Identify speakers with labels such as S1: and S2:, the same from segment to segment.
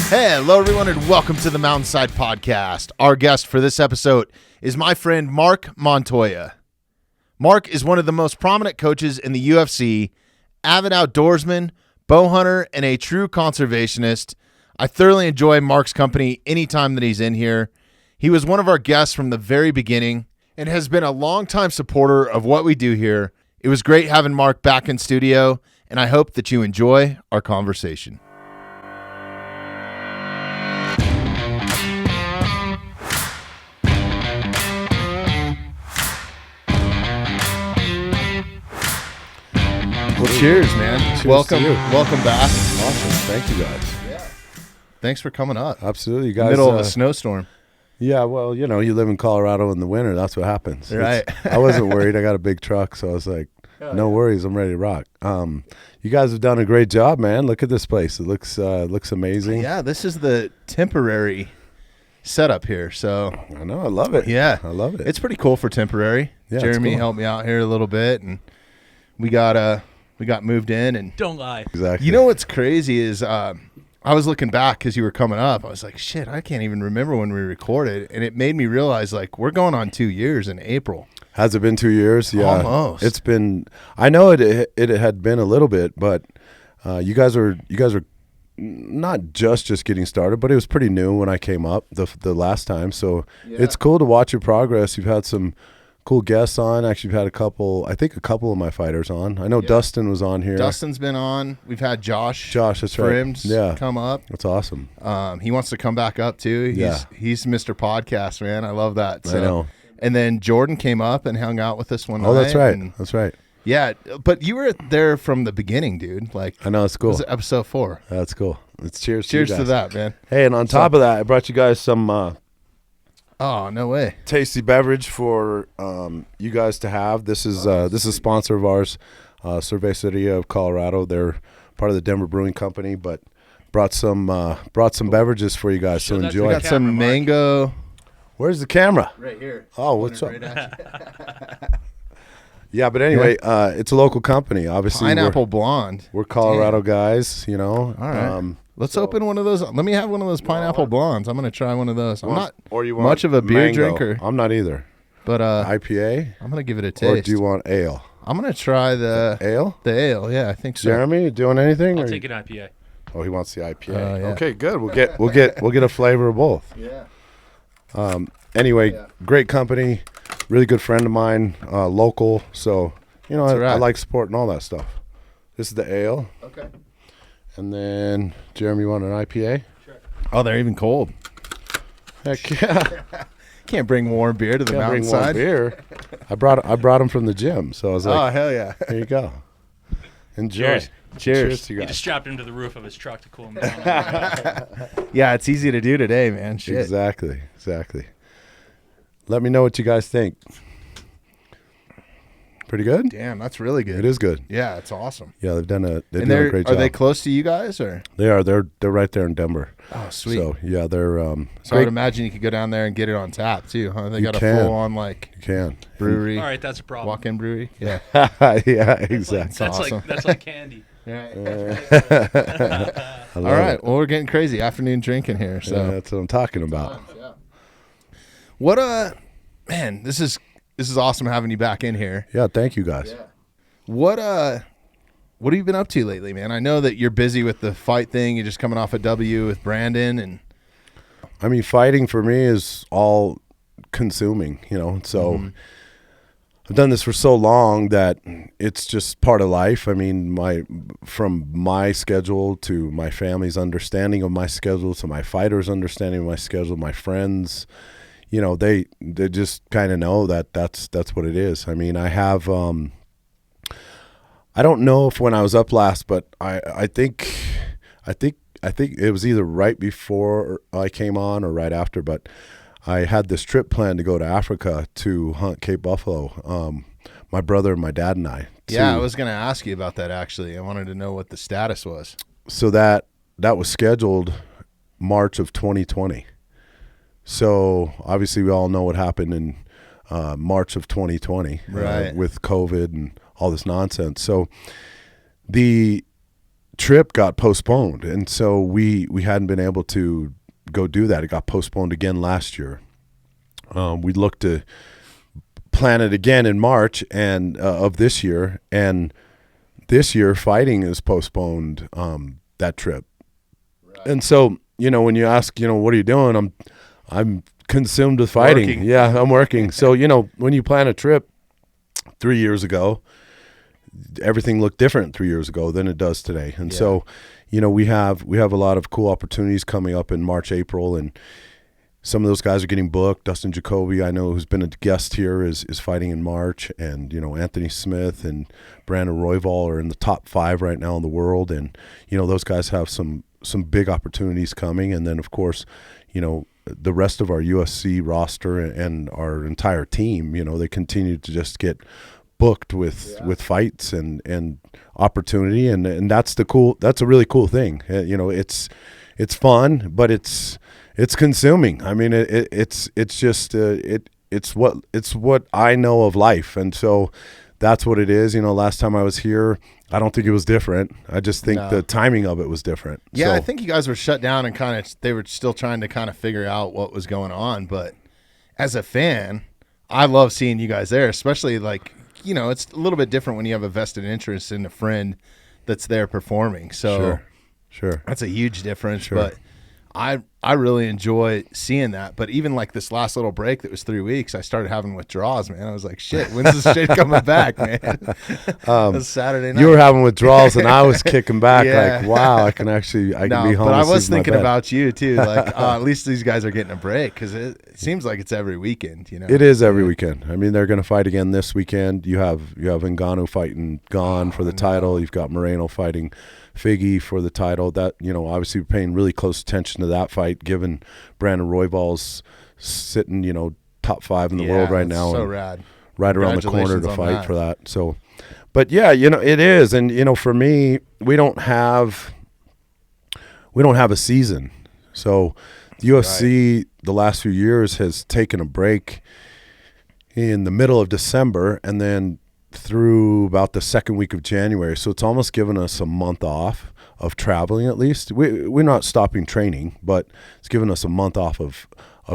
S1: Hello, everyone, and welcome to the Mountainside Podcast. Our guest for this episode is my friend Marc Montoya. Marc is one of the most prominent coaches in the UFC, avid outdoorsman, bow hunter, and a true conservationist. I thoroughly enjoy Marc's company anytime that he's in here. He was one of our guests from the very beginning and has been a longtime supporter of what we do here. It was great having Marc back in studio, and I hope that you enjoy our conversation. Well, cheers, man.
S2: Cheers
S1: welcome back.
S2: Awesome. Thank you, guys.
S1: Yeah. Thanks for coming up.
S2: Absolutely, you guys.
S1: Middle of a snowstorm.
S2: Yeah, well, you know, you live in Colorado in the winter. That's what happens.
S1: Right.
S2: I wasn't worried. I got a big truck, so I was like, no worries. I'm ready to rock. You guys have done a great job, man. Look at this place. It looks amazing.
S1: Yeah, this is the temporary setup here. So
S2: I know. I love it.
S1: Yeah.
S2: I love it.
S1: It's pretty cool for temporary.
S2: Yeah,
S1: Jeremy
S2: cool.
S1: helped me out here a little bit, and we got moved in. And
S3: don't lie.
S2: Exactly.
S1: You know what's crazy is I was looking back because you were coming up. I was like, shit, I can't even remember when we recorded. And it made me realize, like, we're going on 2 years in April.
S2: Has it been 2 years? Yeah.
S1: Almost.
S2: It's been. I know it had been a little bit, but you guys are not just getting started, but it was pretty new when I came up the last time. So It's cool to watch your progress. You've had some cool guests on. Actually, you've had a couple of my fighters on. I know Dustin was on here.
S1: Dustin's been on. We've had Josh.
S2: That's right.
S1: Frims come up.
S2: That's awesome.
S1: He wants to come back up too. He's Mr. Podcast, man. I love that. So,
S2: I know.
S1: And then Jordan came up and hung out with us one night.
S2: Oh, that's right.
S1: And,
S2: That's right.
S1: yeah, but you were there from the beginning, dude. Like,
S2: I know, it's cool.
S1: It was episode 4.
S2: That's cool. It's cheers
S1: Cheers
S2: to you
S1: to
S2: guys.
S1: that, man.
S2: Hey, and on top of that, I brought you guys some
S1: Oh, no way.
S2: tasty beverage for you guys to have. This is a sponsor of ours, CerveceriaColorado. They're part of the Denver Brewing Company, but brought some beverages for you guys.
S3: Show
S2: So
S3: that to
S2: enjoy.
S1: We got
S3: Camera,
S1: some
S3: Marc.
S1: mango.
S2: Where's the camera?
S1: Right here.
S2: Oh, what's up?
S1: Right at you.
S2: Yeah, but anyway, it's a local company. Obviously,
S1: Pineapple blonde.
S2: we're Colorado guys. You know.
S1: All right. Let's open one of those. Let me have one of those pineapple blondes. I'm going to try one of those. I'm not much of a beer
S2: mango?
S1: drinker,
S2: I'm not either.
S1: but
S2: IPA,
S1: I'm going to give it a
S2: or
S1: taste.
S2: do you want ale?
S1: I'm going to try the
S2: Ale?
S1: ale. Yeah, I think so.
S2: Jeremy, you doing anything?
S3: I'll
S2: or
S3: take an IPA.
S2: Oh, he wants the IPA.
S1: Yeah.
S2: Okay, good. We'll get a flavor of both.
S1: Yeah.
S2: Anyway, great company, really good friend of mine, local. So you know, I like supporting all that stuff. This is the ale.
S1: Okay.
S2: And then Jeremy, you want an IPA?
S3: Sure.
S1: Oh, they're even cold.
S2: Heck yeah!
S1: Can't bring warm beer to the
S2: Can't bring warm
S1: mountainside.
S2: beer. I brought them from the gym, so I was
S1: Oh,
S2: like,
S1: hell yeah.
S2: here you go. Enjoy.
S3: Cheers.
S1: Cheers.
S2: to you
S3: He
S2: guys.
S3: just strapped him to the roof of his truck to cool him down.
S1: Yeah, it's easy to do today, man. Shit.
S2: Exactly. Let me know what you guys think. Pretty good?
S1: Damn, that's really good.
S2: It is good.
S1: Yeah, it's awesome.
S2: Yeah, they've done a
S1: And
S2: great job.
S1: are they close to you guys or?
S2: They are. They're right there in Denver.
S1: Oh, sweet.
S2: So yeah, they're
S1: So I would
S2: great.
S1: imagine you could go down there and get it on tap too, huh? They
S2: You
S1: got
S2: can.
S1: a full on like
S2: You can.
S1: brewery,
S3: All right, that's a problem.
S1: walk-in brewery. Yeah.
S2: Yeah,
S3: That's
S2: exactly.
S1: awesome.
S3: that's like candy.
S2: I
S1: All
S2: love
S1: right.
S2: it.
S1: Well, we're getting crazy afternoon drinking here. So
S2: Yeah, that's what I'm talking about.
S1: yeah. What man, this is awesome having you back in here.
S2: Yeah, thank you guys.
S1: What have you been up to lately, man? I know that you're busy with the fight thing. You're just coming off a W with Brandon, and
S2: I mean, fighting for me is all consuming, you know. So I've done this for so long that it's just part of life. I mean, from my schedule to my family's understanding of my schedule to my fighters' understanding of my schedule, my friends, you know, they just kind of know that that's what it is. I mean, I have I don't know if when I was up last, but I think it was either right before I came on or right after, but I had this trip planned to go to Africa to hunt Cape Buffalo. My brother, my dad, and I.
S1: yeah, I was going to ask you about that actually. I wanted to know what the status was.
S2: So that was scheduled March of 2020. So obviously we all know what happened in March of 2020
S1: Right.
S2: with COVID and all this nonsense. So the trip got postponed, and so we hadn't been able to go do that. It got postponed again last year. We looked to plan it again in March and of this year, and this year fighting is postponed, that trip. Right. And so, when you ask, what are you doing? I'm consumed with fighting.
S1: Working.
S2: Yeah, I'm working. So, when you plan a trip 3 years ago, everything looked different 3 years ago than it does today. And so, we have a lot of cool opportunities coming up in March, April, and some of those guys are getting booked. Dustin Jacoby, I know, who's been a guest here, is fighting in March. And, Anthony Smith and Brandon Royval are in the top 5 right now in the world. And, those guys have some big opportunities coming. And then, of course, the rest of our UFC roster and our entire team, they continue to just get booked with fights and opportunity. And that's a really cool thing. It's fun, but it's consuming. I mean, it's what I know of life, and so that's what it is. Last time I was here, I don't think it was different. I just think the timing of it was different.
S1: Yeah, I think you guys were shut down and they were still trying to kind of figure out what was going on. But as a fan, I love seeing you guys there, especially it's a little bit different when you have a vested interest in a friend that's there performing. So
S2: sure,
S1: that's a huge difference.
S2: Sure.
S1: But I really enjoy seeing that. But even this last little break that was 3 weeks, I started having withdrawals, man. I was like, shit, when's this shit coming back, man? It was Saturday night.
S2: You were having withdrawals, and I was kicking back like, wow, I can be home.
S1: But I was thinking about you, too. At least these guys are getting a break, because it seems like it's every weekend,
S2: It is every weekend. I mean, they're going to fight again this weekend. You have Ngannou fighting Gon for the title. You've got Moreno fighting Figgy for the title. That, obviously we're paying really close attention to that fight, given Brandon Royval's sitting, top 5 in the world right now.
S1: So rad.
S2: Right around the corner to fight for that. So, but yeah, it is. And, for me, we don't have a season. So the UFC the last few years has taken a break in the middle of December and then through about the second week of January. So it's almost given us a month off of traveling, at least. We're not stopping training, but it's given us a month off of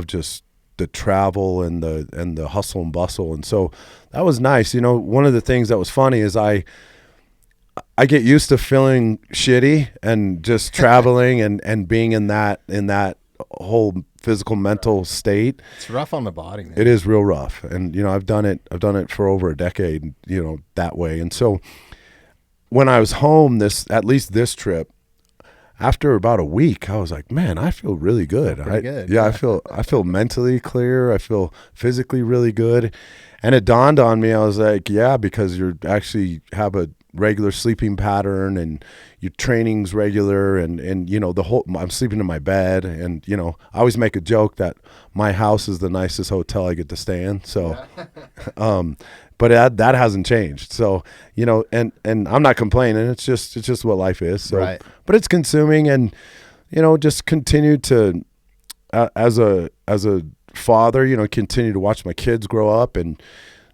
S2: just the travel and the hustle and bustle. And so that was nice. One of the things that was funny is I get used to feeling shitty and just traveling and being in that whole physical mental state.
S1: It's rough on the body, man.
S2: It is real rough. And I've done it for over a decade, that way. And so when I was home at least this trip, after about a week, I was like, man, I feel really good.
S1: Good.
S2: Yeah, I feel mentally clear. I feel physically really good. And it dawned on me, I was like, yeah, because you actually have a regular sleeping pattern and your training's regular and I'm sleeping in my bed, and I always make a joke that my house is the nicest hotel I get to stay in. So but that hasn't changed. So, and I'm not complaining. It's just what life is. So
S1: right.
S2: But it's consuming, and just continue to as a father, continue to watch my kids grow up, and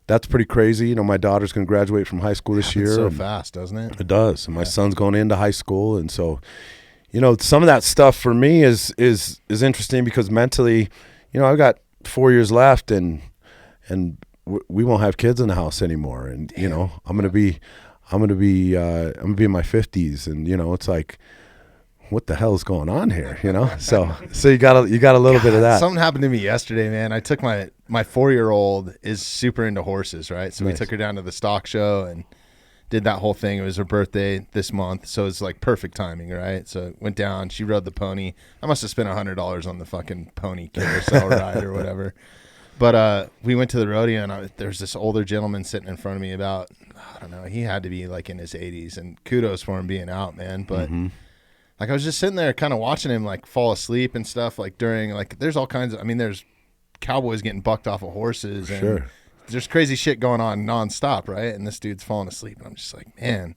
S2: that's pretty crazy. My daughter's going to graduate from high school this year.
S1: So fast, doesn't it?
S2: It does. And my son's going into high school. And so, some of that stuff for me is interesting because mentally, I've got 4 years left and we won't have kids in the house anymore. And, I'm going to be in my 50s, and, it's like, what the hell is going on here? So you got a little bit of that.
S1: Something happened to me yesterday, man. I took my 4-year-old is super into horses, right? So
S2: nice.
S1: We took her down to the stock show and did that whole thing. It was her birthday this month, so it's like perfect timing, right? So went down, she rode the pony. I must have spent $100 on the fucking pony carousel ride or whatever. But we went to the rodeo, and there's this older gentleman sitting in front of me about, I don't know, he had to be in his 80s, and kudos for him being out, man. But I was just sitting there kind of watching him fall asleep and stuff during there's all kinds of, there's cowboys getting bucked off of horses and
S2: sure.
S1: There's crazy shit going on nonstop, right? And this dude's falling asleep, and I'm just like, man,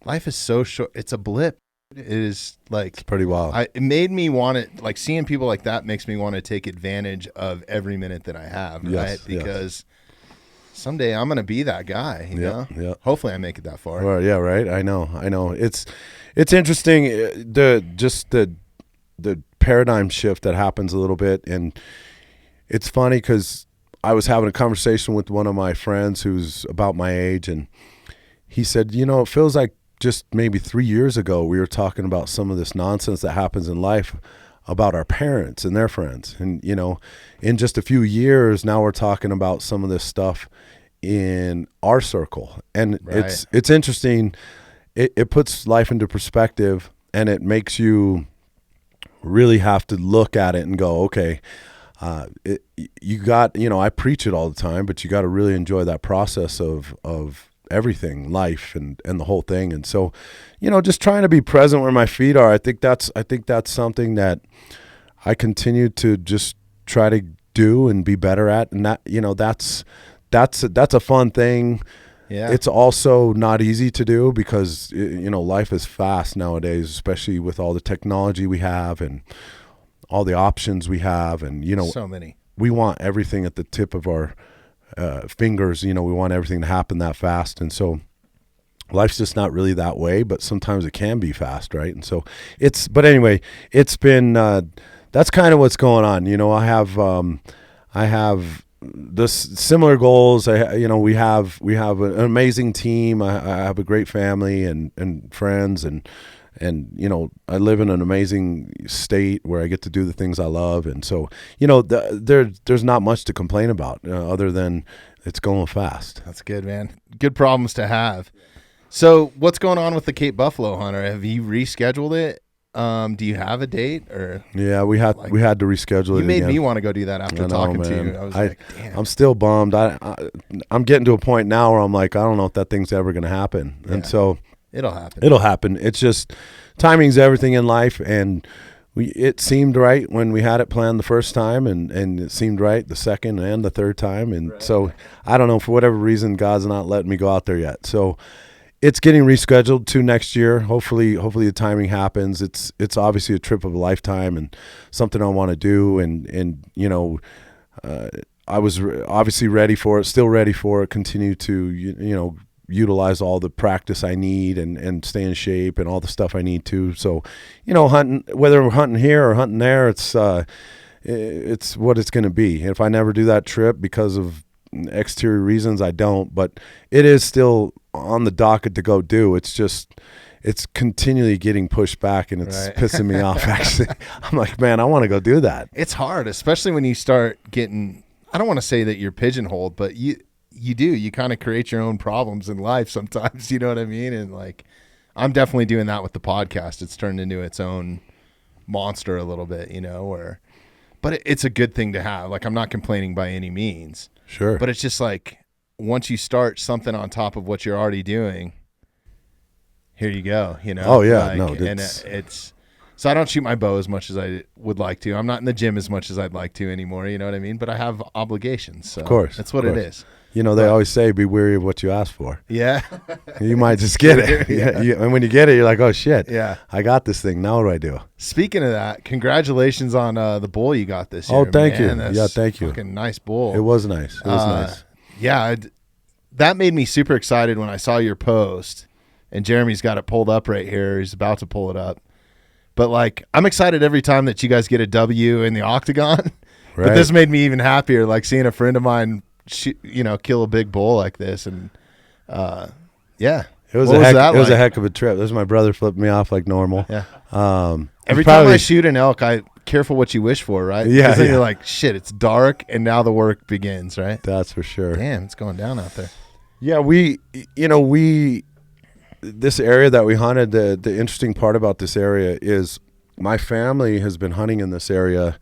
S1: life is so short. It's a blip. It is
S2: it's pretty wild.
S1: It made me want it, seeing people like that makes me want to take advantage of every minute that I have,
S2: yes,
S1: right? Because someday I'm gonna be that guy. You know?
S2: Yeah.
S1: Hopefully, I make it that far.
S2: Well, yeah, right. I know. It's interesting. The paradigm shift that happens a little bit, and it's funny because I was having a conversation with one of my friends who's about my age, and he said, it feels like just maybe 3 years ago we were talking about some of this nonsense that happens in life about our parents and their friends, and in just a few years now we're talking about some of this stuff in our circle, and
S1: right.
S2: it's interesting. It puts life into perspective, and it makes you really have to look at it and go, okay, you got, I preach it all the time, but you got to really enjoy that process of everything, life and the whole thing. And so, just trying to be present where my feet are. I think that's something that I continue to just try to do and be better at. And that, that's a fun thing.
S1: Yeah.
S2: It's also not easy to do because, life is fast nowadays, especially with all the technology we have and all the options we have. And,
S1: so many. We
S2: want everything at the tip of our fingers. We want everything to happen that fast. And so life's just not really that way, but sometimes it can be fast, right? And so but anyway, it's been, that's kind of what's going on. I have the similar goals. We have an amazing team. I have a great family and friends, and I live in an amazing state where I get to do the things I love. And so, there's not much to complain about other than it's going fast.
S1: That's good, man. Good problems to have. So what's going on with the Cape Buffalo Hunter? Have you rescheduled it? Do you have a date or?
S2: Yeah, we had to reschedule it.
S1: You made
S2: again.
S1: me want to go do that after talking to you. I was like, damn.
S2: I'm still bummed. I'm getting to a point now where I'm like, I don't know if that thing's ever going to happen. Yeah. And so
S1: it'll happen.
S2: It'll happen. It's just timing's everything in life, and it seemed right when we had it planned the first time, and it seemed right the second and the third time. And so I don't know, for whatever reason, God's not letting me go out there yet. So it's getting rescheduled to next year. Hopefully the timing happens. It's obviously a trip of a lifetime and something I want to do. And I was obviously ready for it, still ready for it, continue to, utilize all the practice I need and stay in shape and all the stuff I need to. So, hunting, whether we're hunting here or hunting there, it's what it's going to be. If I never do that trip because of exterior reasons, I don't, but it is still on the docket to go do. It's just, it's continually getting pushed back, and it's pissing me off, actually. I'm like, man, I want to go do that.
S1: It's hard, especially when you start getting, I don't want to say that you're pigeonholed, but you kind of create your own problems in life sometimes, you know what I mean? And like, I'm definitely doing that with the podcast. It's turned into its own monster a little bit, but it's a good thing to have. Like, I'm not complaining by any means.
S2: Sure.
S1: But it's just like, once you start something on top of what you're already doing, here you go,
S2: Oh yeah.
S1: like,
S2: No,
S1: and it's, so I don't shoot my bow as much as I would like to. I'm not in the gym as much as I'd like to anymore. You know what I mean? But I have obligations. So
S2: of course.
S1: That's what it is.
S2: They always say, be wary of what you ask for.
S1: Yeah.
S2: You might just get it.
S1: Yeah.
S2: And when you get it, you're like, oh, shit.
S1: Yeah.
S2: I got this thing. Now what do I do?
S1: Speaking of that, congratulations on the bull you got this year.
S2: Oh, thank you.
S1: That's
S2: Yeah, thank you.
S1: Fucking nice bull.
S2: It was nice. It was nice.
S1: Yeah. That made me super excited when I saw your post. And Jeremy's got it pulled up right here. He's about to pull it up. But, like, I'm excited every time that you guys get a W in the octagon.
S2: Right.
S1: But this made me even happier, like seeing a friend of mine kill a big bull like this. And yeah,
S2: it was a heck of a trip. This is my brother flipping me off like normal.
S1: Yeah.
S2: Every
S1: time I shoot an elk, I careful what you wish for, right?
S2: Yeah.
S1: Because then you're like, shit, it's dark, and now the work begins, right?
S2: That's for sure.
S1: Damn, it's going down out there.
S2: Yeah, this area that we hunted, the interesting part about this area is my family has been hunting in this area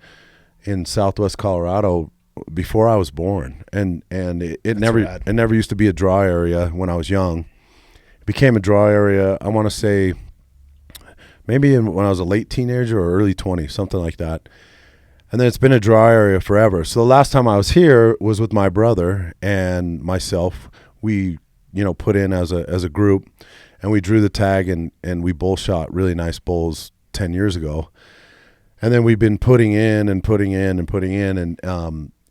S2: in Southwest Colorado before I was born, and it never used to be a draw area when I was young. It became a draw area, I want to say maybe when I was a late teenager or early 20s, something like that. And then it's been a draw area forever. So the last time I was here was with my brother and myself. We put in as a group, and we drew the tag and we bull shot really nice bulls 10 years ago. And then we've been putting in, and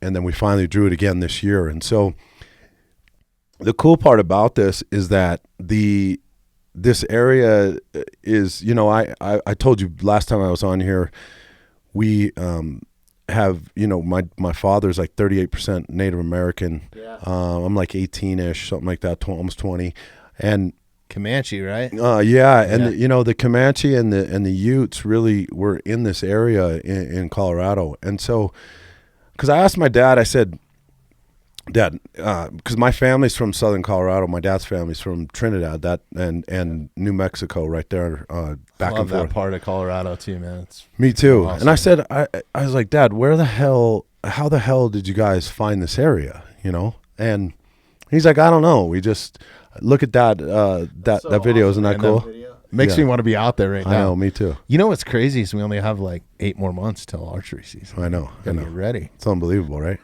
S2: then we finally drew it again this year. And so the cool part about this is that this area is, I told you last time I was on here, we have, my father's like 38% Native American.
S1: Yeah.
S2: I'm like 18-ish, something like that, almost 20. And
S1: Comanche, right?
S2: yeah, and the Comanche and the Utes really were in this area in Colorado. And so, because I asked my dad, I said, Dad, because my family's from Southern Colorado, my dad's family's from Trinidad, and New Mexico, right there, back
S1: I love
S2: and forth.
S1: that part of Colorado too, man. It's
S2: Me too.
S1: awesome.
S2: And I said, I was like, Dad, how the hell did you guys find this area? And he's like, I don't know. We just look at that video. Isn't that cool?
S1: Makes
S2: Yeah.
S1: me want to be out there right now.
S2: I know, me too.
S1: You know what's crazy is we only have like 8 more months till archery season.
S2: I know.
S1: Gotta get ready.
S2: It's unbelievable, right?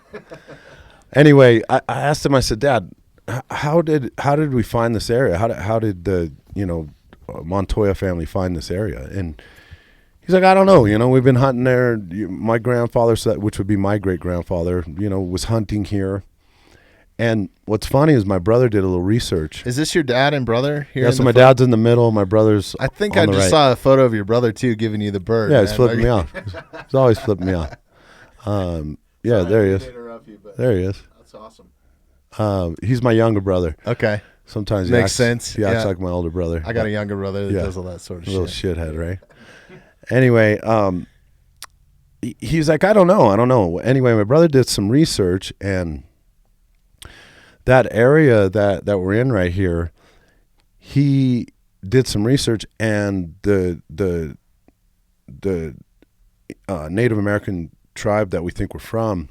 S2: Anyway, I asked him, I said, Dad, how did we find this area? How did the, Montoya family find this area? And he's like, I don't know. We've been hunting there. My grandfather, which would be my great-grandfather, was hunting here. And what's funny is my brother did a little research.
S1: Is this your dad and brother here?
S2: Yeah, so my dad's in the middle. My brother's
S1: I think
S2: on
S1: I
S2: the
S1: just
S2: right.
S1: saw a photo of your brother too, giving you the bird.
S2: Yeah,
S1: man.
S2: he's flipping me off. He's always flipping me off. Yeah, there he is. There he is.
S1: That's awesome.
S2: He's my younger brother.
S1: Okay,
S2: Sometimes
S1: Makes
S2: he acts,
S1: sense,
S2: He acts
S1: yeah.
S2: like my older brother.
S1: I got a younger brother that
S2: Yeah.
S1: does all that sort of
S2: A little
S1: shit.
S2: shithead, right? Anyway, he's like, I don't know. Anyway, my brother did some research, and that area that we're in right here, he did some research, and the Native American tribe that we think we're from,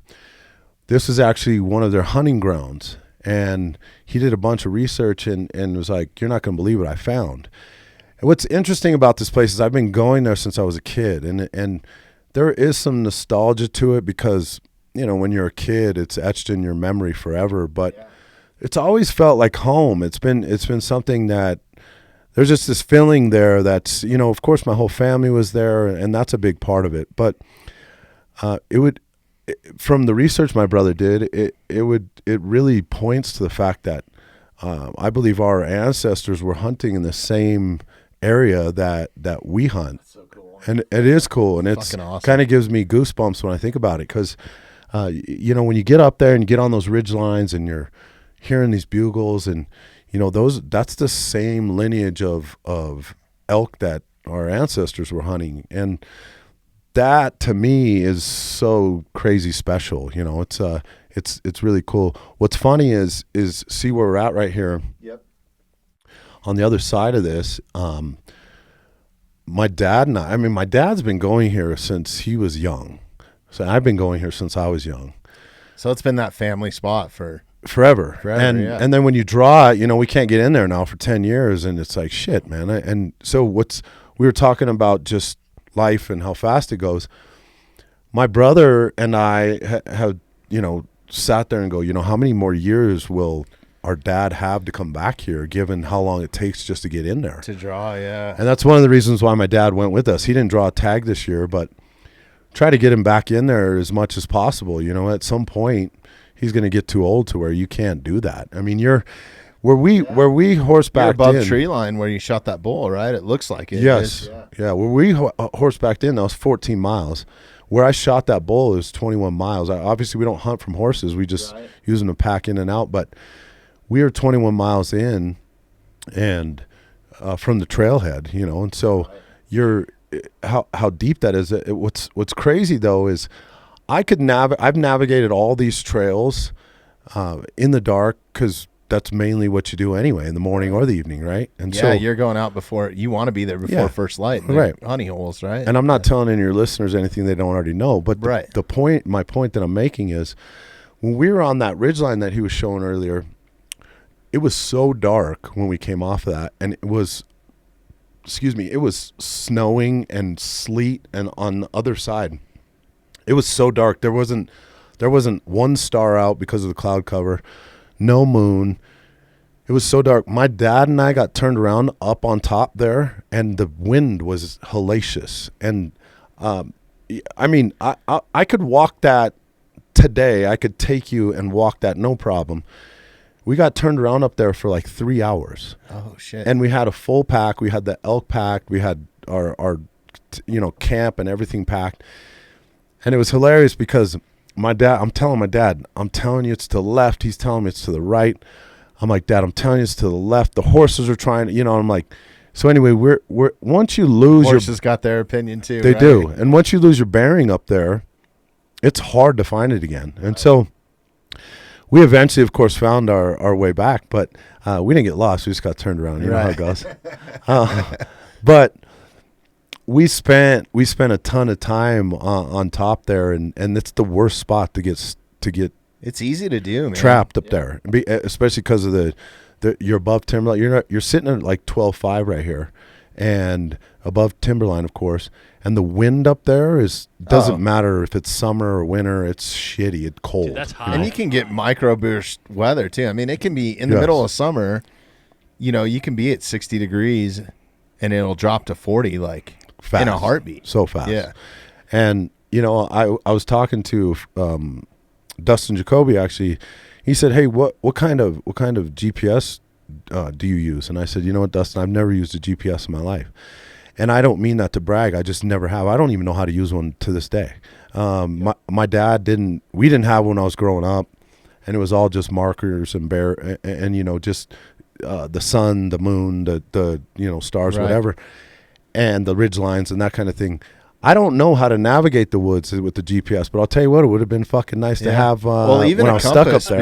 S2: this is actually one of their hunting grounds. And he did a bunch of research and was like, you're not going to believe what I found. And what's interesting about this place is I've been going there since I was a kid, and there is some nostalgia to it because, when you're a kid, it's etched in your memory forever, but it's always felt like home. It's been something that there's just this feeling there that's, of course my whole family was there, and that's a big part of it. But from the research my brother did, it really points to the fact that I believe our ancestors were hunting in the same area that we hunt.
S1: That's so cool.
S2: And it is cool, and it's
S1: Fucking awesome.
S2: kind of gives me goosebumps when I think about it, because when you get up there and you get on those ridge lines and you're hearing these bugles, and that's the same lineage of elk that our ancestors were hunting, and that to me is so crazy special. It's really cool. What's funny is see where we're at right here.
S1: Yep.
S2: On the other side of this, my dad and my dad's been going here since he was young. So I've been going here since I was young.
S1: So it's been that family spot for
S2: Forever.
S1: yeah.
S2: And then when you draw it, we can't get in there now for 10 years, and it's like, shit, man. And so we were talking about just life and how fast it goes. My brother and I have, sat there and go, how many more years will our dad have to come back here, given how long it takes just to get in there?
S1: to draw. Yeah.
S2: And that's one of the reasons why my dad went with us. He didn't draw a tag this year, but try to get him back in there as much as possible. At some point he's going to get too old to where you can't do that. I mean, where we horsebacked
S1: You're above
S2: in,
S1: tree line where you shot that bull, right? It looks like it.
S2: Yes.
S1: It's-
S2: Yeah. Where we horsebacked in, that was 14 miles. Where I shot that bull is 21 miles. Obviously, we don't hunt from horses. We just use them to pack in and out. But we are 21 miles in, and from the trailhead, And so you're how deep that is. What's crazy though is I've navigated all these trails in the dark, because that's mainly what you do anyway, in the morning or the evening, right? And
S1: Yeah,
S2: so
S1: you're going out before you want to be there before
S2: Yeah.
S1: first light,
S2: Right.
S1: Honey holes, right?
S2: And I'm not telling any of your listeners anything they don't already know, but
S1: Right.
S2: my point that I'm making is, when we were on that ridgeline that he was showing earlier, it was so dark when we came off of that, and it was snowing and sleet, and on the other side, it was so dark. There wasn't one star out because of the cloud cover, no moon. It was so dark. My dad and I got turned around up on top there, and the wind was hellacious. And I could walk that today. I could take you and walk that, no problem. we got turned around up there for like 3 hours.
S1: Oh shit.
S2: And we had a full pack. We had the elk packed. We had our camp and everything packed. And it was hilarious because I'm telling my dad, I'm telling you it's to the left. He's telling me it's to the right. I'm like, Dad, I'm telling you it's to the left. The horses are trying to, I'm like, so anyway, we're once you lose
S1: horses got their opinion too.
S2: They
S1: right?
S2: do. And once you lose your bearing up there, it's hard to find it again. And so we eventually, of course, found our way back, but we didn't get lost. We just got turned around. You know how it goes. But we spent a ton of time on top there, and it's the worst spot to get.
S1: It's easy to do, man.
S2: Trapped up there, especially because of you're above timberline. You're sitting at like 12.5 right here, and above timberline, of course. And the wind up there doesn't matter if it's summer or winter. It's shitty. It's cold.
S3: Dude, that's hot.
S1: And you can get microburst weather too. I mean, it can be in the middle of summer. You can be at 60 degrees, and it'll drop to 40 like
S2: fast.
S1: In a heartbeat.
S2: So fast.
S1: Yeah.
S2: And I was talking to Dustin Jacoby actually. He said, "Hey, what kind of GPS do you use?" And I said, "You know what, Dustin? I've never used a GPS in my life." And I don't mean that to brag. I just never have. I don't even know how to use one to this day. My dad didn't. We didn't have one when I was growing up, and it was all just markers and just the sun, the moon, the stars, whatever, and the ridge lines and that kind of thing. I don't know how to navigate the woods with the GPS, but I'll tell you what, it would have been fucking nice to have
S1: even
S2: when
S1: a
S2: I was stuck up
S1: compass
S2: there.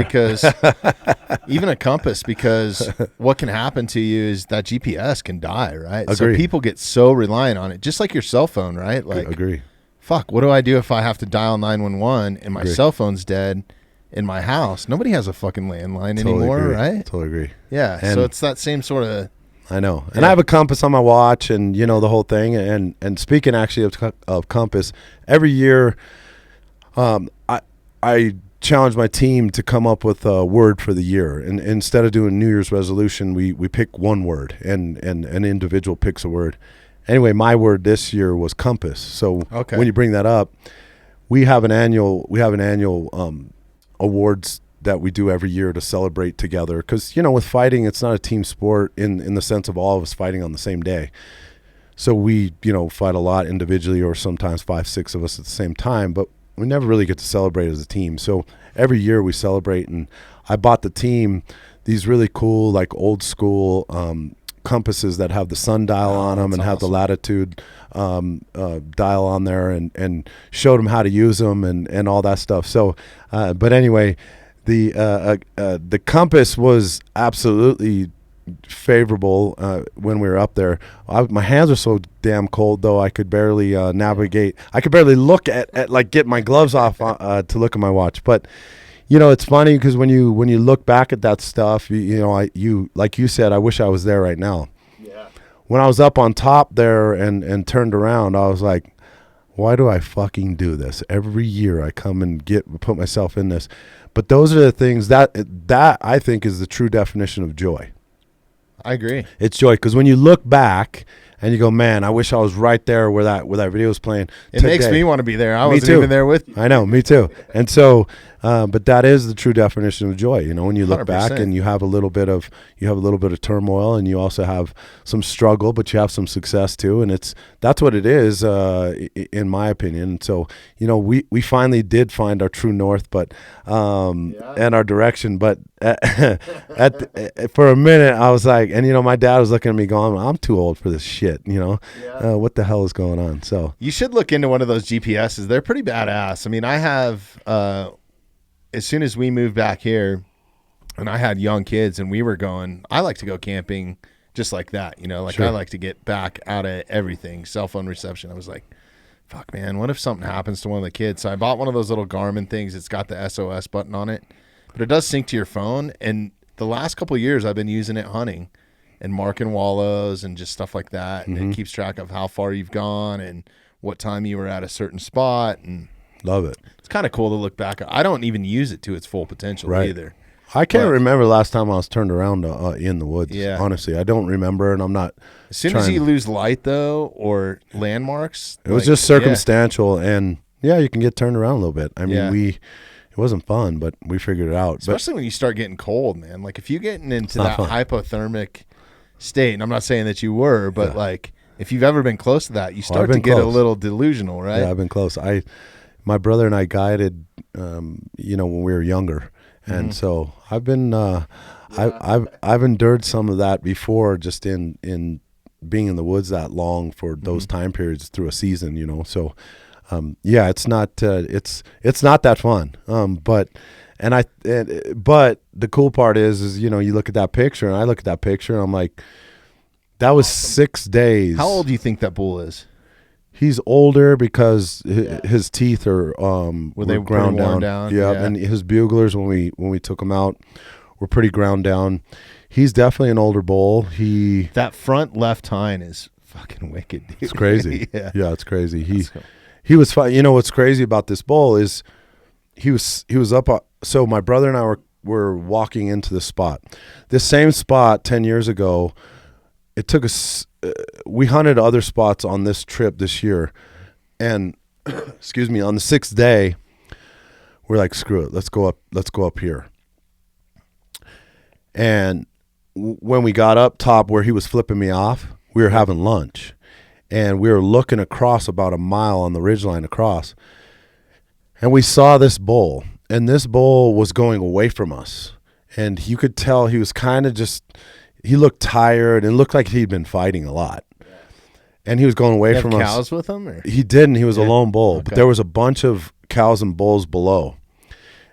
S1: because what can happen to you is that GPS can die, right?
S2: Agree.
S1: So people get so reliant on it, just like your cell phone, right? Like,
S2: agree.
S1: Fuck, what do I do if I have to dial 911 and my
S2: Agree.
S1: cell phone's dead in my house? Nobody has a fucking landline anymore,
S2: agree.
S1: right?
S2: Totally agree.
S1: Yeah,
S2: And
S1: so it's that same sort of...
S2: I know. And I have a compass on my watch and, the whole thing. And speaking actually of compass, every year I challenge my team to come up with a word for the year. And instead of doing New Year's resolution, we pick one word and an individual picks a word. Anyway, my word this year was compass. So when you bring that up, we have an annual awards that we do every year to celebrate together. Because, with fighting, it's not a team sport in the sense of all of us fighting on the same day. So we, fight a lot individually or sometimes 5-6 of us at the same time, but we never really get to celebrate as a team. So every year we celebrate, and I bought the team these really cool, like old school compasses that have the sundial on them and have the latitude dial on there, and showed them how to use them and all that stuff. So, but anyway, the compass was absolutely favorable when we were up there. My hands are so damn cold, though, I could barely navigate. I could barely look at like get my gloves off to look at my watch. But it's funny because when you look back at that stuff, you like you said, I wish I was there right now. Yeah. When I was up on top there and turned around, I was like, why do I fucking do this every year? I come and put myself in this. But those are the things that I think is the true definition of joy.
S1: I agree.
S2: It's joy because when you look back and you go, man, I wish I was right there where that video was playing.
S1: It makes me want to be there. I wasn't
S2: too.
S1: even there with you.
S2: I know, me too. And so, but that is the true definition of joy. When you look
S1: 100%.
S2: back and you have a little bit of turmoil, and you also have some struggle, but you have some success too. And that's what it is, in my opinion. So, we finally did find our true north, but and our direction. But for a minute, I was like, and my dad was looking at me going, I'm too old for this shit. What the hell is going on? So
S1: you should look into one of those GPSs. They're pretty badass. I mean, I have, as soon as we moved back here and I had young kids and we were going, I like to go camping just like that,
S2: Sure.
S1: I like to get back out of everything, cell phone reception. I was like, fuck, man, what if something happens to one of the kids? So I bought one of those little Garmin things. It's got the SOS button on it, but it does sync to your phone. And the last couple of years I've been using it hunting and marking wallows and just stuff like that. And it keeps track of how far you've gone and what time you were at a certain spot. And
S2: love it.
S1: it's kind of cool to look back. I don't even use it to its full potential either.
S2: I can't remember the last time I was turned around in the woods.
S1: Yeah.
S2: Honestly, I don't remember, and I'm not.
S1: As soon as you lose light, though, or landmarks,
S2: it was just circumstantial, and you can get turned around a little bit. I mean, it wasn't fun, but we figured it out.
S1: Especially when you start getting cold, man. Like if you're getting into
S2: not
S1: that
S2: fun.
S1: hypothermic state, and I'm not saying that you were, but like if you've ever been close to that, you start
S2: been
S1: to get a
S2: close.
S1: little delusional, right?
S2: Yeah, I've been close. My brother and I guided, when we were younger, and so I've been, I've endured some of that before, just in being in the woods that long for those time periods through a season, So, it's not that fun. But the cool part is you look at that picture, and I look at that picture, and I'm like, that was 6 days.
S1: How old do you think that bull is?
S2: He's older because his teeth are
S1: Were they
S2: ground
S1: pretty worn
S2: down.
S1: down?
S2: Yeah, and his buglers when we took him out were pretty ground down. He's definitely an older bull.
S1: That front left hind is fucking wicked, dude.
S2: It's crazy.
S1: Yeah,
S2: It's crazy.
S1: cool.
S2: He was fine. What's crazy about this bull is he was up. So my brother and I were walking into the spot. This same spot 10 years ago. It took us. We hunted other spots on this trip this year, and excuse me, on the 6th day, we're like, screw it, let's go up here. And when we got up top where he was flipping me off, we were having lunch, and we were looking across about a mile on the ridgeline across, and we saw this bull, and this bull was going away from us, and you could tell he was kind of just. He looked tired and looked like he'd been fighting a lot. And he was going away from us.
S1: Cows with him? Or?
S2: He didn't. He was a lone bull.
S1: Okay.
S2: But there was a bunch of cows and bulls below.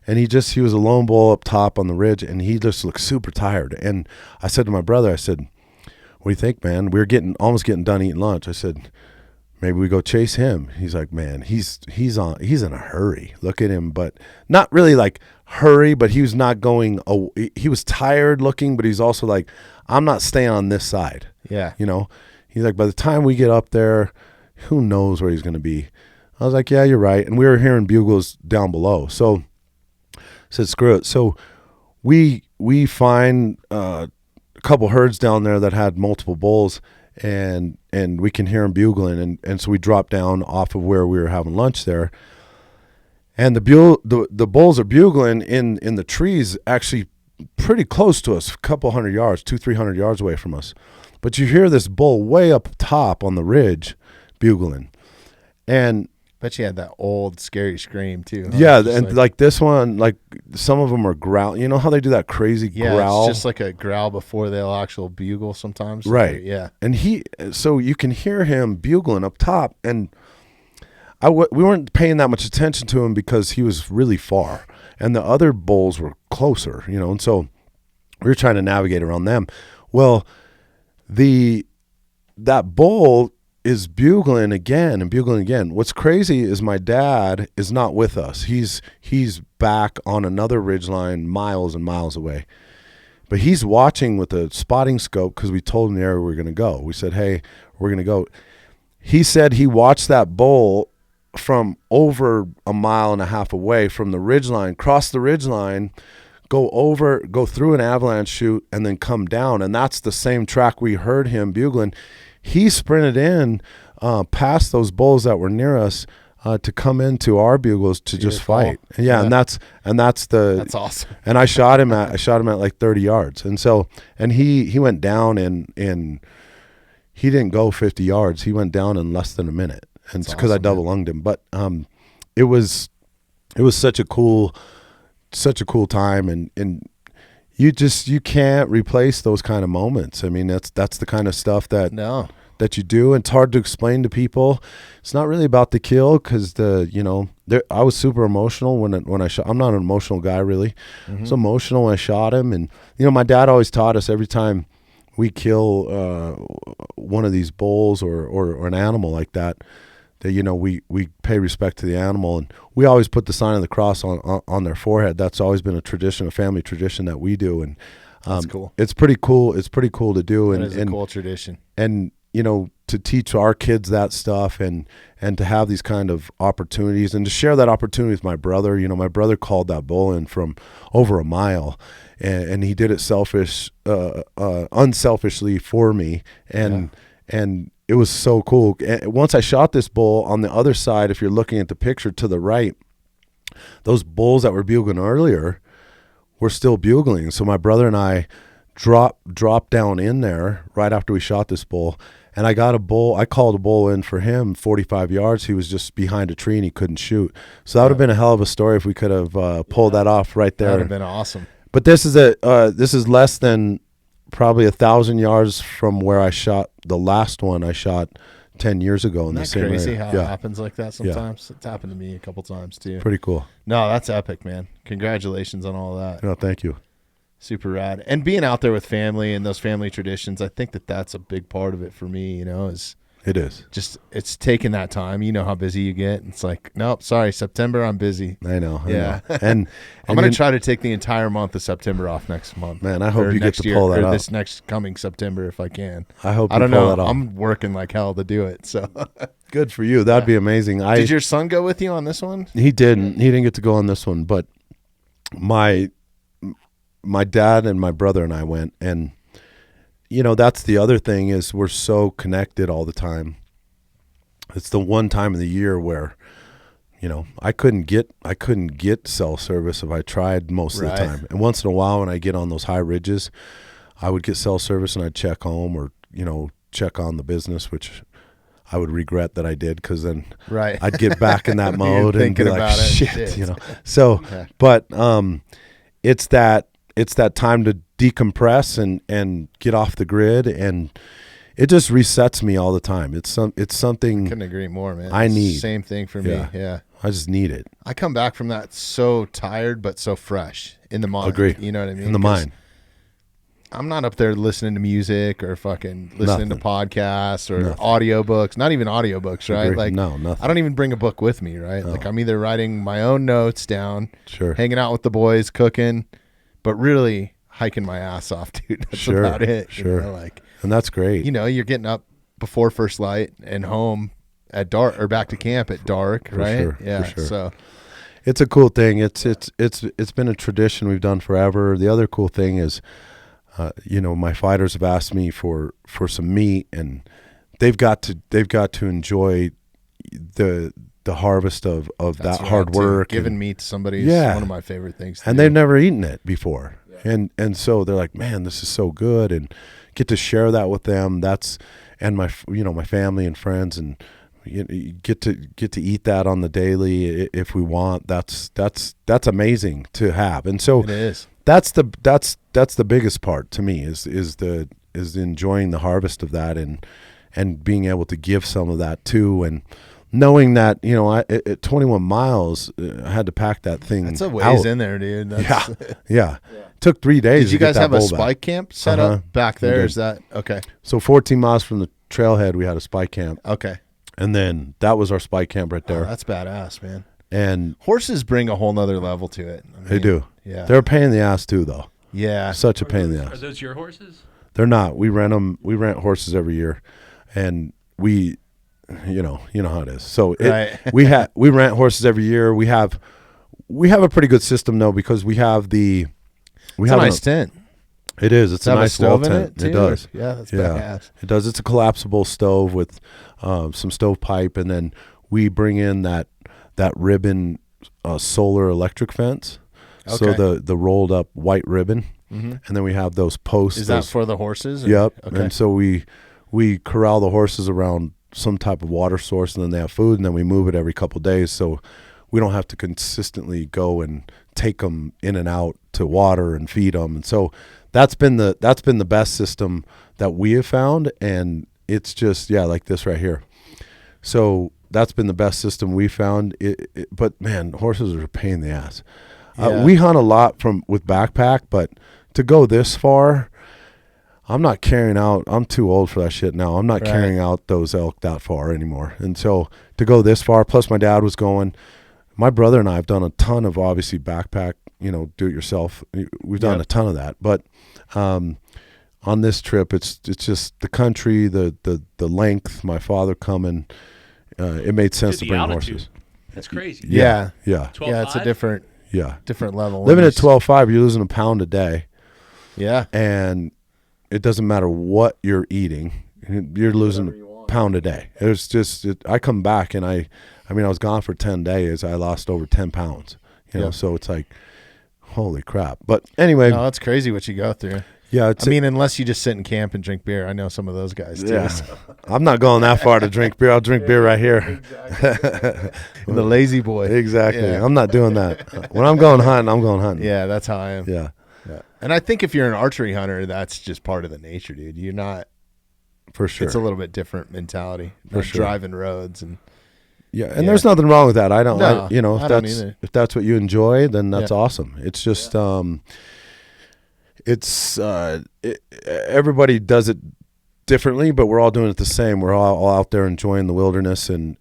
S2: And he was a lone bull up top on the ridge, and he just looked super tired. And I said to my brother, I said, what do you think, man? We were almost getting done eating lunch. I said, maybe we go chase him. He's like, man, he's in a hurry. Look at him, but not really like hurry, but he was not going. He was tired looking, but he's also like, I'm not staying on this side.
S1: Yeah.
S2: He's like, by the time we get up there, who knows where he's going to be? I was like, yeah, you're right. And we were hearing bugles down below. So I said, screw it. So we find a couple herds down there that had multiple bulls, and we can hear them bugling. And so we dropped down off of where we were having lunch there. And the bulls are bugling in the trees, actually pretty close to us, a couple 100 yards, 200-300 yards away from us. But you hear this bull way up top on the ridge bugling. And
S1: Bet you had that old scary scream too. Huh?
S2: yeah, and like this one, like some of them are growl. You know how they do that crazy growl?
S1: It's just like a growl before they'll actual bugle sometimes.
S2: Right.
S1: Yeah.
S2: And so you can hear him bugling up top, and we weren't paying that much attention to him because he was really far, and the other bulls were closer, and so we were trying to navigate around them. Well, that bull is bugling again and bugling again. What's crazy is my dad is not with us. He's back on another ridgeline miles and miles away. But he's watching with a spotting scope because we told him the area we were going to go. We said, hey, we're going to go. He said he watched that bull from over 1.5 miles away from the ridgeline, cross the ridgeline, go through an avalanche chute, and then come down. And that's the same track we heard him bugling. He sprinted in past those bulls that were near us to come into our bugles to just fight. Yeah, and that's
S1: awesome.
S2: And I shot him at like 30 yards. And he went down in he didn't go 50 yards. He went down in less than a minute. And it's because I double lunged him. But it was such a cool time, and you can't replace those kind of moments. I mean, that's the kind of stuff that you do, and it's hard to explain to people. It's not really about the kill because I was super emotional when I shot. I'm not an emotional guy really. Mm-hmm. I was emotional when I shot him, and my dad always taught us every time we kill one of these bulls or an animal like that we pay respect to the animal, and we always put the sign of the cross on their forehead. That's always been a family tradition that we do, and
S1: that's cool.
S2: It's pretty cool. It's pretty cool to do,
S1: and it's a cool tradition.
S2: And to teach our kids that stuff, and to have these kind of opportunities, and to share that opportunity with my brother. My brother called that bull in from over 1 mile, and he did it unselfishly for me, and it was so cool. Once I shot this bull on the other side, if you're looking at the picture to the right, those bulls that were bugling earlier were still bugling. So my brother and I dropped down in there right after we shot this bull, and I got a bull. I called a bull in for him 45 yards. He was just behind a tree and he couldn't shoot. So that would have been a hell of a story if we could have pulled that off right there.
S1: That would have been awesome.
S2: But this is less than probably 1,000 yards from where I shot the last one I shot 10 years ago in the same area.
S1: Isn't that crazy how it happens like that sometimes? It's happened to me a couple times too.
S2: Pretty cool.
S1: No, that's epic, man. Congratulations on all that.
S2: No, thank you.
S1: Super rad. And being out there with family and those family traditions, I think that's a big part of it for me, is
S2: It is.
S1: just it's taking that time. You know how busy you get. It's like, nope, sorry, September I'm busy.
S2: I know.
S1: Yeah.
S2: And
S1: I'm going to try to take the entire month of September off next month.
S2: Man, I hope
S1: Or
S2: you get
S1: next
S2: to
S1: year,
S2: pull that
S1: or
S2: off.
S1: this next coming September if I can.
S2: I hope
S1: I
S2: you
S1: don't
S2: pull
S1: know.
S2: that off.
S1: I'm working like hell to do it. So
S2: Good for you. That'd be amazing.
S1: did your son go with you on this one?
S2: He didn't. He didn't get to go on this one, but my dad and my brother and I went, and that's the other thing is we're so connected all the time. It's the one time of the year where I couldn't get cell service if I tried most of the time. And once in a while when I get on those high ridges, I would get cell service and I'd check home or check on the business, which I would regret that I did, because then I'd get back in that mode and be like, shit. So, but it's that time to decompress and get off the grid, and it just resets me all the time. It's something.
S1: Couldn't agree more, man.
S2: I need.
S1: Same thing for me. Yeah.
S2: I just need it.
S1: I come back from that so tired but so fresh in the mind.
S2: Agree.
S1: You know what I mean?
S2: In the mind.
S1: I'm not up there listening to music or fucking listening to podcasts or
S2: Nothing.
S1: audiobooks. Not even audiobooks, right?
S2: Agree.
S1: Like,
S2: No, nothing.
S1: I don't even bring a book with me, right?
S2: No.
S1: Like, I'm either writing my own notes down,
S2: Sure.
S1: hanging out with the boys, cooking, but really hiking my ass off, dude. That's
S2: Sure.
S1: about it.
S2: Sure.
S1: Like,
S2: And that's great.
S1: you're getting up before first light and home at dark, or back to camp at dark, right?
S2: sure,
S1: Yeah.
S2: for sure.
S1: So
S2: It's a cool thing. It's been a tradition we've done forever. The other cool thing is, my fighters have asked me for some meat, and they've got to enjoy the harvest of
S1: that's
S2: that hard
S1: rad, too.
S2: work.
S1: Giving meat to somebody is one of my favorite things.
S2: And they've never eaten it before. Yeah. And so they're like, man, this is so good, and get to share that with them. And my family and friends, and you get to eat that on the daily if we want. That's amazing to have. And so
S1: it is.
S2: That's the biggest part to me is enjoying the harvest of that, and being able to give some of that too, and knowing that at 21 miles I had to pack that thing.
S1: That's a ways
S2: out.
S1: in there, dude.
S2: Yeah. Took 3 days.
S1: Did you
S2: to
S1: guys
S2: get that
S1: have a
S2: bull back.
S1: spike camp set up back there? Is that okay?
S2: So 14 miles from the trailhead, we had a spike camp.
S1: Okay.
S2: And then that was our spike camp right there.
S1: Oh, that's badass, man.
S2: And
S1: horses bring a whole nother level to it.
S2: They do.
S1: Yeah.
S2: They're a pain in the ass too, though.
S1: Yeah.
S2: Such a pain in the
S3: Are
S2: ass.
S3: those your horses?
S2: They're not. We rent them. We rent horses every year, and we, you know how it is. So we rent horses every year. We have a pretty good system though, because we have a
S1: nice tent.
S2: It is. It's a nice wall tent.
S1: It
S2: does.
S1: Yeah, that's badass.
S2: It does. It's a collapsible stove with some stovepipe, and then we bring in that ribbon solar electric fence.
S1: Okay.
S2: So the rolled up white ribbon, and then we have those posts.
S1: Is that for the horses?
S2: Yep.
S1: Okay.
S2: And so we corral the horses around some type of water source, and then they have food, and then we move it every couple of days, so we don't have to consistently go and take them in and out to water and feed them. And so that's been the best system that we have found, and it's just like this right here. So that's been the best system we found. But man, horses are a pain in the ass. We hunt a lot with backpack, but to go this far, I'm not carrying out. I'm too old for that shit now. I'm not carrying out those elk that far anymore. And so to go this far, plus my dad was going. My brother and I have done a ton of obviously backpack, do it yourself. We've done a ton of that, but on this trip, it's just the country, the length. My father coming, it made sense to bring
S3: altitude.
S2: horses.
S3: That's crazy.
S2: Yeah.
S1: Yeah, it's a different level.
S2: Living at 12.5, you're losing a pound a day.
S1: Yeah.
S2: And it doesn't matter what you're eating, you're losing a pound a day. It's just I come back, and I was gone for 10 days. I lost over 10 pounds. You know,
S1: Yeah.
S2: so it's like, holy crap. But anyway,
S1: No, that's crazy what you go through.
S2: yeah,
S1: I mean, unless you just sit in camp and drink beer. I know some of those guys too.
S2: yeah.
S1: So.
S2: I'm not going that far to drink beer. I'll drink beer right here.
S1: And the lazy boy.
S2: Exactly.
S1: Yeah.
S2: I'm not doing that. When I'm going hunting, I'm going hunting.
S1: Yeah, that's how I am.
S2: Yeah,
S1: Yeah. And I think if you're an archery hunter, that's just part of the nature, dude. You're not.
S2: for sure.
S1: It's a little bit different mentality.
S2: For
S1: Not
S2: sure.
S1: driving roads and.
S2: Yeah, and
S1: Yeah.
S2: there's nothing wrong with that. I don't,
S1: No,
S2: you know,
S1: I
S2: if
S1: don't
S2: that's
S1: either.
S2: if that's what you enjoy, then that's
S1: Yeah.
S2: awesome. It's just, everybody does it differently, but we're all doing it the same. We're all out there enjoying the wilderness and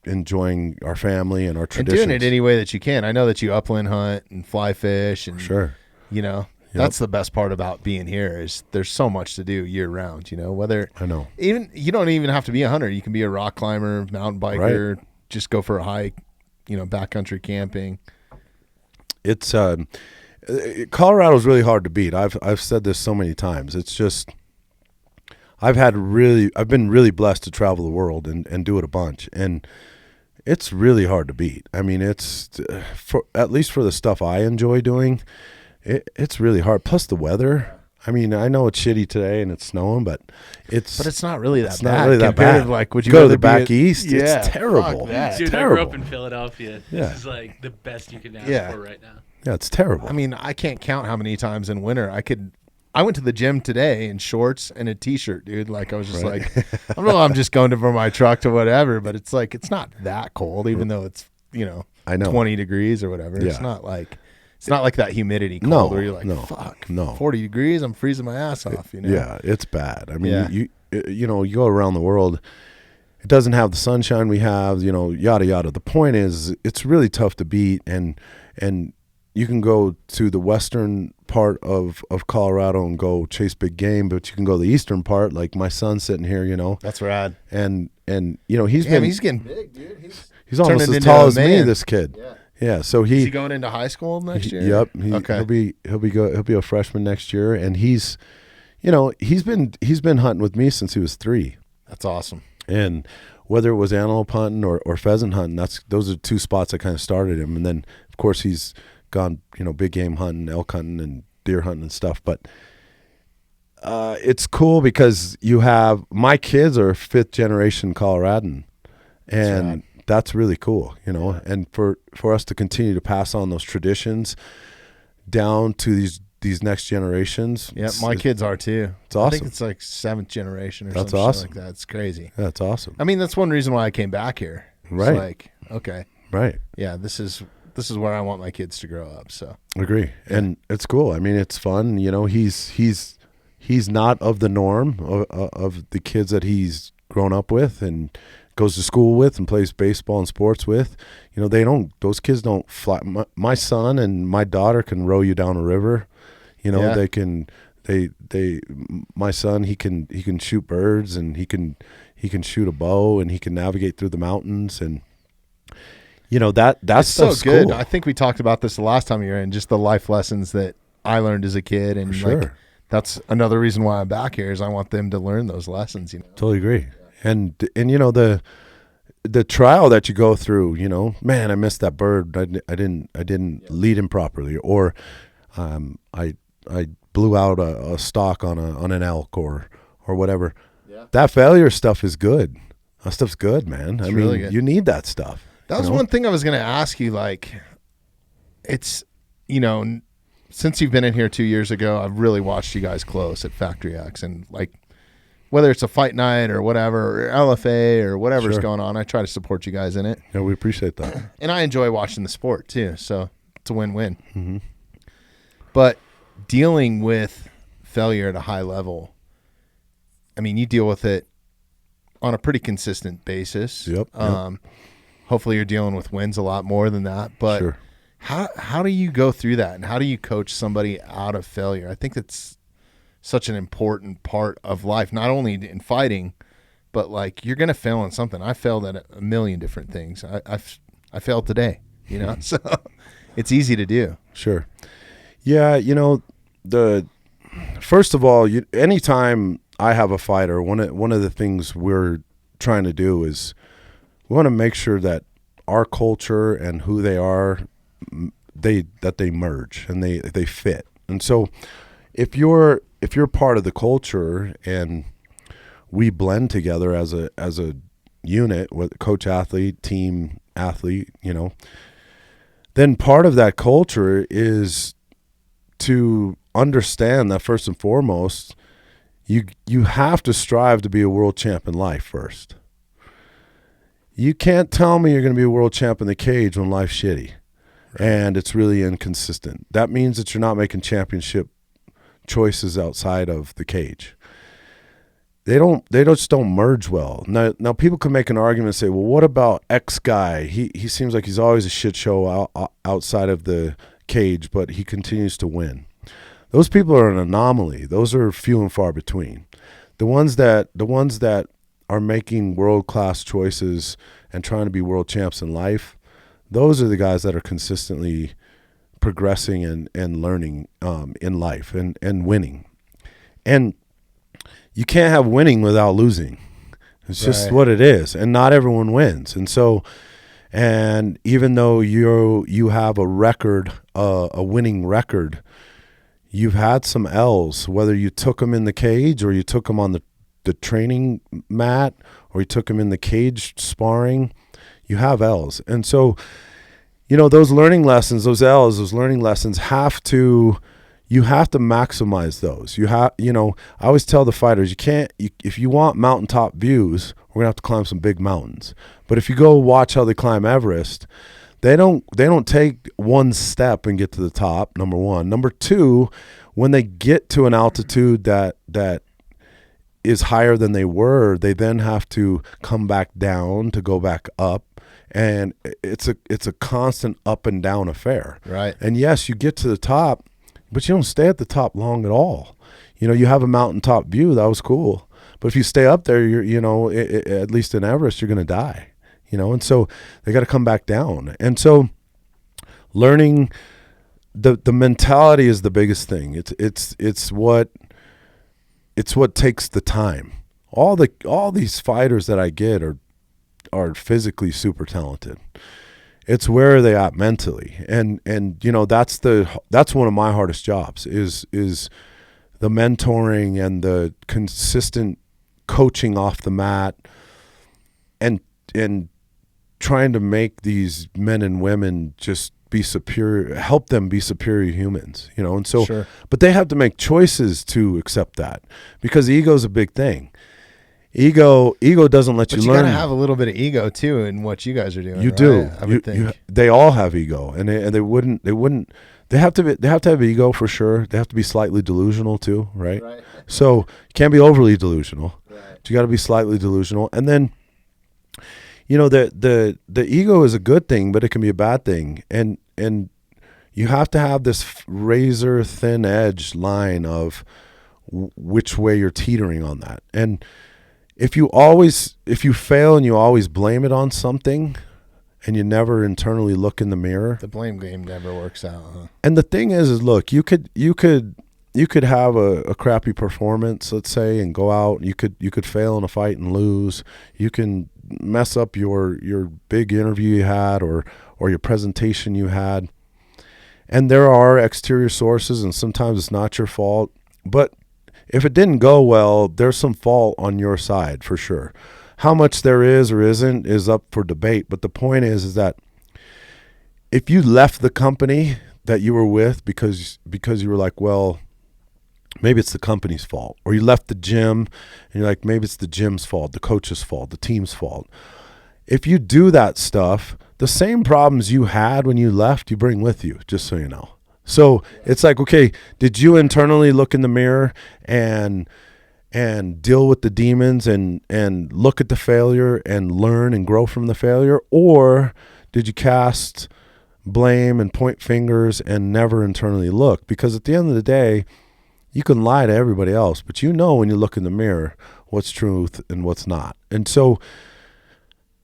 S2: enjoying our family and our
S1: And
S2: traditions.
S1: doing it any way that you can. I know that you upland hunt and fly fish and
S2: Sure.
S1: you know, that's the best part about being here is there's so much to do year round, you know, whether
S2: I know.
S1: even you don't even have to be a hunter. You can be a rock climber, mountain biker, just go for a hike, you know, backcountry camping.
S2: It's Colorado's really hard to beat. I've said this so many times. It's just I've been really blessed to travel the world and do it a bunch, and it's really hard to beat. I mean, it's at least for the stuff I enjoy doing, it's really hard. Plus the weather. I mean, I know it's shitty today and it's snowing, but it's
S1: not really that
S2: it's
S1: bad.
S2: not really that
S1: compared
S2: bad.
S1: to, like, would you
S2: go to
S1: rather
S2: the back
S1: be
S2: east?
S1: Yeah,
S2: It's terrible.
S1: fuck that.
S3: Dude, I
S2: terrible.
S3: grew up in Philadelphia.
S2: Yeah.
S3: This is like the best you can ask
S1: Yeah.
S3: for right now.
S2: Yeah, it's terrible.
S1: I mean, I can't count how many times in winter I went to the gym today in shorts and a t-shirt, dude. Like I was just
S2: Right.
S1: like, I don't know, I'm just going to for my truck to whatever, but it's like it's not that cold, even though it's, you know,
S2: I know.
S1: 20 degrees or whatever. It's
S2: Yeah.
S1: not like that humidity cold
S2: No,
S1: where you're like,
S2: no,
S1: fuck,
S2: no.
S1: 40 degrees, I'm freezing my ass off, you know?
S2: Yeah, it's bad. I mean,
S1: Yeah.
S2: you know, you go around the world, it doesn't have the sunshine we have, you know, yada yada. The point is, it's really tough to beat, and you can go to the western part of Colorado and go chase big game, but you can go the eastern part, like my son's sitting here, you know,
S1: That's rad.
S2: and you know
S1: Damn, he's getting big, dude.
S2: he's almost
S1: turning
S2: as
S1: into
S2: tall
S1: a
S2: as me.
S1: man.
S2: This kid,
S1: Yeah.
S2: yeah. So
S1: Is
S2: he
S1: he going into high school next year?
S2: Yep.
S1: Okay.
S2: He'll be a freshman next year, and he's, you know, he's been hunting with me since he was 3,
S1: That's awesome.
S2: and whether it was antelope hunting or pheasant hunting, those are 2 spots that kind of started him, and then of course he's gone, you know, big game hunting, elk hunting, and deer hunting and stuff. But it's cool because you have my kids are 5th generation Coloradan, and that's really cool, you know. And for us to continue to pass on those traditions down to these next generations.
S1: Yeah, my kids are too.
S2: It's
S1: I think
S2: awesome.
S1: it's like 7th generation or
S2: That's
S1: something
S2: awesome.
S1: like that. It's crazy.
S2: That's awesome.
S1: I mean, that's one reason why I came back here. It's
S2: Right.
S1: like, okay,
S2: Right.
S1: yeah, this is where I want my kids to grow up. So
S2: Agree. And it's cool. I mean, it's fun. You know, he's not of the norm of the kids that he's grown up with and goes to school with and plays baseball and sports with. You know, those kids don't fly. My son and my daughter can row you down a river. You know,
S1: Yeah.
S2: my son, he can shoot birds, and he can shoot a bow, and he can navigate through the mountains, and you know, that's
S1: so good.
S2: cool.
S1: I think we talked about this the last time you were in, just the life lessons that I learned as a kid, and
S2: For
S1: like
S2: sure.
S1: that's another reason why I'm back here is I want them to learn those lessons. You know,
S2: Totally agree. And you know, the trial that you go through, you know, man, I missed that bird. I didn't lead him properly, or I blew out a stalk on an elk or whatever.
S1: Yeah.
S2: That failure stuff is good. That stuff's good, man. I mean,
S1: really good.
S2: you need that stuff.
S1: that was one thing I was going to ask you. Like, it's, you know, since you've been in here 2 years ago, I've really watched you guys close at Factory X, and like, whether it's a fight night or whatever, or LFA or whatever's
S2: Sure.
S1: going on, I try to support you guys in it.
S2: Yeah, we appreciate that.
S1: And I enjoy watching the sport too, so it's a win-win.
S2: Mm-hmm.
S1: But dealing with failure at a high level, I mean, you deal with it on a pretty consistent basis.
S2: Yep.
S1: Hopefully you're dealing with wins a lot more than that. But
S2: Sure.
S1: how do you go through that, and how do you coach somebody out of failure? I think that's such an important part of life, not only in fighting, but like you're going to fail in something. I failed at a million different things. I failed today, you know, so it's easy to do.
S2: Sure. Yeah, you know, first of all, anytime I have a fighter, one of the things we're trying to do is we want to make sure that our culture and who they are they merge and they fit. And so if you're part of the culture and we blend together as a unit with coach athlete, team athlete, then part of that culture is to understand that first and foremost, you have to strive to be a world champ in life first. You can't tell me you're going to be a world champ in the cage when life's shitty and it's really inconsistent. That means that you're not making championship choices outside of the cage. They just don't merge well. Now people can make an argument and say, well, what about X guy? He seems like he's always a shit show outside of the cage, but he continues to win. Those people are an anomaly. Those are few and far between. The ones that are making world-class choices and trying to be world champs in life, those are the guys that are consistently progressing and learning in life and winning. And you can't have winning without losing. It's just what it is. And not everyone wins. And so, and even though you have a record, a winning record, you've had some L's, whether you took them in the cage or you took them on the training mat or you took them in the cage sparring, you have L's. And so, those learning lessons, those L's, those learning lessons you have to maximize those. I always tell the fighters, if you want mountaintop views, we're gonna have to climb some big mountains. But if you go watch how they climb Everest, they don't take one step and get to the top, number one. Number two, when they get to an altitude that is higher than they were, they then have to come back down to go back up. And it's a constant up and down affair.
S1: Right.
S2: And yes, you get to the top, but you don't stay at the top long at all. You have a mountaintop view. That was cool. But if you stay up there, at least in Everest, you're going to die. And so they got to come back down. And so learning the mentality is the biggest thing. It's what takes the time. All these fighters that I get are physically super talented. It's where are they at mentally, and that's one of my hardest jobs is the mentoring and the consistent coaching off the mat, and trying to make these men and women just be superior, help them be superior humans, and so,
S1: sure.
S2: But they have to make choices to accept that, because ego is a big thing. Ego doesn't let you learn.
S1: But you gotta have a little bit of ego too in what you guys are doing.
S2: You
S1: right?
S2: do.
S1: I would think
S2: they all have ego, and they wouldn't. They have to have ego for sure. They have to be slightly delusional too, right? So you can't be overly delusional. Right. But you got to be slightly delusional, and then the ego is a good thing, but it can be a bad thing, and you have to have this razor thin edge line of which way you're teetering on that. And if you fail and you always blame it on something and you never internally look in the mirror,
S1: the blame game never works out, huh?
S2: And the thing is look, you could have a crappy performance, let's say, and go out, you could fail in a fight and lose. You can mess up your big interview you had or your presentation you had. And there are exterior sources, and sometimes it's not your fault, but if it didn't go well, there's some fault on your side for sure. How much there is or isn't is up for debate. But the point is that if you left the company that you were with because you were like, well, maybe it's the company's fault, or you left the gym and you're like, maybe it's the gym's fault, the coach's fault, the team's fault. If you do that stuff, the same problems you had when you left, you bring with you, just so you know. So it's like, okay, did you internally look in the mirror and deal with the demons and look at the failure and learn and grow from the failure? Or did you cast blame and point fingers and never internally look? Because at the end of the day, you can lie to everybody else, but when you look in the mirror what's truth and what's not. And so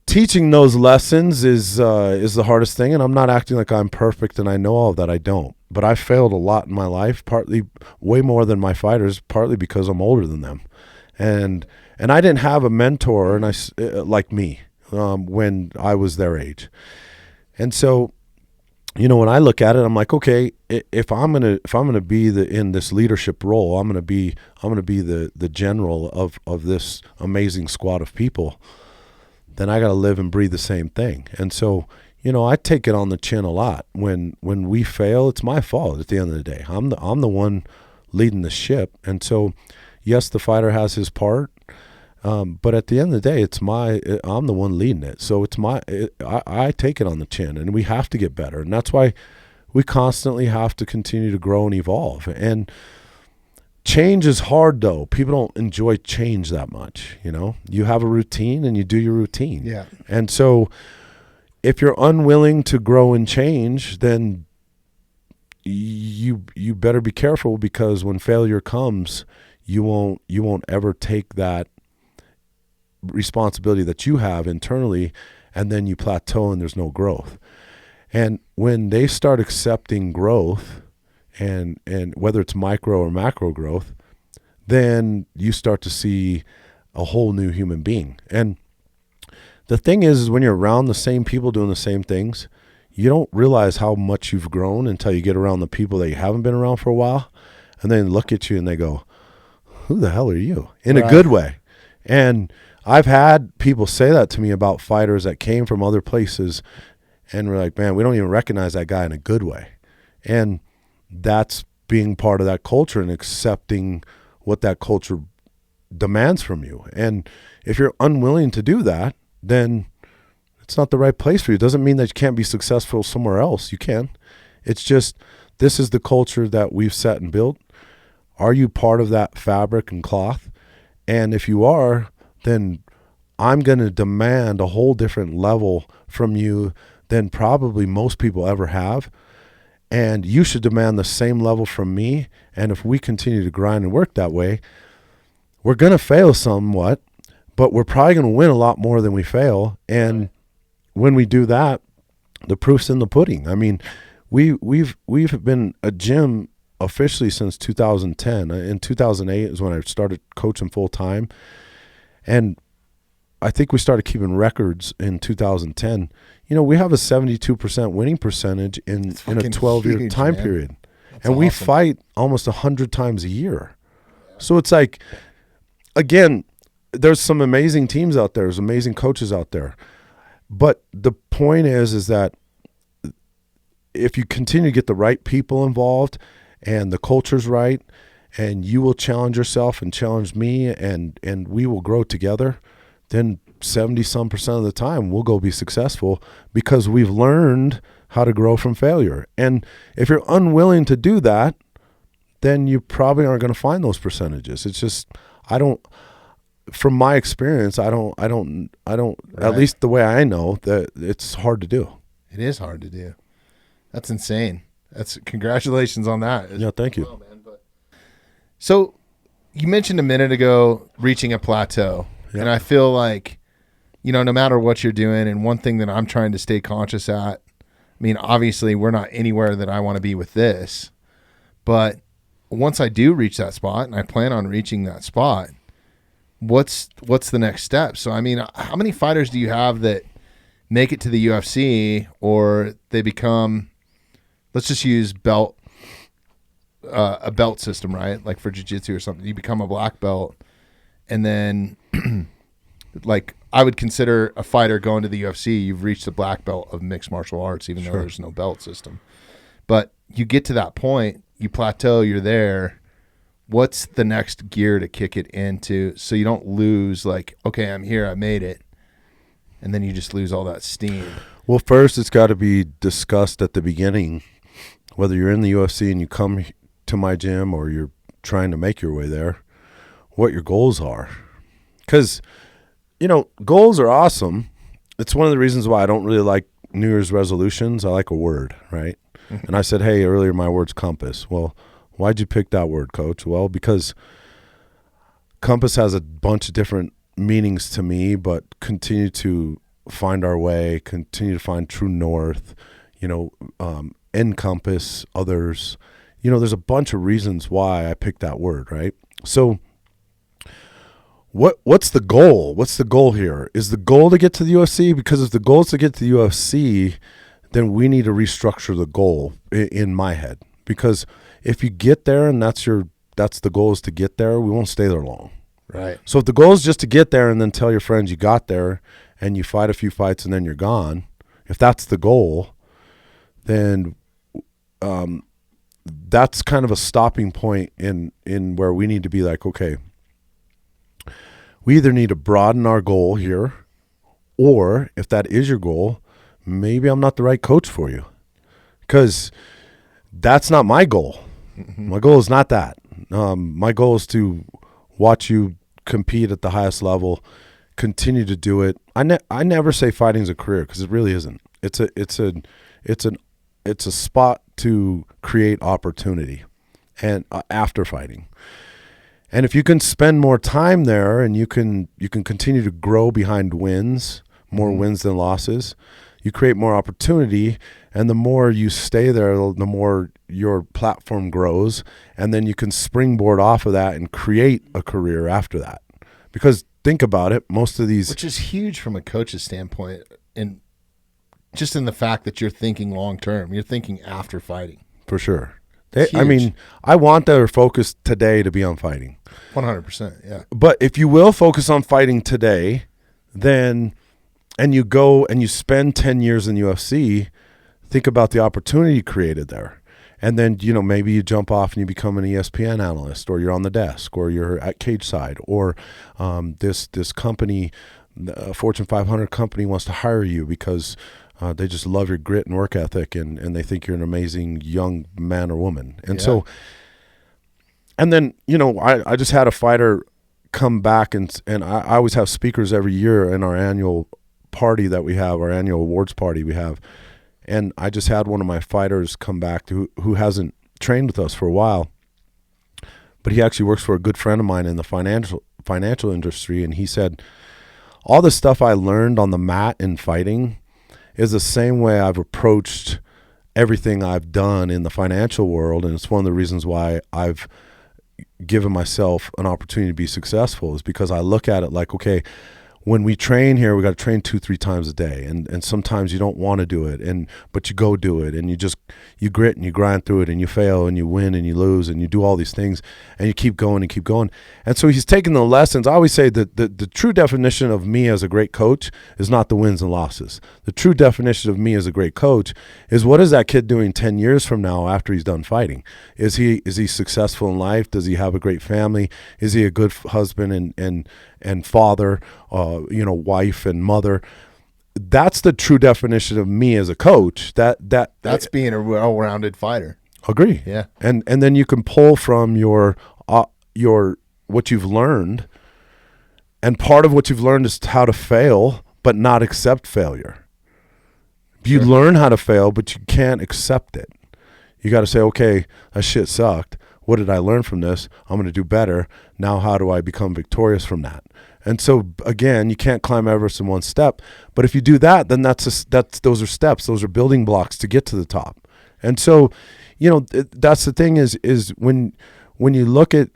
S2: teaching those lessons is the hardest thing, and I'm not acting like I'm perfect and I know all of that. I don't. But I failed a lot in my life, partly way more than my fighters, partly because I'm older than them. And I didn't have a mentor like me when I was their age. And so when I look at it, I'm like, okay, if I'm gonna be in this leadership role, I'm gonna be the general of this amazing squad of people. Then I got to live and breathe the same thing. And so, I take it on the chin a lot. When we fail, it's my fault at the end of the day. I'm the one leading the ship. And so, yes, the fighter has his part, but at the end of the day, I'm the one leading it. So I take it on the chin, and we have to get better. And that's why we constantly have to continue to grow and evolve. And change is hard, though. People don't enjoy change that much. You have a routine and you do your routine.
S1: Yeah.
S2: And so if you're unwilling to grow and change, then you better be careful, because when failure comes, you won't ever take that responsibility that you have internally, and then you plateau and there's no growth. And when they start accepting growth, and whether it's micro or macro growth, then you start to see a whole new human being. And the thing is when you're around the same people doing the same things, you don't realize how much you've grown until you get around the people that you haven't been around for a while, and then look at you and they go, who the hell are you? In a good way. And I've had people say that to me about fighters that came from other places, and we're like, man, we don't even recognize that guy in a good way. And that's being part of that culture and accepting what that culture demands from you. And if you're unwilling to do that, then it's not the right place for you. It doesn't mean that you can't be successful somewhere else. You can. It's just, this is the culture that we've set and built. Are you part of that fabric and cloth? And if you are, then I'm going to demand a whole different level from you than probably most people ever have. And you should demand the same level from me. And if we continue to grind and work that way, we're going to fail somewhat, but we're probably going to win a lot more than we fail. And when we do that, the proof's in the pudding. I mean, we've been a gym officially since 2010. In 2008 is when I started coaching full time. And I think we started keeping records in 2010. We have a 72% winning percentage in a 12-year time period. That's and we awesome. Fight almost 100 times a year. So it's like, again, there's some amazing teams out there. There's amazing coaches out there. But the point is that if you continue to get the right people involved and the culture's right, and you will challenge yourself and challenge me, and we will grow together, then 70-some% of the time we'll go be successful, because we've learned how to grow from failure. And if you're unwilling to do that, then you probably aren't going to find those percentages. It's just, from my experience, I don't, right. At least the way I know, that it's hard to do.
S1: It is hard to do. That's insane. Congratulations on that.
S2: Yeah, thank you.
S1: Well, man, so you mentioned a minute ago reaching a plateau. Yeah. And I feel like, no matter what you're doing, and one thing that I'm trying to stay conscious at, I mean, obviously we're not anywhere that I want to be with this, but once I do reach that spot, and I plan on reaching that spot, what's the next step? So, I mean, how many fighters do you have that make it to the UFC, or they become, let's just use a belt system, right? Like for jiu-jitsu or something, you become a black belt, and then like I would consider a fighter going to the UFC, you've reached the black belt of mixed martial arts, even though there's no belt system. But you get to that point, you plateau, you're there. What's the next gear to kick it into so you don't lose, like, okay, I'm here, I made it, and then you just lose all that steam?
S2: Well, first it's got to be discussed at the beginning, whether you're in the UFC and you come to my gym or you're trying to make your way there, what your goals are. Because, goals are awesome. It's one of the reasons why I don't really like New Year's resolutions. I like a word, right? Mm-hmm. And I said, hey, earlier my word's compass. Well, why'd you pick that word, Coach? Well, because compass has a bunch of different meanings to me, but continue to find our way, continue to find true north, encompass others. There's a bunch of reasons why I picked that word, right? So what's the goal? What's the goal here? Is the goal to get to the UFC? Because if the goal is to get to the UFC, then we need to restructure the goal in my head. Because if you get there and that's the goal is to get there, we won't stay there long.
S1: Right.
S2: So if the goal is just to get there and then tell your friends you got there and you fight a few fights and then you're gone, if that's the goal, then that's kind of a stopping point in where we need to be like, okay, we either need to broaden our goal here, or if that is your goal, maybe I'm not the right coach for you, because that's not my goal. My goal is not that. My goal is to watch you compete at the highest level, continue to do it. I never say fighting is a career, because it really isn't. It's a spot to create opportunity, and after fighting. And if you can spend more time there and you can continue to grow behind wins, more wins than losses, you create more opportunity, and the more you stay there, the more your platform grows, and then you can springboard off of that and create a career after that. Because think about it, most of these...
S1: Which is huge from a coach's standpoint, and just in the fact that you're thinking long-term. You're thinking after fighting.
S2: For sure. I mean, I want their focus today to be on fighting.
S1: 100%, yeah.
S2: But if you will focus on fighting today, then, and you go and you spend 10 years in UFC, think about the opportunity created there. And then, maybe you jump off and you become an ESPN analyst, or you're on the desk, or you're at cage side, or this company, a Fortune 500 company, wants to hire you because they just love your grit and work ethic, and they think you're an amazing young man or woman. And so, and then, I just had a fighter come back, and I always have speakers every year in our annual party that we have, our annual awards party we have. And I just had one of my fighters come back who hasn't trained with us for a while, but he actually works for a good friend of mine in the financial industry. And he said, all the stuff I learned on the mat in fighting is the same way I've approached everything I've done in the financial world. And it's one of the reasons why I've given myself an opportunity to be successful, is because I look at it like, okay, when we train here, we got to train 2-3 times a day. And sometimes you don't want to do it, but you go do it, and you grit and you grind through it, and you fail and you win and you lose and you do all these things, and you keep going and keep going. And so he's taking the lessons. I always say that the true definition of me as a great coach is not the wins and losses. The true definition of me as a great coach is, what is that kid doing 10 years from now after he's done fighting? Is he successful in life? Does he have a great family? Is he a good husband and father, wife and mother? That's the true definition of me as a coach. That's
S1: being a well-rounded fighter.
S2: Agree.
S1: Yeah.
S2: And then you can pull from your what you've learned, and part of what you've learned is how to fail but not accept failure. You learn how to fail, but you can't accept it. You got to say, okay, that shit sucked. What did I learn from this? I'm going to do better. Now how do I become victorious from that? And so, again, you can't climb Everest in one step. But if you do that, then those are steps. Those are building blocks to get to the top. And so, that's the thing is when you look at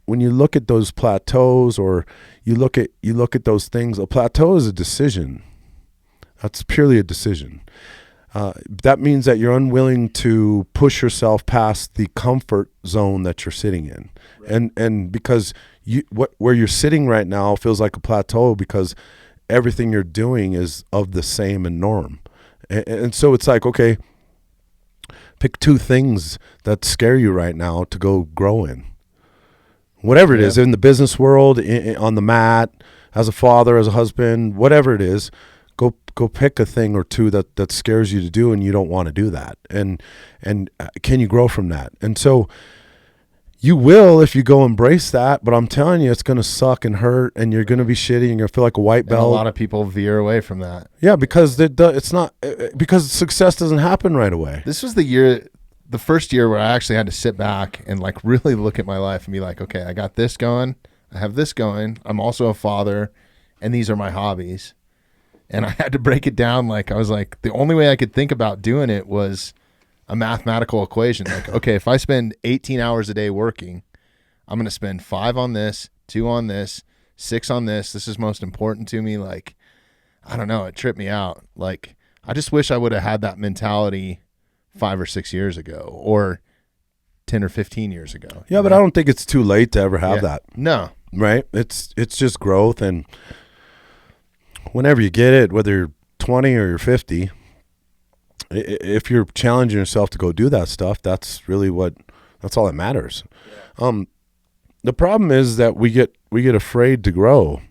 S2: those plateaus, or you look at those things, a plateau is a decision. That's purely a decision. That means that you're unwilling to push yourself past the comfort zone that you're sitting in. Right. And because where you're sitting right now feels like a plateau, because everything you're doing is of the same and norm. And so it's like, okay, pick 2 things that scare you right now to go grow in. Whatever it is, in the business world, on the mat, as a father, as a husband, whatever it is, go pick a thing or 2 that scares you to do, and you don't want to do that. And can you grow from that? And so you will, if you go embrace that, but I'm telling you, it's going to suck and hurt, and you're going to be shitty, and you're going to feel like a white belt.
S1: And a lot of people veer away from that.
S2: Yeah, because it's not, because success doesn't happen right away.
S1: This was the first year where I actually had to sit back and like really look at my life and be like, okay, I got this going, I have this going, I'm also a father, and these are my hobbies. And I had to break it down. Like, I was like, the only way I could think about doing it was a mathematical equation. Like, okay, if I spend 18 hours a day working, I'm going to spend 5 on this, 2 on this, 6 on this. This is most important to me. Like, I don't know. It tripped me out. Like, I just wish I would have had that mentality 5 or 6 years ago, or 10 or 15 years ago.
S2: Yeah, but I don't think it's too late to ever have that.
S1: No.
S2: Right? It's just growth, and whenever you get it, whether you're 20 or you're 50, if you're challenging yourself to go do that stuff, that's all that matters. Yeah. The problem is that we get afraid to grow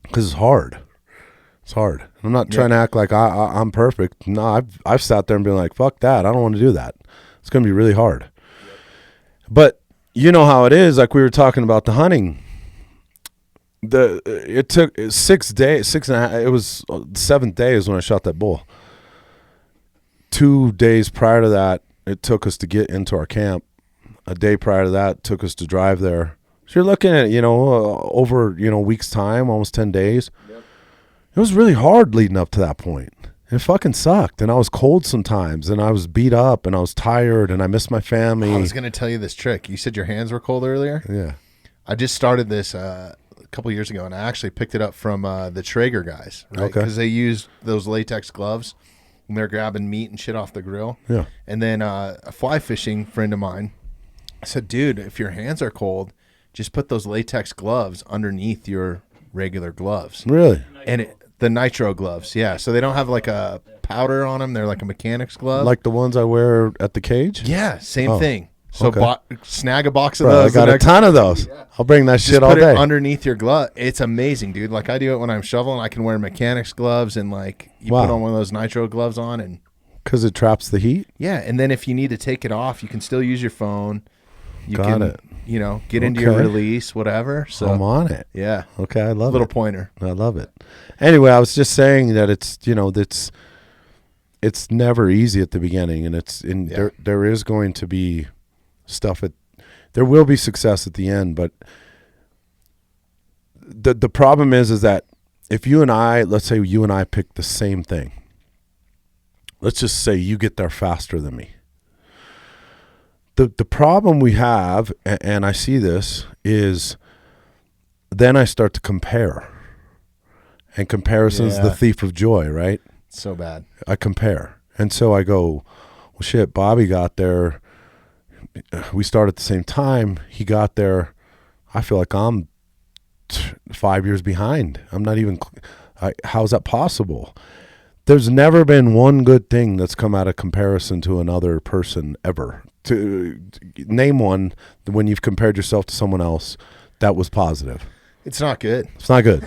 S2: because it's hard. It's hard. I'm not trying to act like I'm perfect. No, I've sat there and been like, fuck that. I don't want to do that. It's going to be really hard. Yep. But you know how it is. Like we were talking about the hunting. It took 6 days, 6.5. It was 7th day is when I shot that bull. 2 days prior to that, it took us to get into our camp. A day prior to that, it took us to drive there. So you're looking at, over, a week's time, almost 10 days. Yep. It was really hard leading up to that point. It fucking sucked. And I was cold sometimes, and I was beat up, and I was tired, and I missed my family.
S1: I was going to tell you this trick. You said your hands were cold earlier?
S2: Yeah.
S1: I just started this a couple years ago, and I actually picked it up from the Traeger guys, right?
S2: Okay.
S1: Because they used those latex gloves when they're grabbing meat and shit off the grill.
S2: Yeah.
S1: And then a fly fishing friend of mine said, dude, if your hands are cold, just put those latex gloves underneath your regular gloves.
S2: Really?
S1: And the nitro gloves, yeah. So they don't have like a powder on them. They're like a mechanic's glove.
S2: Like the ones I wear at the cage?
S1: Yeah, same thing. So
S2: okay.
S1: Snag a box of
S2: Bro,
S1: those.
S2: I got a ton of those. Yeah. I'll bring that shit all day.
S1: Put it underneath your glove. It's amazing, dude. Like I do it when I'm shoveling. I can wear mechanic's gloves, and like you put on one of those nitro gloves on, and
S2: because it traps the heat.
S1: Yeah, and then if you need to take it off, you can still use your phone. You
S2: got it.
S1: Get into your release, whatever. So
S2: I'm on it.
S1: Yeah.
S2: Okay, I love it.
S1: Little pointer.
S2: I love it. Anyway, I was just saying that it's never easy at the beginning, and there is going to be stuff there will be success at the end, but the problem is that if let's say you and I pick the same thing. Let's just say you get there faster than me. The problem we have, and I see this, is then I start to compare. And comparison's the thief of joy, right?
S1: So bad.
S2: I compare. And so I go, well, shit, Bobby got there. We started at the same time. He got there. I feel like I'm 5 years behind. I'm not even, how's that possible? There's never been one good thing that's come out of comparison to another person ever. To name one when you've compared yourself to someone else that was positive.
S1: It's not good.
S2: It's not good.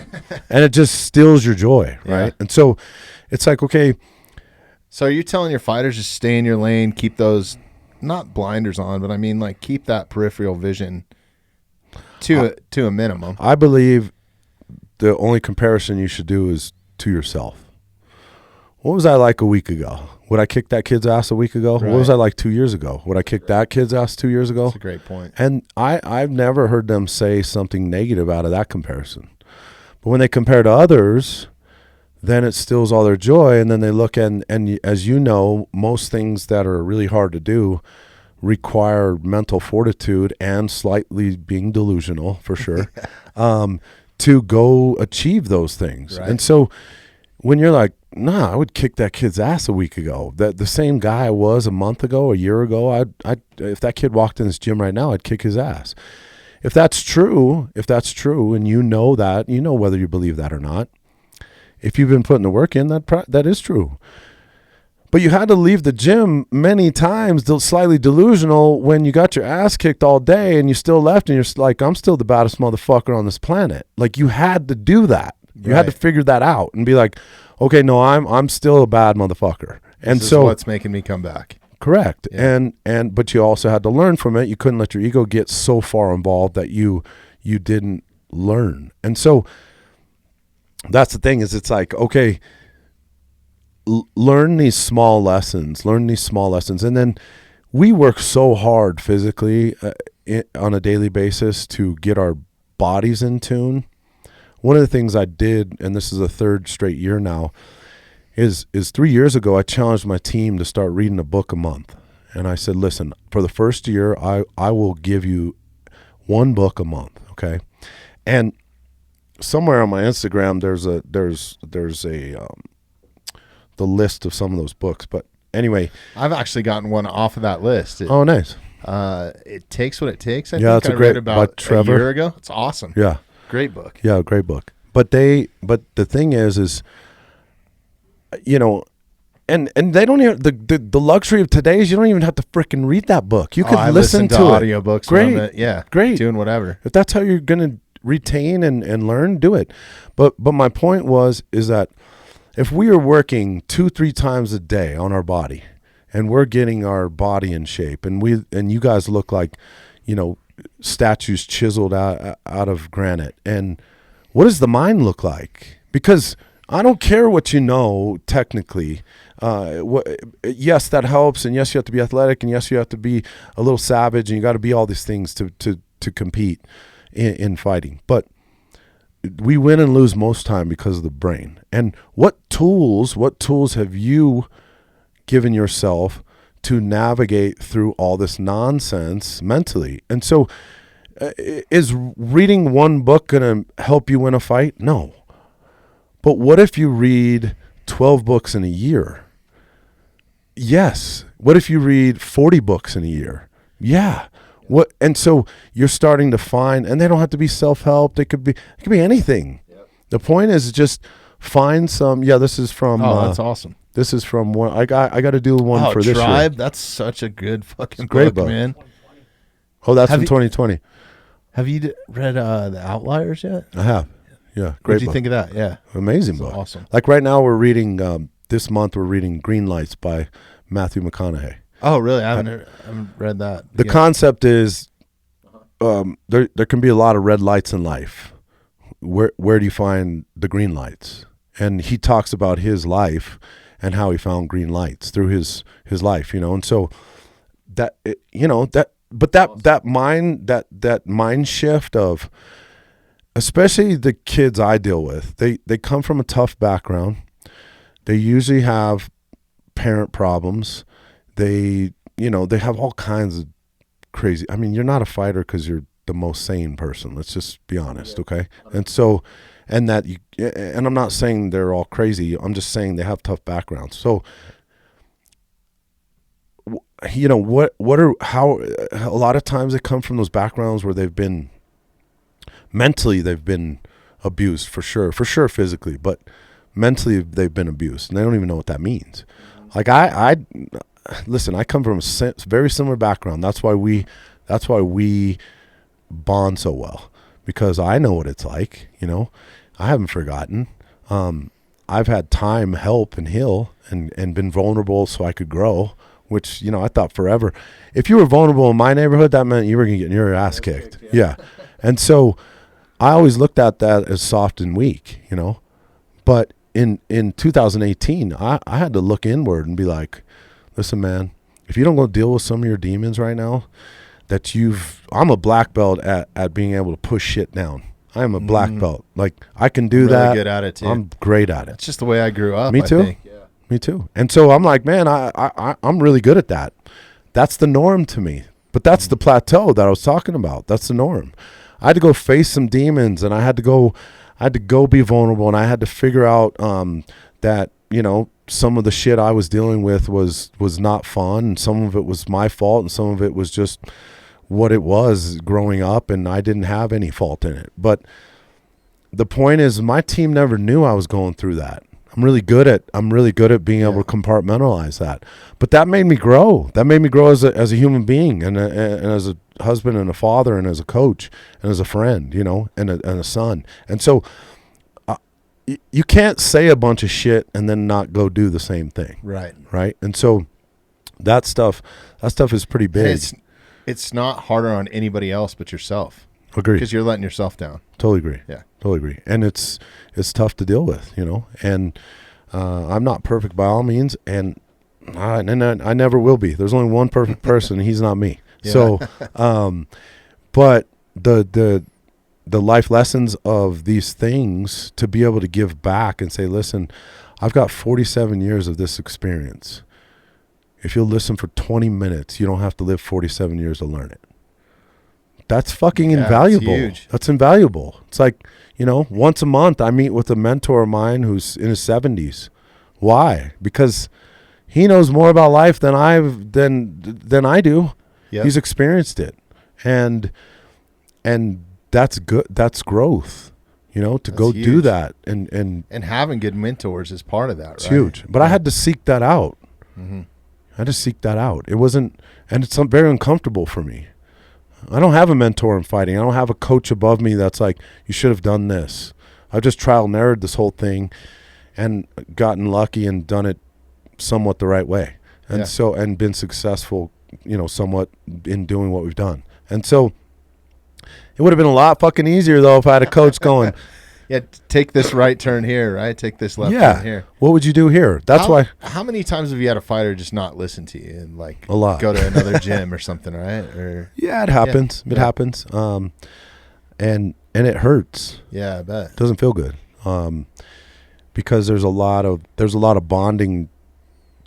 S2: And it just steals your joy, right? Yeah. And so it's like, okay.
S1: So are you telling your fighters just stay in your lane, keep those, not blinders on, but I mean like keep that peripheral vision to a minimum?
S2: I believe the only comparison you should do is to yourself. What was I like a week ago? Would I kick that kid's ass a week ago? Right. What was I like 2 years ago? Would I kick that kid's ass 2 years ago?
S1: That's a great point.
S2: And I've never heard them say something negative out of that comparison. But when they compare to others, then it steals all their joy. And then they look and as you know, most things that are really hard to do require mental fortitude and slightly being delusional, for sure, to go achieve those things. Right. And so when you're like, nah, I would kick that kid's ass a week ago. That the same guy I was a month ago, a year ago, if that kid walked in this gym right now, I'd kick his ass. If that's true, and you know that, you know whether you believe that or not. If you've been putting the work in, that is true. But you had to leave the gym many times, slightly delusional, when you got your ass kicked all day and you still left and you're like, I'm still the baddest motherfucker on this planet. Like you had to do that. You had to figure that out and be like, okay, no, I'm still a bad motherfucker. And
S1: this
S2: so
S1: is what's making me come back.
S2: Correct. Yeah. But you also had to learn from it. You couldn't let your ego get so far involved that you didn't learn. And so that's the thing is it's like, okay, learn these small lessons. And then we work so hard physically on a daily basis to get our bodies in tune. One of the things I did, and this is the third straight year now, is 3 years ago I challenged my team to start reading a book a month. And I said, listen, for the first year, I will give you one book a month, okay? And somewhere on my Instagram, there's the list of some of those books. But anyway,
S1: I've actually gotten one off of that list.
S2: oh, nice.
S1: It Takes What It Takes. I
S2: Yeah,
S1: think
S2: it's
S1: I
S2: a great
S1: read about
S2: Trevor.
S1: a year ago. It's awesome.
S2: Yeah,
S1: Great book.
S2: yeah, great book. But the thing is, you know, and they don't even the luxury of today is you don't even have to freaking read that book. You could
S1: I
S2: listen to
S1: audiobooks.
S2: Great,
S1: Yeah,
S2: great.
S1: doing whatever.
S2: If that's how you're gonna retain and learn, do it. But my point is that if we are working 2-3 times a day on our body, and we're getting our body in shape, and you guys look like, you know, statues chiseled out of granite, and what does the mind look like? Because I don't care what you know technically. Yes, that helps, and yes, you have to be athletic, and yes, you have to be a little savage, and you got to be all these things to compete in fighting. But we win and lose most time because of the brain. And what tools have you given yourself to navigate through all this nonsense mentally? And so, is reading one book going to help you win a fight? No. But what if you read 12 books in a year? Yes. What if you read 40 books in a year? Yeah. And so you're starting to find, and they don't have to be self-help. It could be anything. Yep. The point is just find some. Yeah, this is from.
S1: Oh, that's awesome.
S2: This is from one. I got to do one for this year.
S1: Tribe. That's such a good fucking
S2: great
S1: book, man.
S2: Oh, that's from 2020.
S1: Have you read The Outliers yet?
S2: I have. Yeah,
S1: What
S2: great.
S1: did you think of that? Yeah,
S2: amazing book.
S1: Awesome.
S2: Like right now, we're reading. This month, we're reading Green Lights by Matthew McConaughey.
S1: Oh, really? I haven't read that.
S2: The concept is there can be a lot of red lights in life. Where do you find the green lights? And he talks about his life and how he found green lights through his life, you know. And so that mind shift of, especially the kids I deal with, they come from a tough background. They usually have parent problems. They have all kinds of crazy. I mean, you're not a fighter because you're the most sane person. Let's just be honest, okay? And so, and I'm not saying they're all crazy. I'm just saying they have tough backgrounds. So, you know, how a lot of times they come from those backgrounds where they've been mentally abused for sure physically, but mentally they've been abused and they don't even know what that means. Like I listen, I come from a very similar background. That's why we bond so well, because I know what it's like, you know. I haven't forgotten. I've had time help and heal and been vulnerable so I could grow, which, you know, I thought forever. If you were vulnerable in my neighborhood, that meant you were going to get your ass kicked. Yeah. And so I always looked at that as soft and weak, you know. But in 2018, I had to look inward and be like, listen, man, if you don't go deal with some of your demons right now, I'm a black belt at being able to push shit down. I am a black belt. Like, I can do
S1: really
S2: that.
S1: Good at it too.
S2: I'm great at it.
S1: It's just the way I grew up.
S2: Me too.
S1: I think. Yeah.
S2: Me too. And so I'm like, man, I'm really good at that. That's the norm to me. But that's the plateau that I was talking about. That's the norm. I had to go face some demons, and I had to go be vulnerable, and I had to figure out that, you know, some of the shit I was dealing with was not fun, and some of it was my fault, and some of it was just what it was growing up, and I didn't have any fault in it. But the point is, my team never knew I was going through that. I'm really good at being able to compartmentalize that. But that made me grow. That made me grow as a human being, and as a husband and a father, and as a coach, and as a friend, you know, and a son. And so you can't say a bunch of shit and then not go do the same thing. Right. And so that stuff is pretty big.
S1: It's not harder on anybody else but yourself.
S2: Agree.
S1: Because you're letting yourself down.
S2: Totally agree.
S1: Yeah.
S2: Totally agree. And it's tough to deal with, you know. And I'm not perfect by all means, and I never will be. There's only one perfect person, and he's not me. Yeah. So, but the life lessons of these things, to be able to give back and say, listen, I've got 47 years of this experience. If you'll listen for 20 minutes, you don't have to live 47 years to learn it. That's fucking invaluable.
S1: Huge.
S2: That's invaluable. It's like, you know, once a month I meet with a mentor of mine who's in his 70s. Why? Because he knows more about life than I do.
S1: Yep.
S2: He's experienced it, and that's good. That's growth. To
S1: That's
S2: go
S1: huge.
S2: do that, and
S1: having good mentors is part of that.
S2: it's
S1: right?
S2: huge. But I had to seek that out.
S1: Mm-hmm.
S2: I had to seek that out. It wasn't, and it's very uncomfortable for me. I don't have a mentor in fighting. I don't have a coach above me that's like, you should have done this. I've just trial and errored this whole thing and gotten lucky and done it somewhat the right way. And and been successful, somewhat in doing what we've done. And so it would have been a lot fucking easier though if I had a coach going,
S1: yeah, take this right turn here, right? Take this left turn here.
S2: What would you do here? That's why.
S1: How many times have you had a fighter just not listen to you and like
S2: a lot.
S1: Go to another gym or something, right? Or
S2: yeah, it happens. It happens. And it hurts.
S1: Yeah, I bet.
S2: It doesn't feel good. Because there's a lot of bonding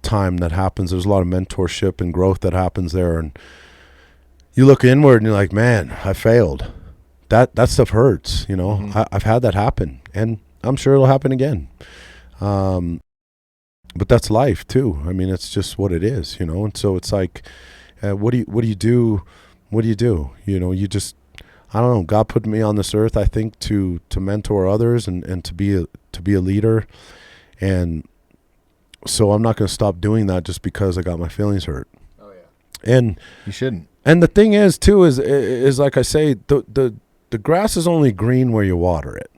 S2: time that happens. There's a lot of mentorship and growth that happens there, and you look inward and you're like, man, I failed. That stuff hurts.
S1: Mm-hmm.
S2: I've had that happen, and I'm sure it'll happen again. But that's life too. I mean, it's just what it is, And so it's like, what do you do? What do you do? You just, I don't know. God put me on this earth, I think, to mentor others and to be a leader, and so I'm not going to stop doing that just because I got my feelings hurt.
S1: Oh yeah.
S2: And
S1: you shouldn't.
S2: And the thing is too is like I say, the grass is only green where you water it.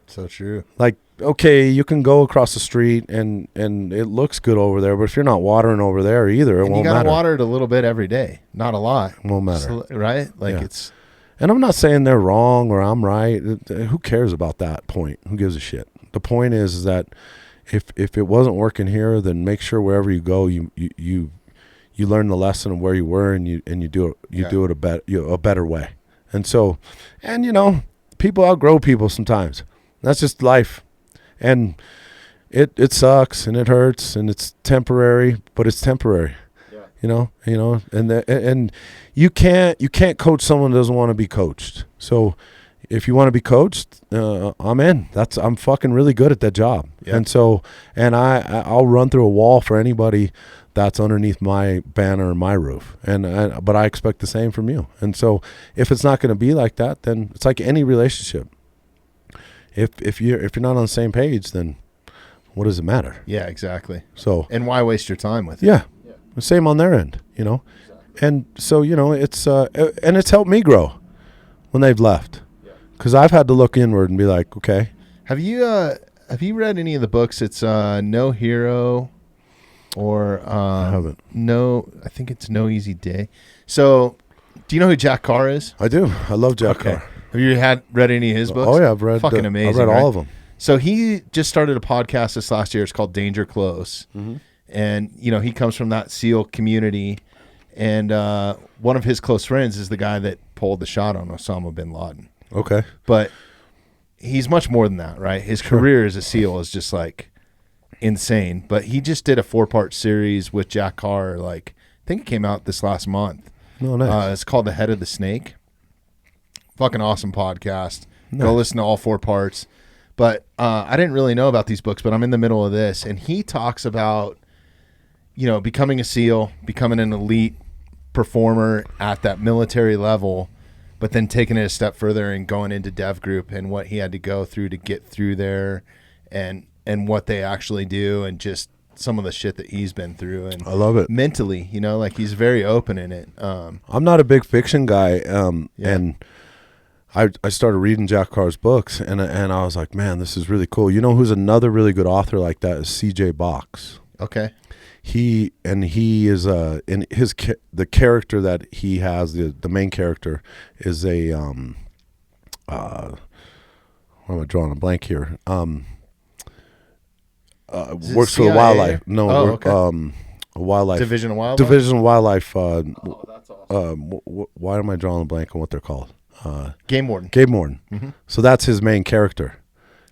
S1: So true.
S2: Like, okay, you can go across the street and it looks good over there, but if you're not watering over there either, it won't matter.
S1: You got to water it a little bit every day, not a lot.
S2: It won't matter.
S1: Right? Like
S2: it's. And I'm not saying they're wrong or I'm right. Who cares about that point? Who gives a shit? The point is that if it wasn't working here, then make sure wherever you go, you learn the lesson of where you were and you do it a better way. And so, people outgrow people sometimes. That's just life, and it sucks and it hurts and it's temporary, but it's temporary. Yeah. And you can't coach someone who doesn't want to be coached. So if you want to be coached, I'm in. I'm fucking really good at that job. Yeah. And so, and I'll run through a wall for anybody that's underneath my banner and my roof. But I expect the same from you. And so if it's not going to be like that, then it's like any relationship. If you're not on the same page, then what does it matter?
S1: Yeah, exactly.
S2: So,
S1: and why waste your time with it?
S2: Yeah. Same on their end, Exactly. And so, it's and it's helped me grow when they've left. Because I've had to look inward and be like, okay.
S1: Have you read any of the books? It's No Hero or
S2: I haven't.
S1: I think it's No Easy Day. So, do you know who Jack Carr is?
S2: I do. I love Jack Carr.
S1: Have you read any of his books?
S2: Oh yeah, I've read.
S1: Fucking amazing.
S2: I've read all of them.
S1: So he just started a podcast this last year. It's called Danger Close, and he comes from that SEAL community, and one of his close friends is the guy that pulled the shot on Osama bin Laden.
S2: Okay,
S1: but he's much more than that, right? His career as a SEAL is just like insane. But he just did a 4-part series with Jack Carr. Like, I think it came out this last month.
S2: Oh, nice.
S1: It's called The Head of the Snake. Fucking awesome podcast.
S2: Nice.
S1: Go listen to all 4 parts. But I didn't really know about these books, but I'm in the middle of this. And he talks about, becoming a SEAL, becoming an elite performer at that military level, but then taking it a step further and going into Dev Group and what he had to go through to get through there and what they actually do and just some of the shit that he's been through. And
S2: I love it.
S1: Mentally, like he's very open in it.
S2: I'm not a big fiction guy. And I started reading Jack Carr's books and I was like, man, this is really cool. You know who's another really good author like that is CJ Box.
S1: Okay.
S2: He is in the character that he has, the main character is a why am I drawing a blank here? Works for the wildlife. No,
S1: okay.
S2: A wildlife
S1: Division of Wildlife.
S2: Division of Wildlife.
S1: That's awesome.
S2: Why am I drawing a blank on what they're called?
S1: Game Warden.
S2: Game Warden.
S1: Mm-hmm.
S2: So that's his main character.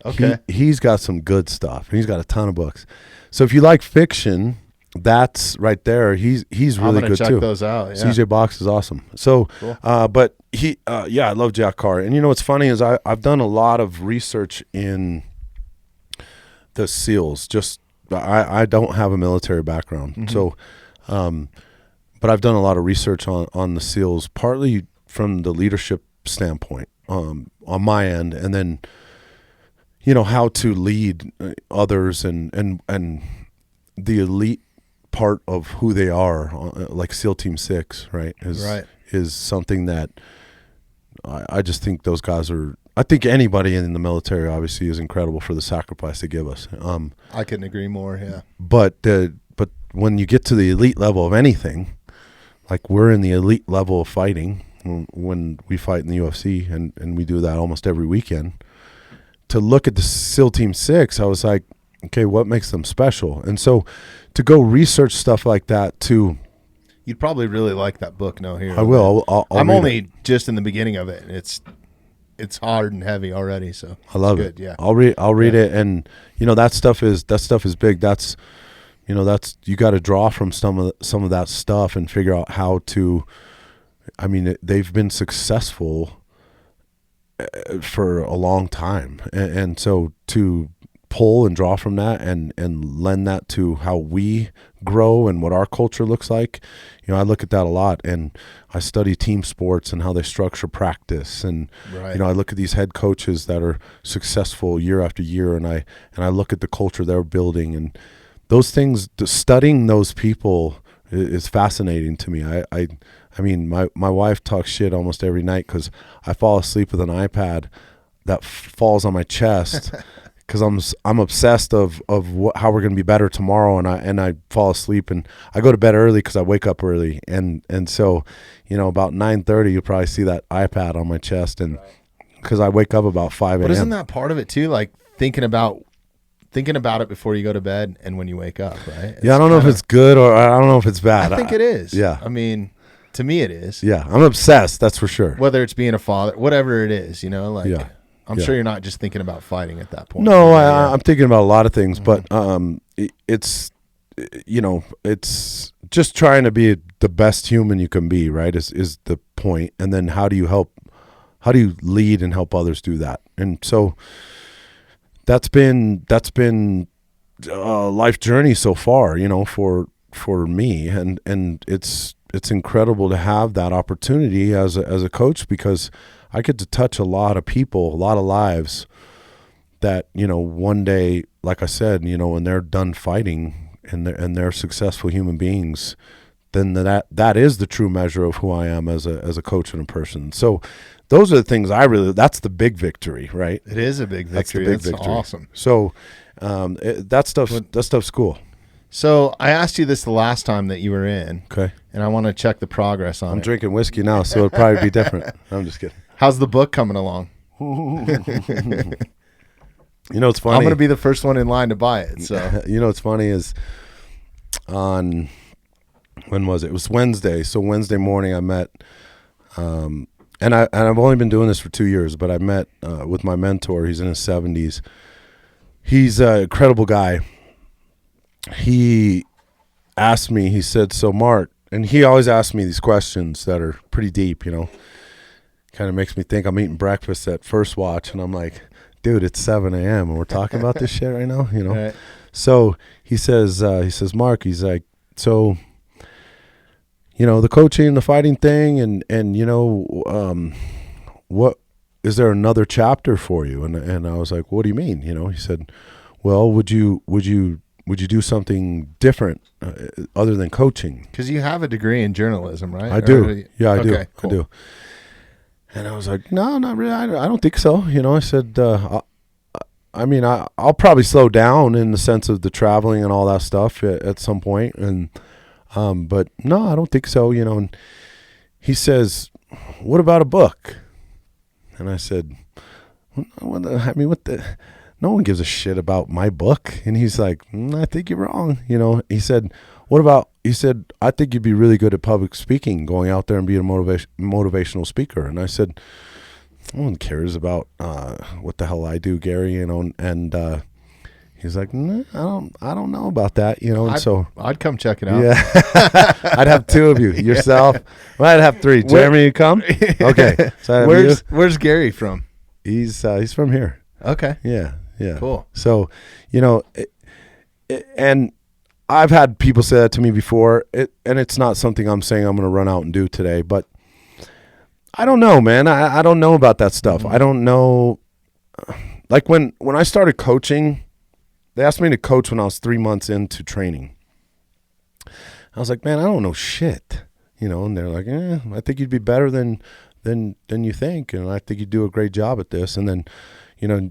S1: Okay.
S2: He's got some good stuff. He's got a ton of books. So if you like fiction, that's right there. He's really good
S1: check
S2: too.
S1: Those out. Yeah.
S2: CJ Box is awesome. So,
S1: cool.
S2: But I love Jack Carr. And what's funny is I've done a lot of research in the SEALs, just I don't have a military background.
S1: Mm-hmm.
S2: So, but I've done a lot of research on the SEALs, partly from the leadership standpoint, on my end, and then, how to lead others and the elite part of who they are, like SEAL Team 6, right? Is something that I just think those guys are. I think anybody in the military obviously is incredible for the sacrifice they give us.
S1: I couldn't agree more. Yeah.
S2: But when you get to the elite level of anything, like we're in the elite level of fighting when we fight in the UFC, and we do that almost every weekend. To look at the SEAL Team 6, I was like, okay, what makes them special? And so to go research stuff like that too.
S1: You'd probably really like that book, No Hero.
S2: I will.
S1: I'm only just in the beginning of it, and it's hard and heavy already. So
S2: I love
S1: it.
S2: Yeah, I'll read it, and that stuff is big. That's you got to draw from some of that stuff and figure out how to. I mean, they've been successful for a long time, and so to pull and draw from that and lend that to how we grow and what our culture looks like. I look at that a lot, and I study team sports and how they structure practice, and I look at these head coaches that are successful year after year, and I look at the culture they're building, and those things. Studying those people is fascinating to me. I mean, my wife talks shit almost every night because I fall asleep with an iPad that falls on my chest. Because I'm obsessed of how we're gonna be better tomorrow, and I fall asleep, and I go to bed early because I wake up early, and so about 9:30 you'll probably see that iPad on my chest, and because I wake up about 5 a.m.
S1: But isn't that part of it too? Like thinking about it before you go to bed and when you wake up, right?
S2: I don't know if it's good or I don't know if it's bad.
S1: I think it is.
S2: Yeah.
S1: I mean, to me it is.
S2: Yeah, I'm obsessed. That's for sure.
S1: Whether it's being a father, whatever it is, I'm sure you're not just thinking about fighting at that point.
S2: No, I'm thinking about a lot of things, but it's just trying to be the best human you can be, right? Is the point, and then how do you lead and help others do that? And so that's been a life journey so far, for me, and it's incredible to have that opportunity as a coach, because I get to touch a lot of people, a lot of lives that, one day, like I said, when they're done fighting and they're successful human beings, then that is the true measure of who I am as a coach and a person. So those are the things that's the big victory, right?
S1: It is a big victory. That's awesome.
S2: So that stuff's cool.
S1: So I asked you this the last time that you were in.
S2: Okay.
S1: And I want to check the progress on it.
S2: I'm drinking whiskey now, so it'll probably be different. I'm just kidding.
S1: How's the book coming along?
S2: It's funny.
S1: I'm going to be the first one in line to buy it. So
S2: what's funny is when was it? It was Wednesday. So Wednesday morning I met, and I've only been doing this for 2 years, but I met with my mentor. He's in his 70s. He's an incredible guy. He asked me, he said, so Mark, and he always asks me these questions that are pretty deep, kind of makes me think I'm eating breakfast at First Watch, and I'm like, dude, it's 7 a.m. and we're talking about this shit right now,
S1: Right.
S2: So he says, Mark, he's like, so, the coaching, the fighting thing, and what is there another chapter for you? And I was like, what do you mean? He said, well, would you do something different other than coaching?
S1: Because you have a degree in journalism, right?
S2: I do. Yeah, I do.
S1: Okay, cool.
S2: I do. And I was like, no, not really. I don't think so. I said, I'll probably slow down in the sense of the traveling and all that stuff at some point. And, but no, I don't think so. And he says, what about a book? And I said, what the no one gives a shit about my book. And he's like, I think you're wrong. He said, he said, I think you'd be really good at public speaking, going out there and being a motivational speaker. And I said, no one cares about what the hell I do, Gary, and he's like, I don't know about that, and so
S1: I'd come check it out.
S2: Yeah. I'd have two of you, yourself. Well, I'd have three. Jeremy, you come? Okay. So
S1: where's Gary from?
S2: He's from here.
S1: Okay.
S2: Yeah.
S1: Cool.
S2: So, and I've had people say that to me before, and it's not something I'm saying I'm going to run out and do today, but I don't know, man. I don't know about that stuff. I don't know. Like when I started coaching, they asked me to coach when I was 3 months into training. I was like, man, I don't know shit, and they're like, I think you'd be better than you think, and I think you do a great job at this. And then,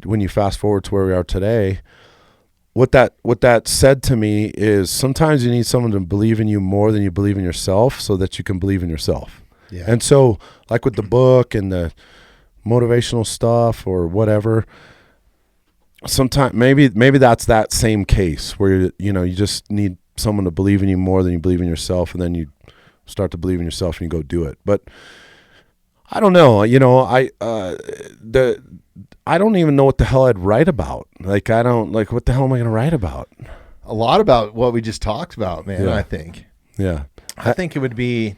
S2: when you fast forward to where we are today, what that said to me is sometimes you need someone to believe in you more than you believe in yourself so that you can believe in yourself.
S1: Yeah.
S2: And so like with the book and the motivational stuff or whatever, sometimes maybe that's that same case where you just need someone to believe in you more than you believe in yourself, and then you start to believe in yourself and you go do it. But I don't know, I don't even know what the hell I'd write about. Like, what the hell am I going to write about?
S1: A lot about what we just talked about, man,
S2: Yeah.
S1: I think.
S2: Yeah.
S1: I think it would be,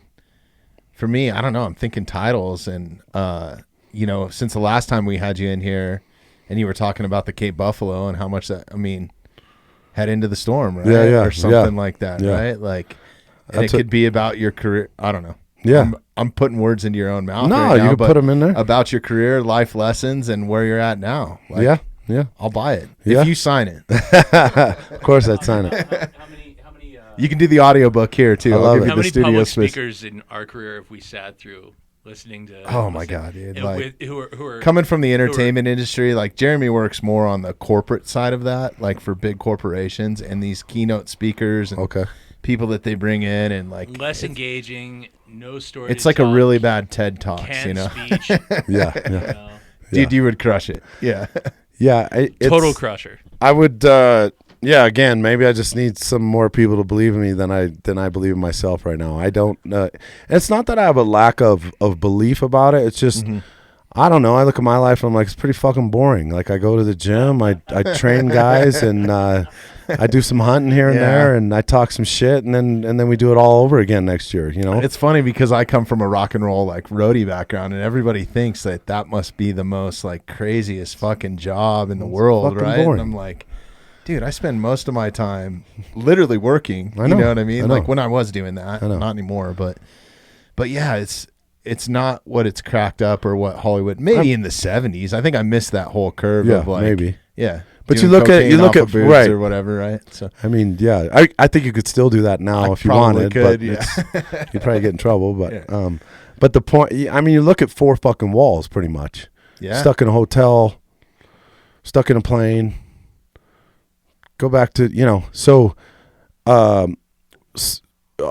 S1: for me, I don't know, I'm thinking titles. And, since the last time we had you in here and you were talking about the Cape Buffalo and how much head into the storm, right?
S2: Yeah.
S1: Or something like that, right? Like, and it could be about your career. I don't know.
S2: Yeah.
S1: I'm putting words into your own mouth.
S2: No,
S1: right now,
S2: you can
S1: but
S2: put them in there.
S1: About your career, life lessons, and where you're at now. Like,
S2: Yeah.
S1: I'll buy it.
S2: Yeah.
S1: If you sign it.
S2: Of course I'd sign it.
S3: How many
S1: You can do the audiobook here, too.
S2: I love
S1: I'll give
S2: it.
S1: you
S3: how
S1: the
S3: many
S1: studio
S3: public
S1: space.
S3: speakers in our career have we sat through listening to?
S1: Oh, my God, dude. Like,
S3: who are
S1: coming from the entertainment industry, like Jeremy works more on the corporate side of that, like for big corporations and these keynote speakers and
S2: Okay.
S1: people that they bring in, and like
S3: less engaging, no story.
S1: it's
S3: to
S1: like a
S3: tell,
S1: really bad TED Talks,
S3: canned speech.
S2: Yeah.
S1: Dude, you would crush it. Yeah.
S2: Yeah.
S3: Total crusher.
S2: I would, again, maybe I just need some more people to believe in me than I believe in myself right now. I don't, it's not that I have a lack of belief about it. It's just, I don't know. I look at my life and I'm like, it's pretty fucking boring. Like, I go to the gym, I train guys, and I do some hunting here and there, and I talk some shit, and then we do it all over again next year.
S1: It's funny because I come from a rock and roll like roadie background, and everybody thinks that must be the most like craziest fucking job in the world, right?
S2: boring.
S1: And I'm like, dude, I spend most of my time literally working.
S2: I know.
S1: You know what I mean?
S2: I know.
S1: Like when I was doing that,
S2: I know.
S1: not anymore. But yeah, it's not what it's cracked up or what Hollywood. Maybe in the 70s, I think I missed that whole curve of like
S2: maybe.
S1: Yeah.
S2: But
S1: doing
S2: you look
S1: cocaine off of boobs
S2: right
S1: or whatever, right? So
S2: I mean, yeah, I think you could still do that now if you
S1: probably
S2: wanted,
S1: could,
S2: but
S1: yeah.
S2: you'd probably get in trouble. But
S1: Yeah.
S2: but the point, I mean, you look at 4 fucking walls, pretty much.
S1: Yeah.
S2: Stuck in a hotel, stuck in a plane. Go back to so. A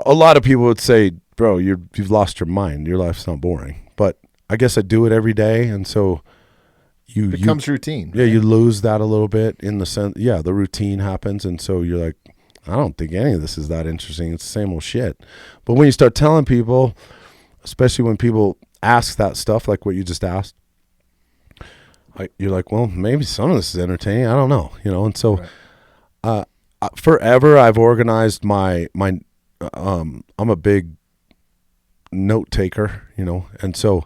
S2: lot of people would say, "Bro, you've lost your mind. Your life's not boring." But I guess I do it every day, and so.
S1: It becomes routine.
S2: Yeah, you lose that a little bit in the sense. Yeah, the routine happens, and so you're like, I don't think any of this is that interesting. It's the same old shit. But when you start telling people, especially when people ask that stuff, like what you just asked, you're like, well, maybe some of this is entertaining. I don't know, And so, forever I've organized my. I'm a big note taker, and so.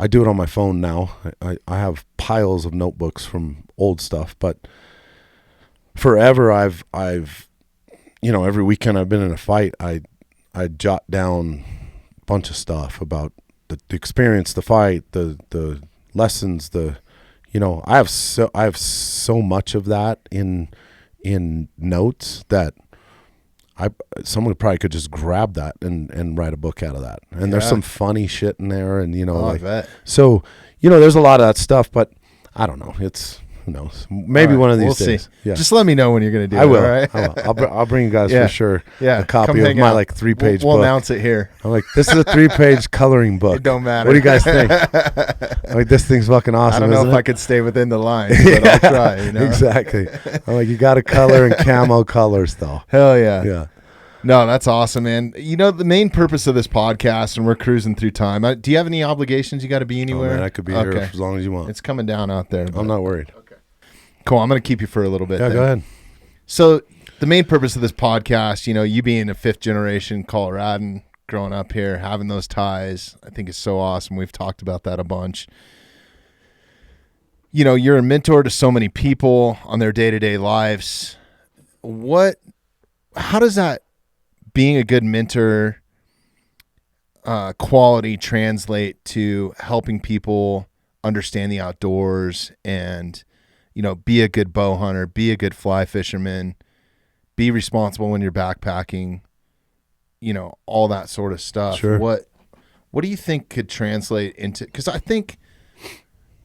S2: I do it on my phone now. I have piles of notebooks from old stuff, but forever I've every weekend I've been in a fight, I jot down a bunch of stuff about the experience, the fight, the lessons, I have so much of that in notes that someone probably could just grab that and write a book out of that. And there's some funny shit in there, and
S1: I bet.
S2: so there's a lot of that stuff, but I don't know. It's who knows? Maybe one of these days.
S1: See.
S2: Yeah.
S1: Just let me know when you're going to do
S2: I
S1: it.
S2: will.
S1: All right?
S2: I will. I'll bring you guys
S1: Yeah.
S2: for sure.
S1: Yeah.
S2: A copy
S1: Come
S2: of
S1: hang
S2: my
S1: out.
S2: 3-page
S1: We'll
S2: book.
S1: announce it here.
S2: I'm like, this is a 3-page coloring book.
S1: It don't matter.
S2: What do you guys think? I'm like, this thing's fucking awesome.
S1: I don't know
S2: isn't
S1: if
S2: it?
S1: I could stay within the lines, but I'll try.
S2: Exactly. I'm like, you got to color in camo colors, though.
S1: Hell yeah.
S2: Yeah.
S1: No, that's awesome, man. The main purpose of this podcast, and we're cruising through time. Do you have any obligations? You got to be anywhere?
S2: Oh, man, I could be here for as long as you want.
S1: It's coming down out there.
S2: I'm not worried.
S1: Okay. Cool. I'm going to keep you for a little bit.
S2: Yeah,
S1: then.
S2: go ahead.
S1: So the main purpose of this podcast, you being a 5th generation Coloradan, growing up here, having those ties, I think is so awesome. We've talked about that a bunch. You're a mentor to so many people on their day-to-day lives. how does that being a good mentor quality translate to helping people understand the outdoors and, be a good bow hunter, be a good fly fisherman, be responsible when you're backpacking, all that sort of stuff.
S2: Sure.
S1: What do you think could translate into, because I think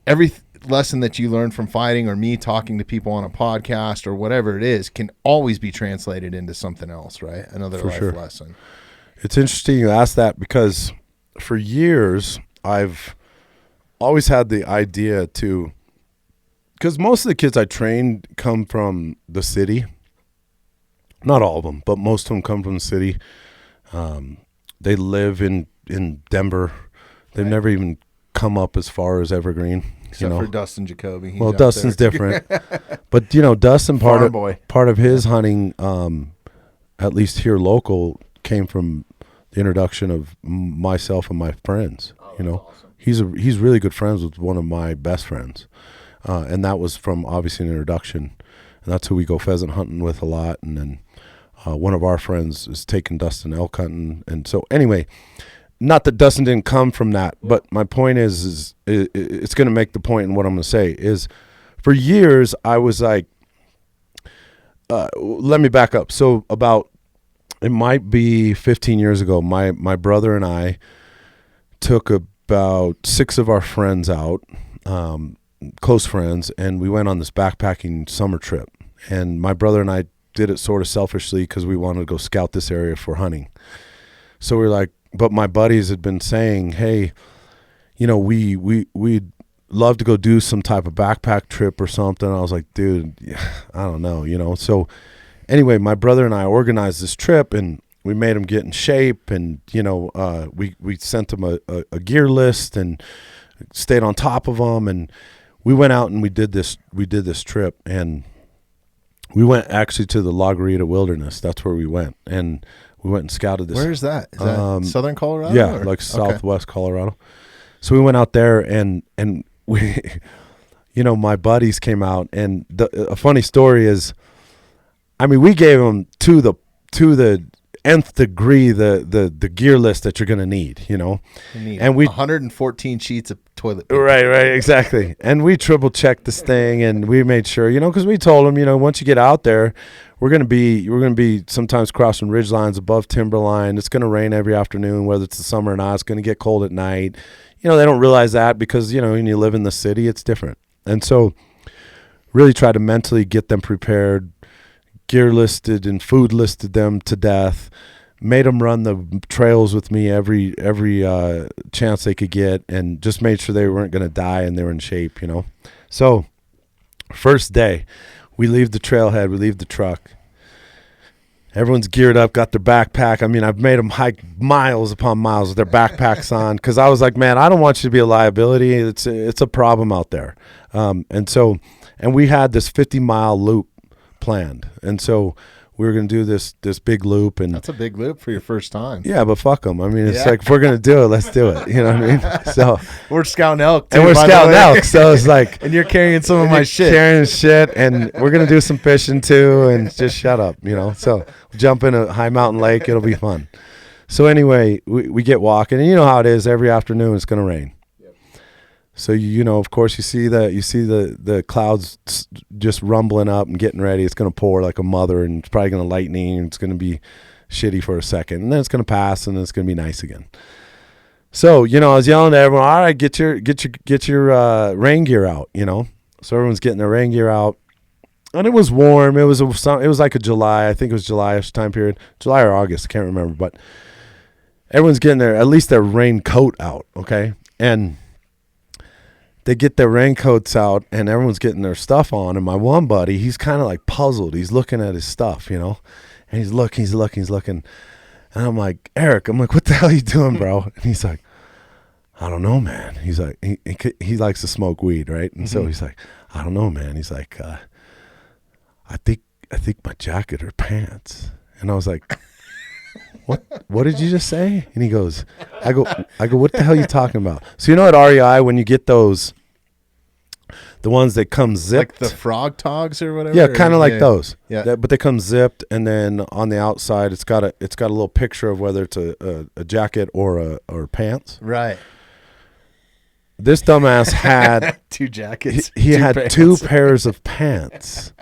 S1: every lesson that you learn from fighting or me talking to people on a podcast or whatever it is can always be translated into something else, right? Another life lesson.
S2: It's interesting you ask that because for years I've always had the idea to, because most of the kids I trained come from the city. Not all of them, but most of them come from the city. They live in Denver. They've never even come up as far as Evergreen.
S1: Except for Dustin Jacoby. He's
S2: well, Dustin's different. But, Dustin, part of his hunting, at least here local, came from the introduction of myself and my friends. Awesome. He's really good friends with one of my best friends. And that was from obviously an introduction. And that's who we go pheasant hunting with a lot. And then one of our friends is taking Dustin elk hunting. And so anyway, not that Dustin didn't come from that, but my point is it's going to make the point in what I'm going to say is for years I was like, let me back up. So it might be 15 years ago, my brother and I took about 6 of our friends out, close friends, and we went on this backpacking summer trip. And my brother and I did it sort of selfishly because we wanted to go scout this area for hunting. So we were like, but my buddies had been saying, hey, we'd love to go do some type of backpack trip or something. I was like, dude, I don't know, So anyway, my brother and I organized this trip and we made them get in shape. And, we sent them a gear list and stayed on top of them. And we went out and we did this trip. And we went actually to the La Garita Wilderness. That's where we went. And we went and scouted this.
S1: Where is that? Is that southern Colorado?
S2: Yeah, like southwest Colorado. So we went out there and we, my buddies came out. And a funny story is, we gave them to the nth degree the gear list that you're going to need,
S1: and we 114 sheets of toilet paper.
S2: Right, exactly. And we triple checked this thing and we made sure, because we told them, once you get out there, we're going to be sometimes crossing ridge lines above timberline. It's going to rain every afternoon, whether it's the summer or not. It's going to get cold at night. They don't realize that because, when you live in the city, it's different. And so really try to mentally get them prepared, gear listed and food listed them to death, made them run the trails with me every chance they could get, and just made sure they weren't going to die and they were in shape, So first day, we leave the trailhead, we leave the truck. Everyone's geared up, got their backpack. I've made them hike miles upon miles with their backpacks on because I was like, man, I don't want you to be a liability. It's a problem out there. And we had this 50-mile loop planned. And so we were going to do this big loop. And
S1: that's a big loop for your first time.
S2: Yeah, but fuck them. It's like, if we're going to do it, let's do it. You know what I mean? So
S1: we're scouting elk too,
S2: and we're scouting elk. So it's like,
S1: and you're carrying some of my shit.
S2: Carrying shit. And we're going to do some fishing too. And just shut up, So we'll jump in a high mountain lake. It'll be fun. So anyway, we get walking, and you know how it is. Every afternoon it's going to rain. So, of course, you see the clouds just rumbling up and getting ready. It's going to pour like a mother, and it's probably going to lightning, and it's going to be shitty for a second. And then it's going to pass, and then it's going to be nice again. So, I was yelling to everyone, all right, get your rain gear out, So everyone's getting their rain gear out. And it was warm. It was like a July. I think it was July-ish time period. July or August, I can't remember. But everyone's getting at least their raincoat out, okay? And they get their raincoats out and everyone's getting their stuff on. And my one buddy, he's kind of like puzzled. He's looking at his stuff, and he's looking. And I'm like, Eric, what the hell are you doing, bro? And he's like, I don't know, man. He's like, he likes to smoke weed, right? And so he's like, I don't know, man. He's like, I think my jacket or pants. And I was like, what did you just say? And he goes, I go, what the hell are you talking about? So at REI, when you get those the ones that come zipped.
S1: Like the frog togs or whatever?
S2: Yeah, kind of like those.
S1: Yeah.
S2: But they come zipped, and then on the outside, it's got a little picture of whether it's a jacket or pants.
S1: Right.
S2: This dumbass had
S1: 2 jackets.
S2: He had
S1: pants.
S2: 2 pairs of pants,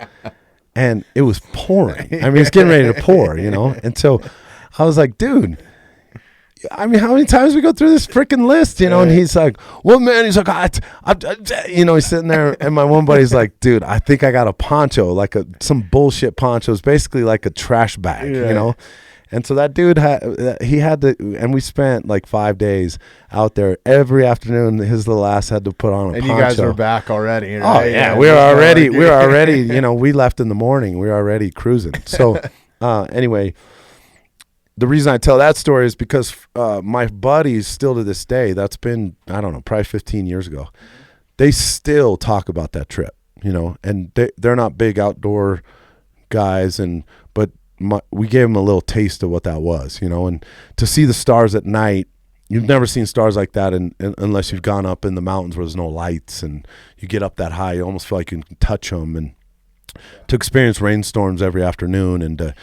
S2: and it was pouring. I mean, it's getting ready to pour, And so I was like, dude, I mean, how many times we go through this freaking list, And he's like, well, man, he's like, he's sitting there, and my one buddy's like, dude, I think I got a poncho, like some bullshit poncho. It's basically like a trash bag, And so that dude he had to, and we spent like 5 days out there every afternoon. His little ass had to put on a poncho.
S1: And you guys were back already, right?
S2: Oh yeah, we were already, we left in the morning. We were already cruising. So anyway, the reason I tell that story is because my buddies still to this day, that's been, I don't know, probably 15 years ago, they still talk about that trip, and they're not big outdoor guys, but we gave them a little taste of what that was, and to see the stars at night. You've never seen stars like that unless you've gone up in the mountains where there's no lights, and you get up that high, you almost feel like you can touch them, and to experience rainstorms every afternoon, and to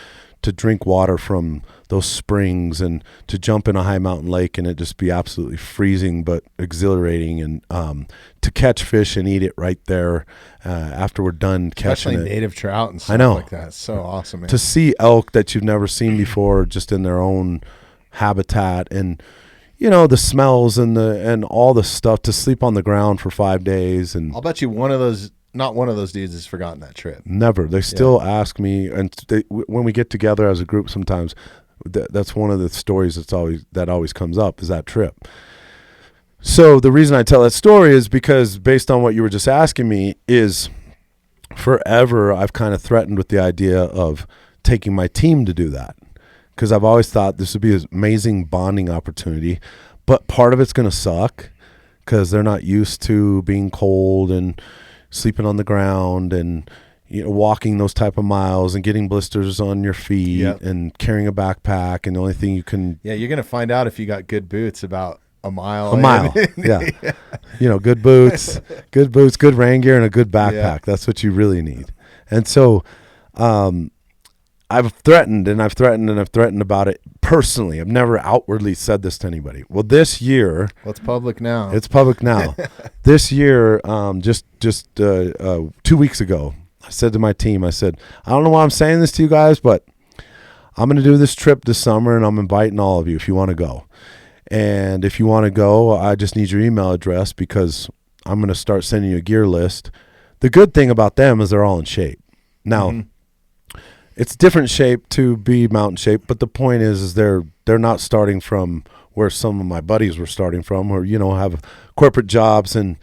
S2: drink water from those springs, and to jump in a high mountain lake and it just be absolutely freezing but exhilarating, and to catch fish and eat it right there after we're done catching
S1: Especially
S2: it.
S1: native trout and stuff like that. It's so awesome, man.
S2: To see elk that you've never seen before just in their own habitat, and the smells and all the stuff, to sleep on the ground for 5 days. And
S1: I'll bet you not one of those dudes has forgotten that trip.
S2: Never. They still ask me, and when we get together as a group sometimes, that's one of the stories that always comes up, is that trip. So the reason I tell that story is because, based on what you were just asking me, is forever I've kind of threatened with the idea of taking my team to do that, because I've always thought this would be an amazing bonding opportunity, but part of it's going to suck because they're not used to being cold and sleeping on the ground, and walking those type of miles and getting blisters on your feet, and carrying a backpack, and the only thing you can
S1: you're gonna find out if you got good boots about a mile
S2: good boots, good rain gear, and a good backpack. That's what you really need. And so I've threatened about it personally. I've never outwardly said this to anybody. Well, this year,
S1: it's public now.
S2: This year, just 2 weeks ago, I said to my team, I said, I don't know why I'm saying this to you guys, but I'm going to do this trip this summer, and I'm inviting all of you if you want to go. And if you want to go, I just need your email address, because I'm going to start sending you a gear list. The good thing about them is they're all in shape. Now, it's different shape to be mountain shape, but the point is they're not starting from where some of my buddies were starting from, or have corporate jobs, and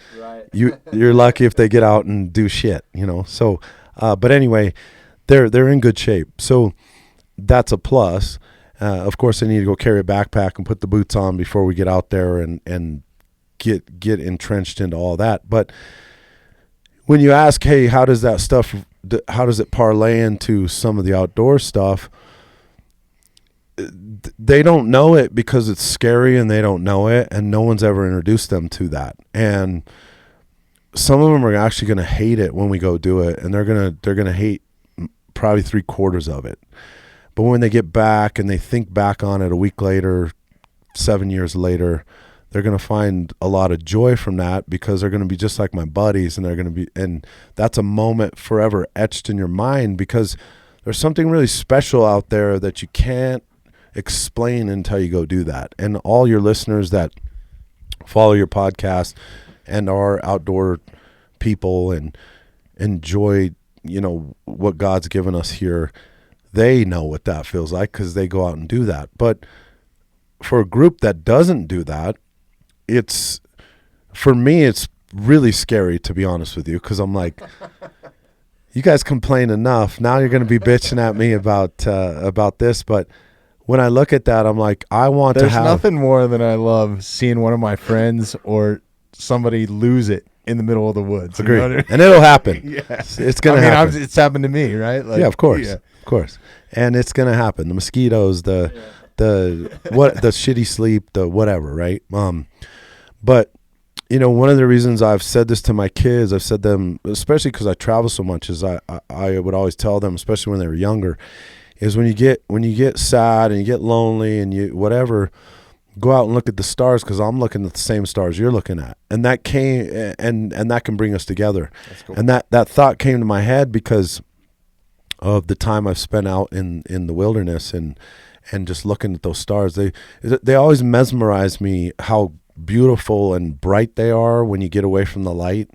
S2: you're lucky if they get out and do shit, So, but anyway, they're in good shape, so that's a plus. Of course, I need to go carry a backpack and put the boots on before we get out there and get entrenched into all that. But when you ask, hey, how does it parlay into some of the outdoor stuff? They don't know it because it's scary, and they don't know it, and no one's ever introduced them to that. And some of them are actually going to hate it when we go do it, and they're going to hate probably 3/4 of it. But when they get back and they think back on it a week later, 7 years later, they're going to find a lot of joy from that, because they're going to be just like my buddies, and that's a moment forever etched in your mind, because there's something really special out there that you can't explain until you go do that. And all your listeners that follow your podcast and are outdoor people and enjoy, what God's given us here, they know what that feels like, because they go out and do that. But for a group that doesn't do that, for me, it's really scary, to be honest with you, because I'm like, you guys complain enough. Now you're going to be bitching at me about this. But when I look at that, I'm like, There's
S1: nothing more than I love seeing one of my friends or somebody lose it in the middle of the woods.
S2: Agreed.
S1: You know what I mean?
S2: And it'll happen.
S1: It's
S2: going to happen.
S1: It's happened to me, right? Like,
S2: yeah, of course. Of course. And it's going to happen. The mosquitoes, the shitty sleep, the whatever, right? But one of the reasons I've said this to my kids, I've said them, especially because I travel so much, is I would always tell them, especially when they were younger, is when you get sad and you get lonely and you whatever, go out and look at the stars, because I'm looking at the same stars you're looking at, and that came and that can bring us together.
S1: That's cool.
S2: And that thought came to my head because of the time I've spent out in the wilderness and just looking at those stars. They always mesmerize me how beautiful and bright they are when you get away from the light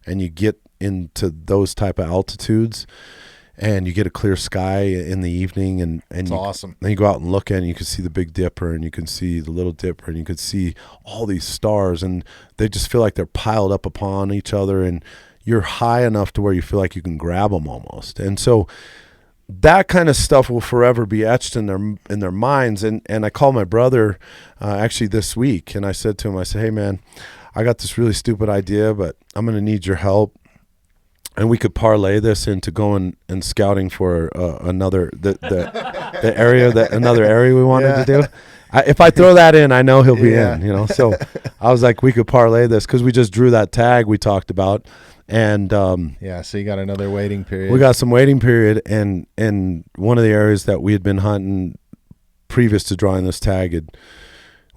S2: and you get into those type of altitudes and you get a clear sky in the evening, and
S1: it's awesome.
S2: Then you go out and look at it and you can see the Big Dipper and you can see the Little Dipper and you can see all these stars, and they just feel like they're piled up upon each other, and you're high enough to where you feel like you can grab them almost. And so that kind of stuff will forever be etched in their minds. And I called my brother actually this week, and I said to him, I said, hey man, I got this really stupid idea, but I'm going to need your help. And we could parlay this into going and scouting for another area we wanted to do. If I throw that in, I know he'll be in. So I was like, we could parlay this, because we just drew that tag we talked about. And
S1: so you got another waiting period.
S2: We got some waiting period, and one of the areas that we had been hunting previous to drawing this tag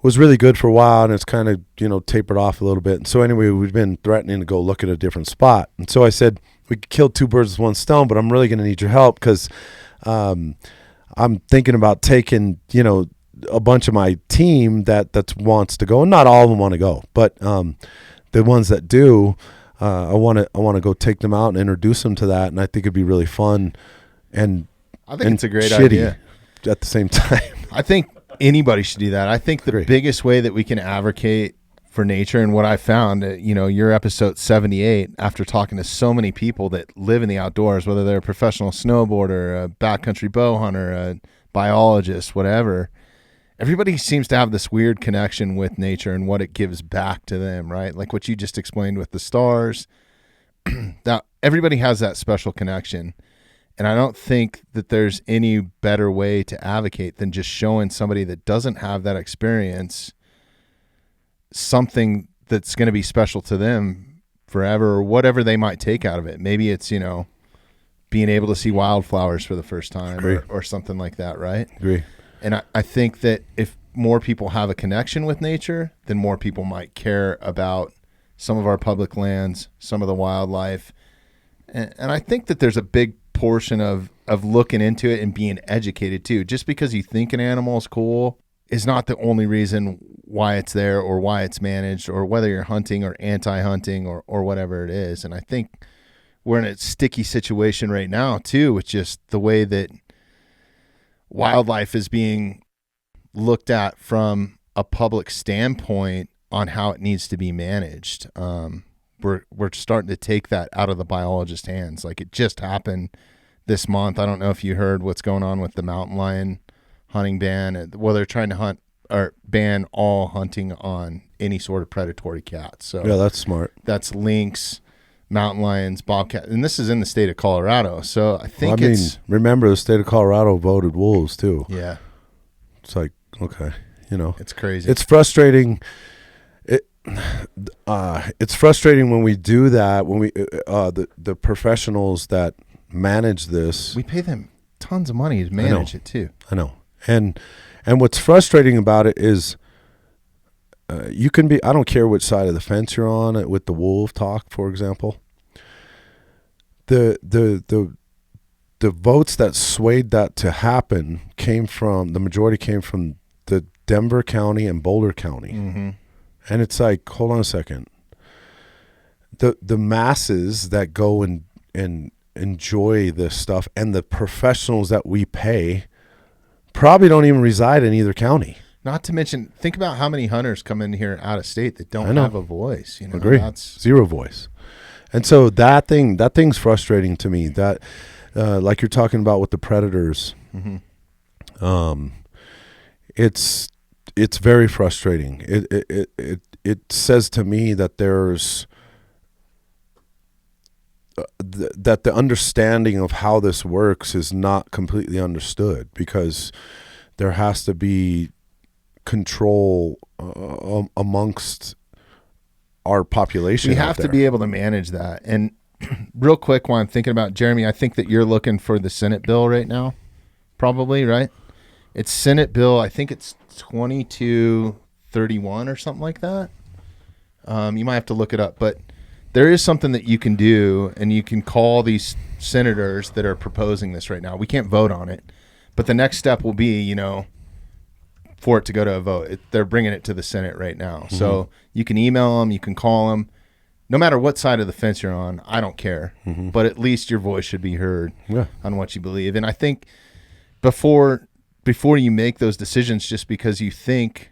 S2: was really good for a while, and it's kind of tapered off a little bit. And so anyway, we've been threatening to go look at a different spot. And so I said, we could kill two birds with one stone, but I'm really going to need your help, because I'm thinking about taking a bunch of my team that wants to go, and not all of them want to go, but the ones that do. I want to go take them out and introduce them to that, and I think it'd be really fun. And
S1: I think it's a great idea
S2: at the same time.
S1: I think anybody should do that. I think the biggest way that we can advocate for nature, and what I found, your episode 78, after talking to so many people that live in the outdoors, whether they're a professional snowboarder, a backcountry bow hunter, a biologist, whatever, everybody seems to have this weird connection with nature and what it gives back to them, right? Like what you just explained with the stars. That everybody has that special connection. And I don't think that there's any better way to advocate than just showing somebody that doesn't have that experience something that's going to be special to them forever, or whatever they might take out of it. Maybe it's, being able to see wildflowers for the first time or something like that, right?
S2: Agree.
S1: And I think that if more people have a connection with nature, then more people might care about some of our public lands, some of the wildlife. And I think that there's a big portion of looking into it and being educated too. Just because you think an animal is cool is not the only reason why it's there or why it's managed, or whether you're hunting or anti-hunting or whatever it is. And I think we're in a sticky situation right now too, with just the way that wildlife is being looked at from a public standpoint on how it needs to be managed. We're starting to take that out of the biologist's hands. Like, it just happened this month. I don't know if you heard what's going on with the mountain lion hunting ban. Well, they're trying to hunt or ban all hunting on any sort of predatory cat. So
S2: yeah, that's smart.
S1: That's lynx, mountain lions, bobcat, and this is in the state of Colorado. So I think
S2: remember the state of Colorado voted wolves too.
S1: Yeah,
S2: it's like, okay,
S1: it's crazy.
S2: It's frustrating. It's frustrating when we do that. When we the professionals that manage this,
S1: we pay them tons of money to manage it too.
S2: I know, and what's frustrating about it is. You can be, I don't care which side of the fence you're on with the wolf talk, for example. The votes that swayed that to happen the majority came from the Denver County and Boulder County.
S1: Mm-hmm.
S2: And it's like, hold on a second. The masses that go and enjoy this stuff, and the professionals that we pay, probably don't even reside in either county.
S1: Not to mention, think about how many hunters come in here out of state that don't have a voice.
S2: Agree. That's zero voice. And so that thing's frustrating to me. That, like you're talking about with the predators,
S1: mm-hmm.
S2: It's very frustrating. It says to me that there's that the understanding of how this works is not completely understood, because there has to be control amongst our population.
S1: We have to be able to manage that. And real quick, while I'm thinking about Jeremy, I think that you're looking for the Senate bill right now, probably, right? It's Senate bill. I think it's 2231 or something like that. You might have to look it up, but there is something that you can do, and you can call these senators that are proposing this right now. We can't vote on it, but the next step will be, for it to go to a vote. They're bringing it to the Senate right now. Mm-hmm. So you can email them, you can call them. No matter what side of the fence you're on, I don't care. Mm-hmm. But at least your voice should be heard on what you believe. And I think before you make those decisions just because you think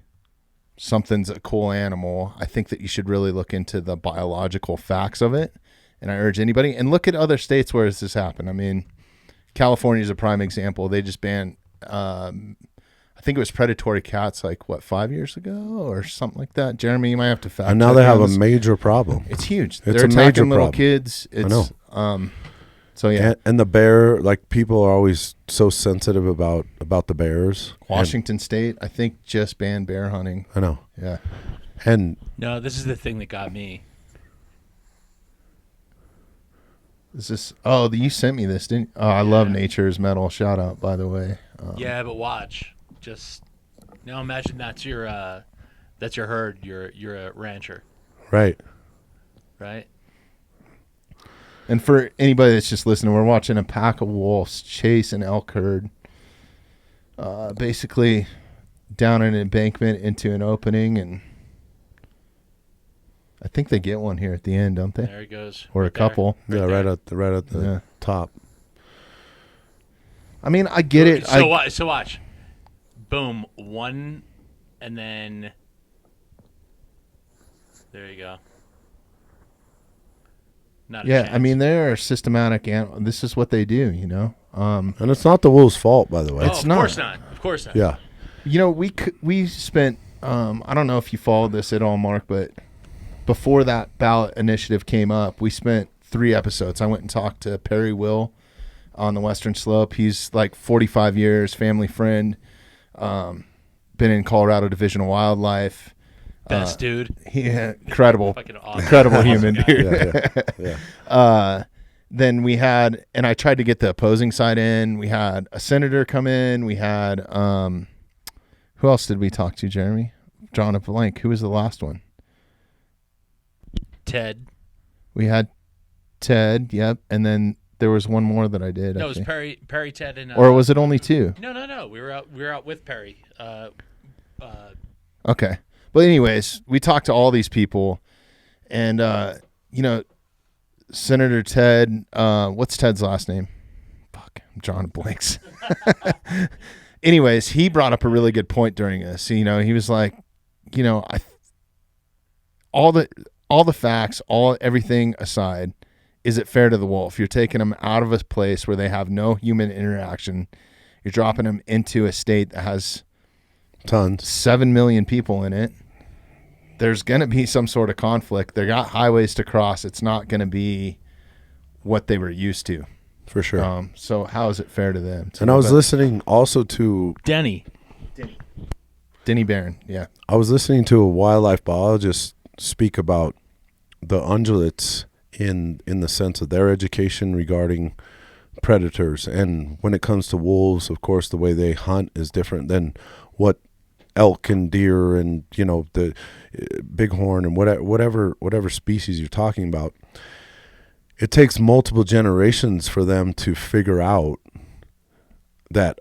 S1: something's a cool animal, I think that you should really look into the biological facts of it. And I urge anybody, and look at other states where this has happened. I mean, California is a prime example. They just banned, I think it was predatory cats 5 years ago or something like that. Jeremy, you might have to fact check.
S2: And now they have a major problem.
S1: It's huge.
S2: It's
S1: They're
S2: a major
S1: attacking little
S2: problem.
S1: kids.
S2: I know.
S1: So yeah.
S2: And the bear, people are always so sensitive about the bears.
S1: Washington State, I think, just banned bear hunting.
S2: I know.
S1: Yeah.
S2: And
S3: No, this is the thing that got me.
S1: Is this? Oh, you sent me this, didn't? Oh, I love Nature's Metal. Shout out, by the way.
S3: Yeah, but watch. Just now, imagine that's your herd. You're a rancher,
S2: right.
S1: And for anybody that's just listening, we're watching a pack of wolves chase an elk herd, basically down an embankment into an opening, and I think they get one here at the end, don't they?
S3: There it goes.
S1: Or
S3: right
S1: a couple.
S3: there.
S2: Right at the top.
S1: I mean, I get it.
S3: So watch. Boom, one, and then there you go. Not a chance.
S1: I mean, they are systematic. This is what they do,
S2: And it's not the wolf's fault, by the way.
S3: Of course not. Of course not.
S2: Yeah.
S1: We spent, I don't know if you followed this at all, Mark, but before that ballot initiative came up, we spent 3 episodes. I went and talked to Perry Will on the Western Slope. He's 45 years, family friend, been in Colorado Division of Wildlife.
S3: Best dude.
S1: Incredible.
S3: Fucking awesome.
S1: Incredible human dude.
S2: Yeah.
S1: Then we had, and I tried to get the opposing side in. We had a senator come in. We had, who else did we talk to, Jeremy? Drawing a blank. Who was the last one?
S3: Ted.
S1: We had Ted, yep. And then there was one more that I did.
S3: No, it was Perry, Ted, and...
S1: or was it only 2?
S3: No. We were out with Perry.
S1: Okay. But anyways, we talked to all these people, and, Senator Ted, what's Ted's last name? Fuck, I'm drawing blanks. Anyways, he brought up a really good point during this. He was like, all the facts, everything aside, is it fair to the wolf? You're taking them out of a place where they have no human interaction. You're dropping them into a state that has
S2: tons,
S1: 7 million people in it. There's going to be some sort of conflict. They got highways to cross. It's not going to be what they were used to.
S2: For sure.
S1: So how is it fair to them?
S2: And I was listening also to...
S3: Denny
S1: Barron, yeah.
S2: I was listening to a wildlife biologist speak about the ungulates in the sense of their education regarding predators. And when it comes to wolves, of course, the way they hunt is different than what elk and deer and the bighorn and whatever species you're talking about. It takes multiple generations for them to figure out that,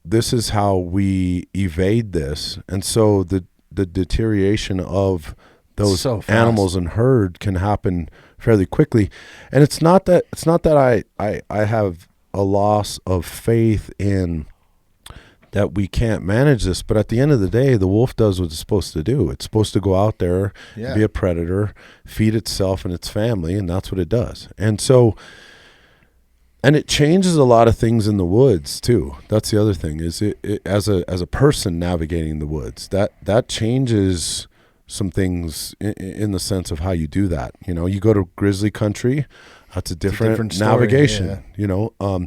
S2: this is how we evade this. And so the deterioration of those animals and herd can happen fairly quickly. And it's not that I have a loss of faith in that we can't manage this, but at the end of the day, the wolf does what it's supposed to do. It's supposed to go out there, be a predator, feed itself and its family, and that's what it does. And so, and it changes a lot of things in the woods too. That's the other thing, is it as a person navigating the woods, that changes some things in the sense of how you do that. You go to grizzly country, that's a different navigation.
S1: Yeah.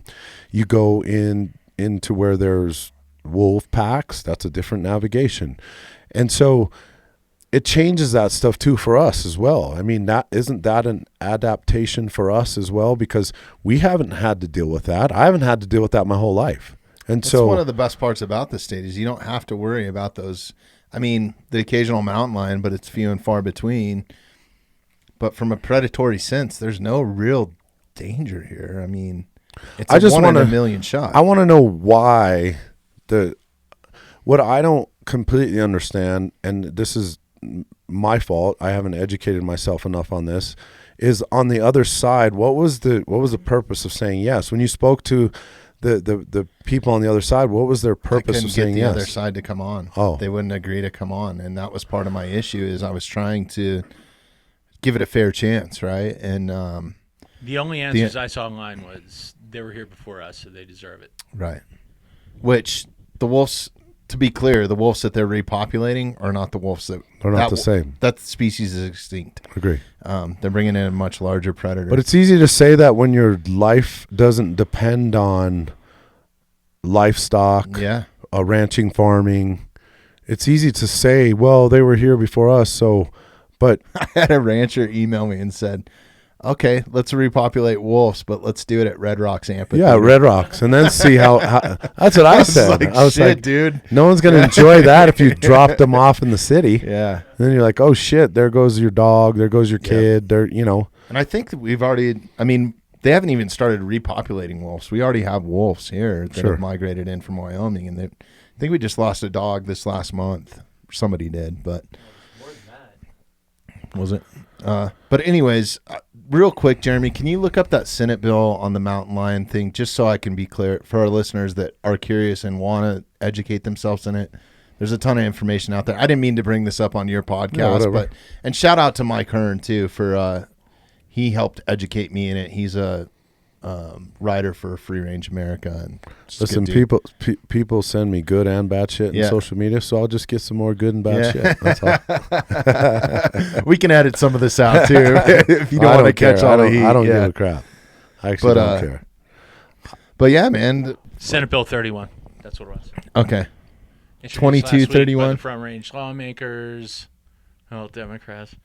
S2: You go into where there's wolf packs, that's a different navigation. And so it changes that stuff too for us as well. I mean, isn't that an adaptation for us as well? Because we haven't had to deal with that. I haven't had to deal with that my whole life. And
S1: That's
S2: so
S1: one of the best parts about the state is you don't have to worry about those. I mean, the occasional mountain lion, but it's few and far between. But from a predatory sense, there's no real danger here. I mean, it's a 1 in a million shot.
S2: I want to know why what I don't completely understand, and this is my fault, I haven't educated myself enough on this, is on the other side, what was the purpose of saying yes? When you spoke to the people on the other side, what was their purpose of saying yes?
S1: Get the other side to come on.
S2: Oh.
S1: They wouldn't agree to come on, and that was part of my issue is I was trying to give it a fair chance, right? And
S3: the only answers I saw online was they were here before us, so they deserve it.
S1: Right. Which the wolves, to be clear, the wolves that they're repopulating are not the wolves that
S2: they're not the same.
S1: That species is extinct.
S2: Agree.
S1: They're bringing in a much larger predator.
S2: But it's easy to say that when your life doesn't depend on livestock, ranching, farming. It's easy to say, well, they were here before us, so. But
S1: I had a rancher email me and said, okay, let's repopulate wolves, but let's do it at Red Rocks Amphitheater.
S2: Yeah, Red Rocks, and then see how that's what I said.
S1: I was like, dude,
S2: no one's going to enjoy that if you dropped them off in the city.
S1: Yeah.
S2: And then you're like, oh, shit, there goes your dog, there goes your kid, there, you know.
S1: And I think that we've already, I mean, they haven't even started repopulating wolves. We already have wolves here that have migrated in from Wyoming, and I think we just lost a dog this last month. Somebody did, but.
S3: More than that.
S1: Was it? But anyways, real quick, Jeremy, can you look up that Senate bill on the mountain lion thing just so I can be clear for our listeners that are curious and want to educate themselves in it? There's a ton of information out there. I didn't mean to bring this up on your podcast, and shout out to Mike Hearn too for he helped educate me in it. He's a writer for Free Range America. And
S2: listen, people send me good and bad shit in social media, so I'll just get some more good and bad shit. That's all.
S1: We can edit some of this out too if you don't want to catch all the heat.
S2: I don't give a crap. I actually don't care.
S1: But yeah, man.
S3: Senate Bill 31. That's what it was.
S1: Okay.
S3: 2231. The Front Range lawmakers, Democrats,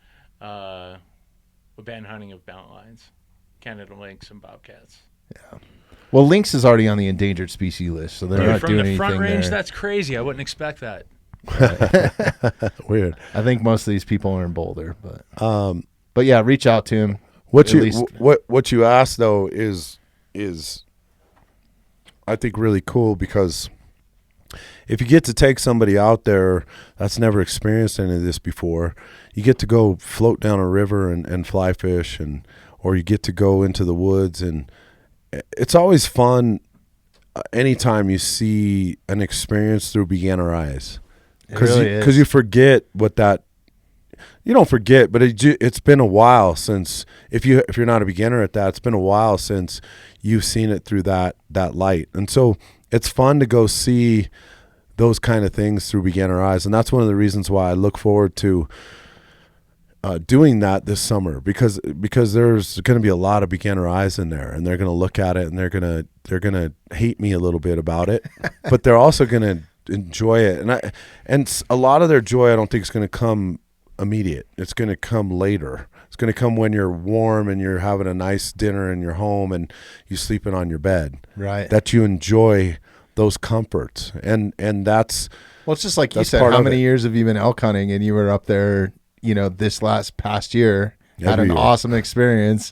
S3: ban hunting of mountain lions, Canada lynx, and bobcats.
S1: Yeah. Well, lynx is already on the endangered species list, so they're not doing anything
S3: from the Front Range,
S1: there.
S3: that's crazy. I wouldn't expect that.
S2: Weird.
S1: I think most of these people are in Boulder, but yeah, reach out to him.
S2: What you asked though is I think really cool, because if you get to take somebody out there that's never experienced any of this before, you get to go float down a river and fly fish, or you get to go into the woods, and it's always fun anytime you see an experience through beginner eyes, because you forget what that. You don't forget, but it's been a while since, if you're not a beginner at that, it's been a while since you've seen it through that light, and so it's fun to go see those kind of things through beginner eyes, and that's one of the reasons why I look forward to doing that this summer, because there's going to be a lot of beginner eyes in there, and they're going to look at it and they're going to hate me a little bit about it, but they're also going to enjoy it, and a lot of their joy I don't think is going to come immediate. It's going to come later. It's going to come when you're warm and you're having a nice dinner in your home and you're sleeping on your bed.
S1: Right.
S2: That you enjoy those comforts, and that's
S1: it's just like you said. How many years have you been elk hunting, and you were up there, this past year, had an awesome experience,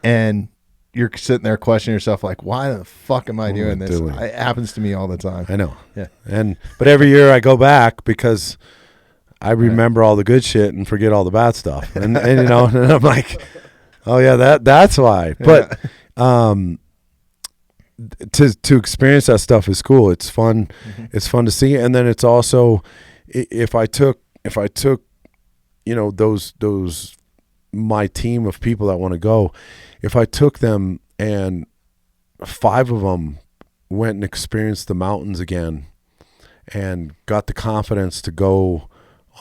S1: and you're sitting there questioning yourself like, why the fuck am I doing this? It happens to me all the time.
S2: I know.
S1: Yeah.
S2: But every year I go back because I remember all the good shit and forget all the bad stuff, and and I'm like, oh yeah, that's why. But to experience that stuff is cool. It's fun. Mm-hmm. It's fun to see. And then it's also, if I took, those, my team of people that want to go, if I took them and 5 of them went and experienced the mountains again and got the confidence to go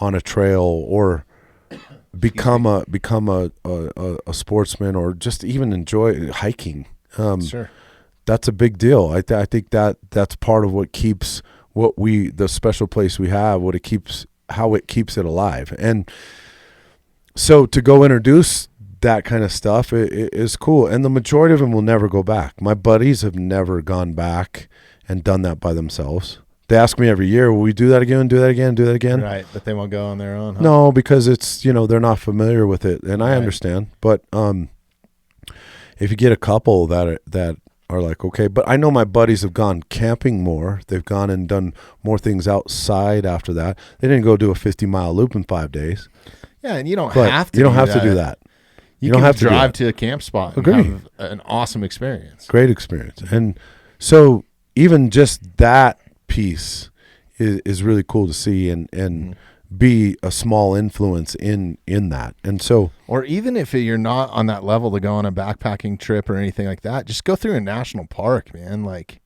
S2: on a trail or become a sportsman, or just even enjoy hiking.
S1: Sure.
S2: That's a big deal. I think that's part of what keeps the special place we have, what it keeps it keeps it alive. And so to go introduce that kind of stuff it is cool. And the majority of them will never go back. My buddies have never gone back and done that by themselves. They ask me every year, will we do that again, do that again, do that again?
S1: Right, but they won't go on their own, huh?
S2: No, because it's, they're not familiar with it, and I understand. But if you get a couple that are like, okay, but I know my buddies have gone camping more. They've gone and done more things outside after that. They didn't go do a 50-mile loop in 5 days.
S1: Yeah, and you don't
S2: But
S1: have to
S2: you don't have to do that.
S1: You
S2: don't
S1: can
S2: have to
S1: drive to a camp spot and
S2: Agree.
S1: have an awesome experience.
S2: Great experience. And so even just that piece is really cool to see and be a small influence in that. And so,
S1: or even if you're not on that level to go on a backpacking trip or anything like that, just go through a national park, man. Like,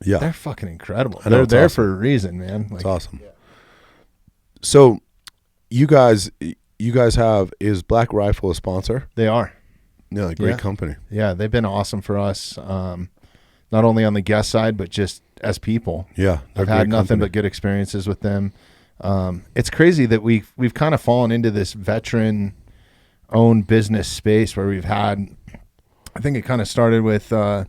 S2: yeah,
S1: they're fucking incredible.
S2: I know,
S1: They're there
S2: awesome.
S1: for a reason, man. Like,
S2: It's awesome. Yeah. So you guys have, is Black Rifle a sponsor?
S1: They are.
S2: Yeah, great company.
S1: Yeah, they've been awesome for us, not only on the guest side, but just as people.
S2: Yeah,
S1: I've had nothing but good experiences with them. It's crazy that we've kind of fallen into this veteran-owned business space where we've had, I think it kind of started with some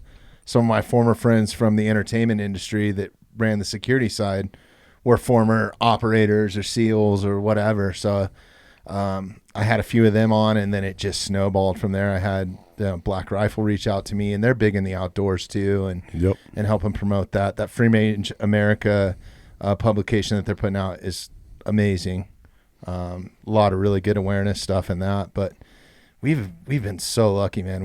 S1: of my former friends from the entertainment industry that ran the security side were former operators or SEALs or whatever. So I had a few of them on, and then it just snowballed from there. I had Black Rifle reach out to me, and they're big in the outdoors too, and helping promote that. That Free Range America publication that they're putting out is amazing. A lot of really good awareness stuff in that. But we've been so lucky, man.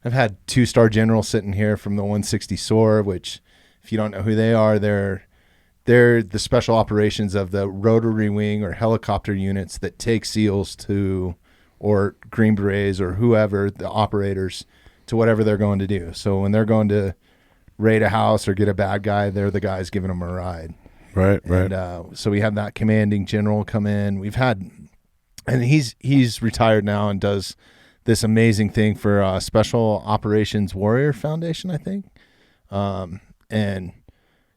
S1: I've had 2-star generals sitting here from the 160 SOAR, which if you don't know who they are, they're the special operations of the rotary wing or helicopter units that take SEALs to, or Green Berets or whoever, the operators, to whatever they're going to do. So when they're going to raid a house or get a bad guy, they're the guys giving them a ride.
S2: Right.
S1: So we have that commanding general come in. We've had, and he's retired now and does this amazing thing for Special Operations Warrior Foundation, I think, and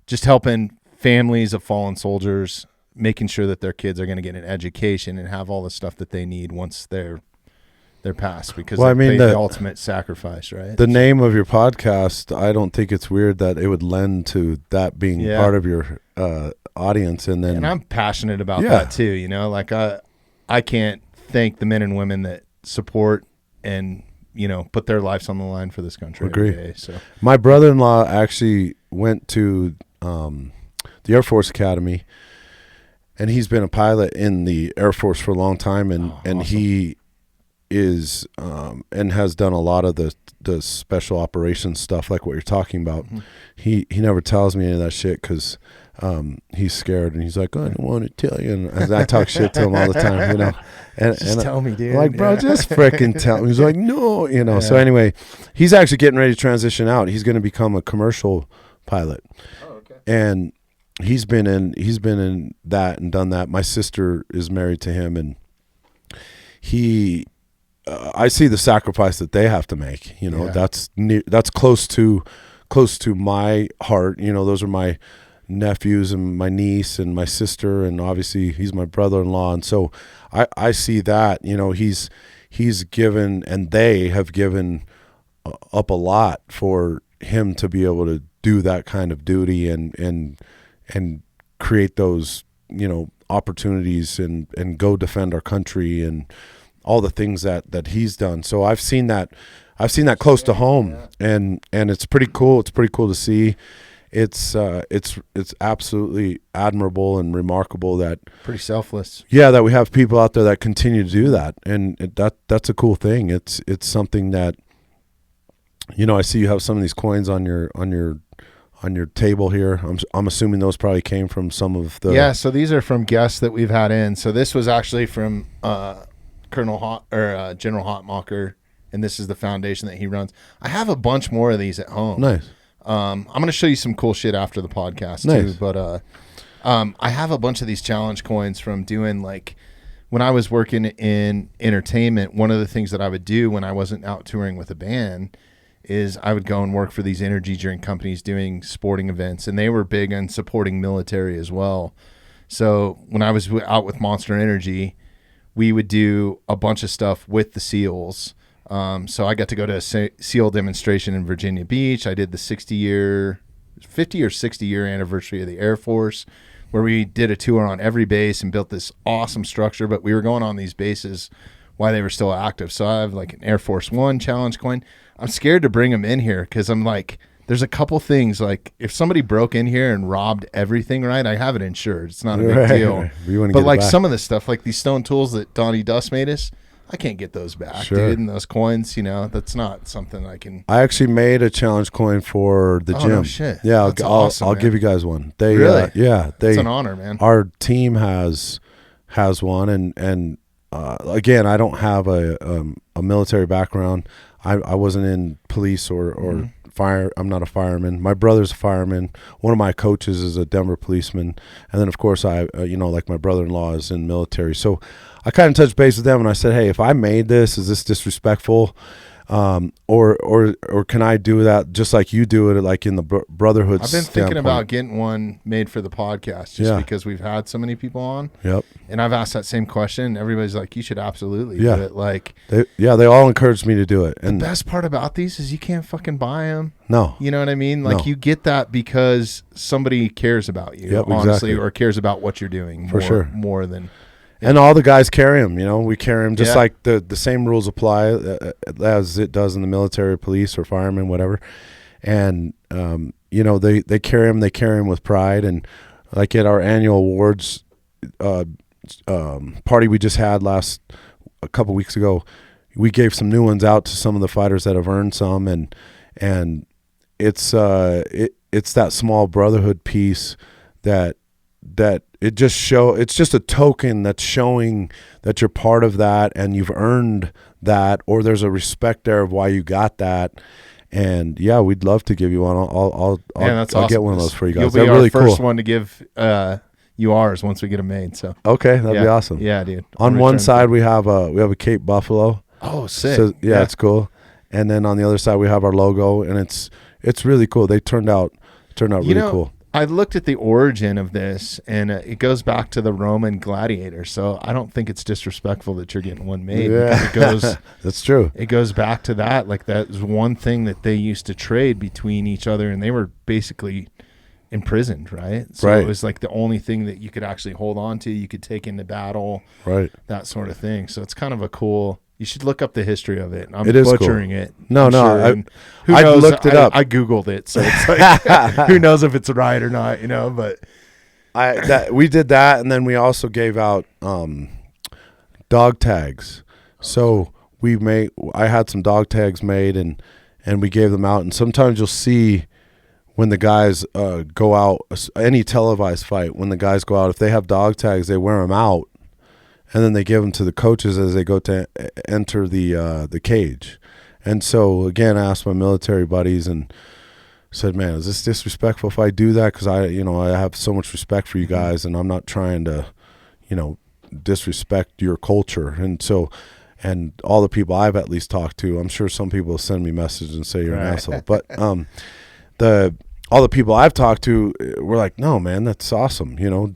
S1: just helping families of fallen soldiers, making sure that their kids are going to get an education and have all the stuff that they need once they're passed, because the ultimate sacrifice, right?
S2: The name of your podcast, I don't think it's weird that it would lend to that being part of your audience. And
S1: I'm passionate about that too. Like I can't thank the men and women that support and put their lives on the line for this country.
S2: Agree.
S1: Every day, so
S2: my brother-in-law actually went to the Air Force Academy, and he's been a pilot in the Air Force for a long time, and
S1: awesome.
S2: he is and has done a lot of the special operations stuff like what you're talking about. Mm-hmm. He never tells me any of that shit because he's scared, and he's like, I don't want to tell you, and I talk shit to him all the time, and
S1: tell me, dude.
S2: I'm like, bro, just freaking tell me. He's like, no, So anyway, he's actually getting ready to transition out. He's going to become a commercial pilot.
S1: Oh, okay.
S2: And he's been in that and done that. My sister is married to him, and I see the sacrifice that they have to make. That's close to my heart. Those are my nephews and my niece and my sister, and obviously he's my brother-in-law. And so I see that, he's given, and they have given up a lot for him to be able to do that kind of duty and create those, opportunities and go defend our country and all the things that he's done. So I've seen that close to home, and it's pretty cool. It's pretty cool to see. It's absolutely admirable and remarkable that
S1: pretty selfless.
S2: Yeah, that we have people out there that continue to do that, and that's a cool thing. It's something that, I see you have some of these coins on your table here. I'm assuming those probably came from some of the.
S1: Yeah, so these are from guests that we've had in. So this was actually from General Hotmacher, and this is the foundation that he runs. I have a bunch more of these at home.
S2: Nice.
S1: I'm going to show you some cool shit after the podcast too. But I have a bunch of these challenge coins from doing, like, when I was working in entertainment. One of the things that I would do when I wasn't out touring with a band is I would go and work for these energy drink companies doing sporting events, and they were big on supporting military as well. So when I was out with Monster Energy, we would do a bunch of stuff with the SEALs. So I got to go to a SEAL demonstration in Virginia Beach. I did the 50 or 60 year anniversary of the Air Force, where we did a tour on every base and built this awesome structure. But we were going on these bases while they were still active. So I have like an Air Force One challenge coin. I'm scared to bring them in here because I'm like, there's a couple things, like if somebody broke in here and robbed everything, right, I have it insured. It's not a big deal. But like some of the stuff, like these stone tools that Donnie Dust made us, I can't get those back, dude. And those coins, that's not something I can.
S2: I actually made a challenge coin for the gym.
S1: No shit.
S2: Yeah, I'll give you guys one.
S1: Really?
S2: Yeah.
S1: It's an honor, man.
S2: Our team has one, and again, I don't have a military background. I wasn't in police or fire. I'm not a fireman. My brother's a fireman. One of my coaches is a Denver policeman, and then of course I, like my brother-in-law is in military. So I kind of touched base with them, and I said, hey, if I made this, is this disrespectful? Or can I do that just like you do it, like in the brotherhood?
S1: I've been thinking about getting one made for the podcast, just because we've had so many people on.
S2: Yep.
S1: And I've asked that same question. And everybody's like, you should absolutely do it. Like,
S2: they all encouraged me to do it. And
S1: the best part about these is you can't fucking buy them.
S2: No.
S1: You know what I mean? Like you get that because somebody cares about you, honestly, or cares about what you're doing
S2: for sure,
S1: more than.
S2: And all the guys carry them, we carry them just like the same rules apply as it does in the military, police, or firemen, whatever. And, they carry them with pride. And like at our annual awards party we just had a couple weeks ago, we gave some new ones out to some of the fighters that have earned some. And it's that small brotherhood piece that it's just a token that's showing that you're part of that and you've earned that, or there's a respect there of why you got that. And we'd love to give you one. I'll get one of those for you guys.
S1: You'll be
S2: They're really
S1: our first
S2: cool.
S1: one to give you ours once we get them made. So
S2: okay, that'd be awesome.
S1: Yeah, dude.
S2: On one side we have a Cape Buffalo.
S1: Oh, sick.
S2: So, it's cool. And then on the other side we have our logo, and it's really cool. They turned out really cool.
S1: I looked at the origin of this, and it goes back to the Roman gladiator. So I don't think it's disrespectful that you're getting one made.
S2: Yeah,
S1: it goes.
S2: That's true.
S1: It goes back to that. Like that was one thing that they used to trade between each other, and they were basically imprisoned, right? So it was like the only thing that you could actually hold on to. You could take into battle,
S2: right?
S1: That sort of thing. So it's kind of a cool. You should look up the history of it. I'm
S2: butchering
S1: cool. It.
S2: No,
S1: I
S2: looked it up.
S1: I Googled it, so it's like, who knows if it's right or not, but
S2: we did that, and then we also gave out dog tags. So I had some dog tags made, and we gave them out. And sometimes you'll see when the guys go out, any televised fight, when the guys go out, if they have dog tags, they wear them out. And then they give them to the coaches as they go to enter the cage. And so, again, I asked my military buddies and said, man, is this disrespectful if I do that? Because I have so much respect for you guys, and I'm not trying to, disrespect your culture. And so, and all the people I've at least talked to, I'm sure some people will send me messages and say you're an asshole. But all the people I've talked to were like, no, man, that's awesome. Do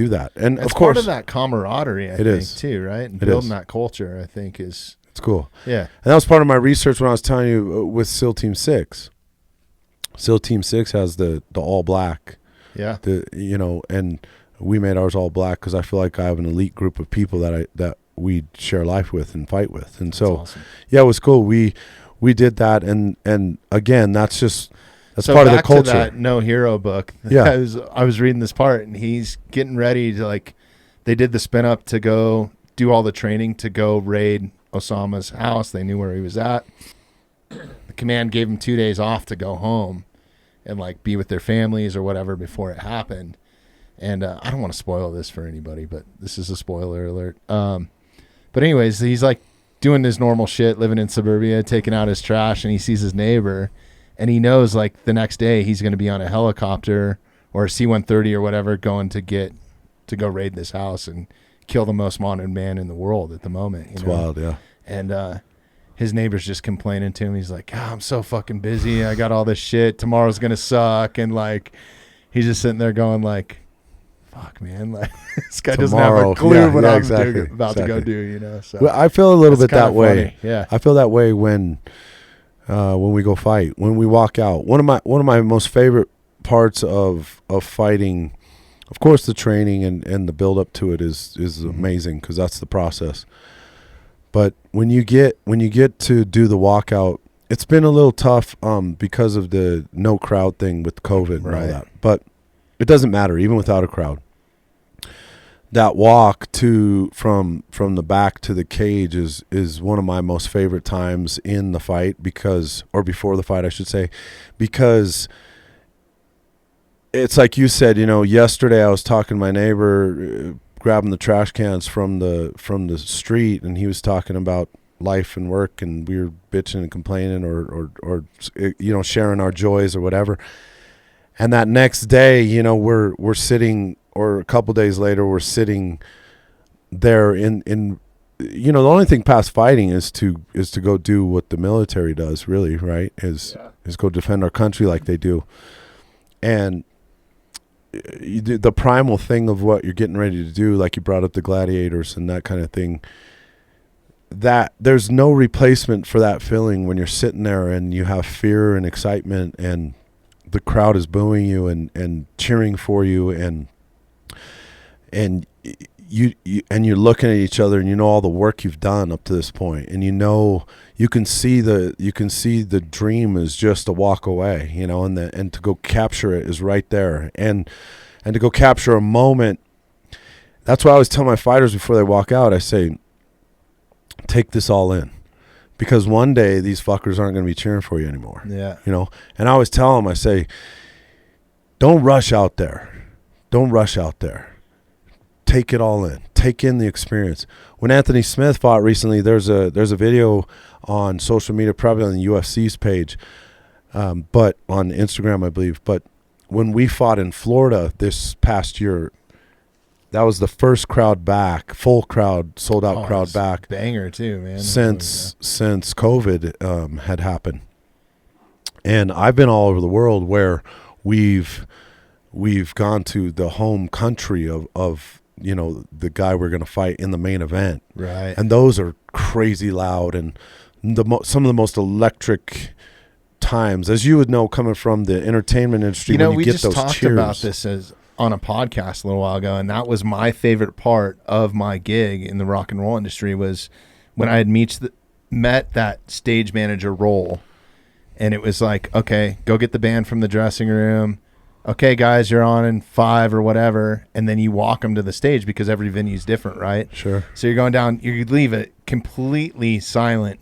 S2: that. And
S1: it's
S2: of course,
S1: part of that camaraderie, I think, too, right? And building that culture, I think, is
S2: it's cool.
S1: Yeah.
S2: And that was part of my research when I was telling you with SEAL Team 6. SEAL Team 6 has the all black.
S1: Yeah.
S2: And we made ours all black because I feel like I have an elite group of people that we share life with and fight with. And so,
S1: awesome.
S2: It was cool. We did that. And again, that's
S1: so
S2: part of the culture.
S1: To that No Hero book.
S2: Yeah.
S1: I was reading this part, and he's getting ready to they did the spin up to go do all the training to go raid Osama's house. They knew where he was at. The command gave him 2 days off to go home and be with their families or whatever before it happened. And I don't want to spoil this for anybody, but this is a spoiler alert. But anyways, he's doing his normal shit, living in suburbia, taking out his trash, and he sees his neighbor. And he knows the next day he's going to be on a helicopter or a C-130 or whatever going to go raid this house and kill the most wanted man in the world at the moment.
S2: It's wild, yeah.
S1: And his neighbor's just complaining to him. He's like, I'm so fucking busy. I got all this shit. Tomorrow's going to suck. And he's just sitting there going fuck, man, like this guy doesn't have a clue what I'm about to go do, you know. So
S2: well, I feel a little bit that way.
S1: Funny. Yeah,
S2: I feel that way when we go fight, when we walk out. One of my most favorite parts of fighting, of course, the training and the build up to it is amazing, because that's the process. But when you get to do the walkout, it's been a little tough because of the no crowd thing with COVID and all that. But it doesn't matter, even without a crowd. That walk from the back to the cage is one of my most favorite times in the fight, or before the fight, I should say, because it's like you said, you know, yesterday I was talking to my neighbor, grabbing the trash cans from the street, and he was talking about life and work, and we were bitching and complaining or you know, sharing our joys or whatever. And that next day, you know, we're sitting, or a couple days later, we're sitting there in you know, the only thing past fighting is to go do what the military does, really, right? Is go defend our country like they do. And the primal thing of what you're getting ready to do, like you brought up the gladiators and that kind of thing, that there's no replacement for that feeling when you're sitting there and you have fear and excitement and the crowd is booing you and cheering for you, and you're looking at each other, and you know all the work you've done up to this point, and you know you can see the dream is just a walk away, you know, and to go capture it is right there, and to go capture a moment. That's why I always tell my fighters before they walk out, I say, take this all in, because one day these fuckers aren't going to be cheering for you anymore.
S1: Yeah,
S2: you know. And I always tell them, I say, don't rush out there. Don't rush out there. Take it all in. Take in the experience. When Anthony Smith fought recently, there's a video on social media, probably on the UFC's page, but on Instagram, I believe. But when we fought in Florida this past year, that was the first crowd back, full crowd, sold out crowd back.
S1: Banger too, man.
S2: Since COVID had happened. And I've been all over the world where we've gone to the home country of you know, the guy we're going to fight in the main event.
S1: Right.
S2: And those are crazy loud, and some of the most electric times, as you would know, coming from the entertainment industry.
S1: You know,
S2: when you
S1: we
S2: get
S1: just
S2: those
S1: talked
S2: cheers.
S1: about this on a podcast a little while ago, and that was my favorite part of my gig in the rock and roll industry, was when I had met that stage manager role, and it was like, okay, go get the band from the dressing room. Okay, guys, you're on in 5 or whatever, and then you walk them to the stage, because every venue is different, right?
S2: Sure.
S1: So you're going down, you leave a completely silent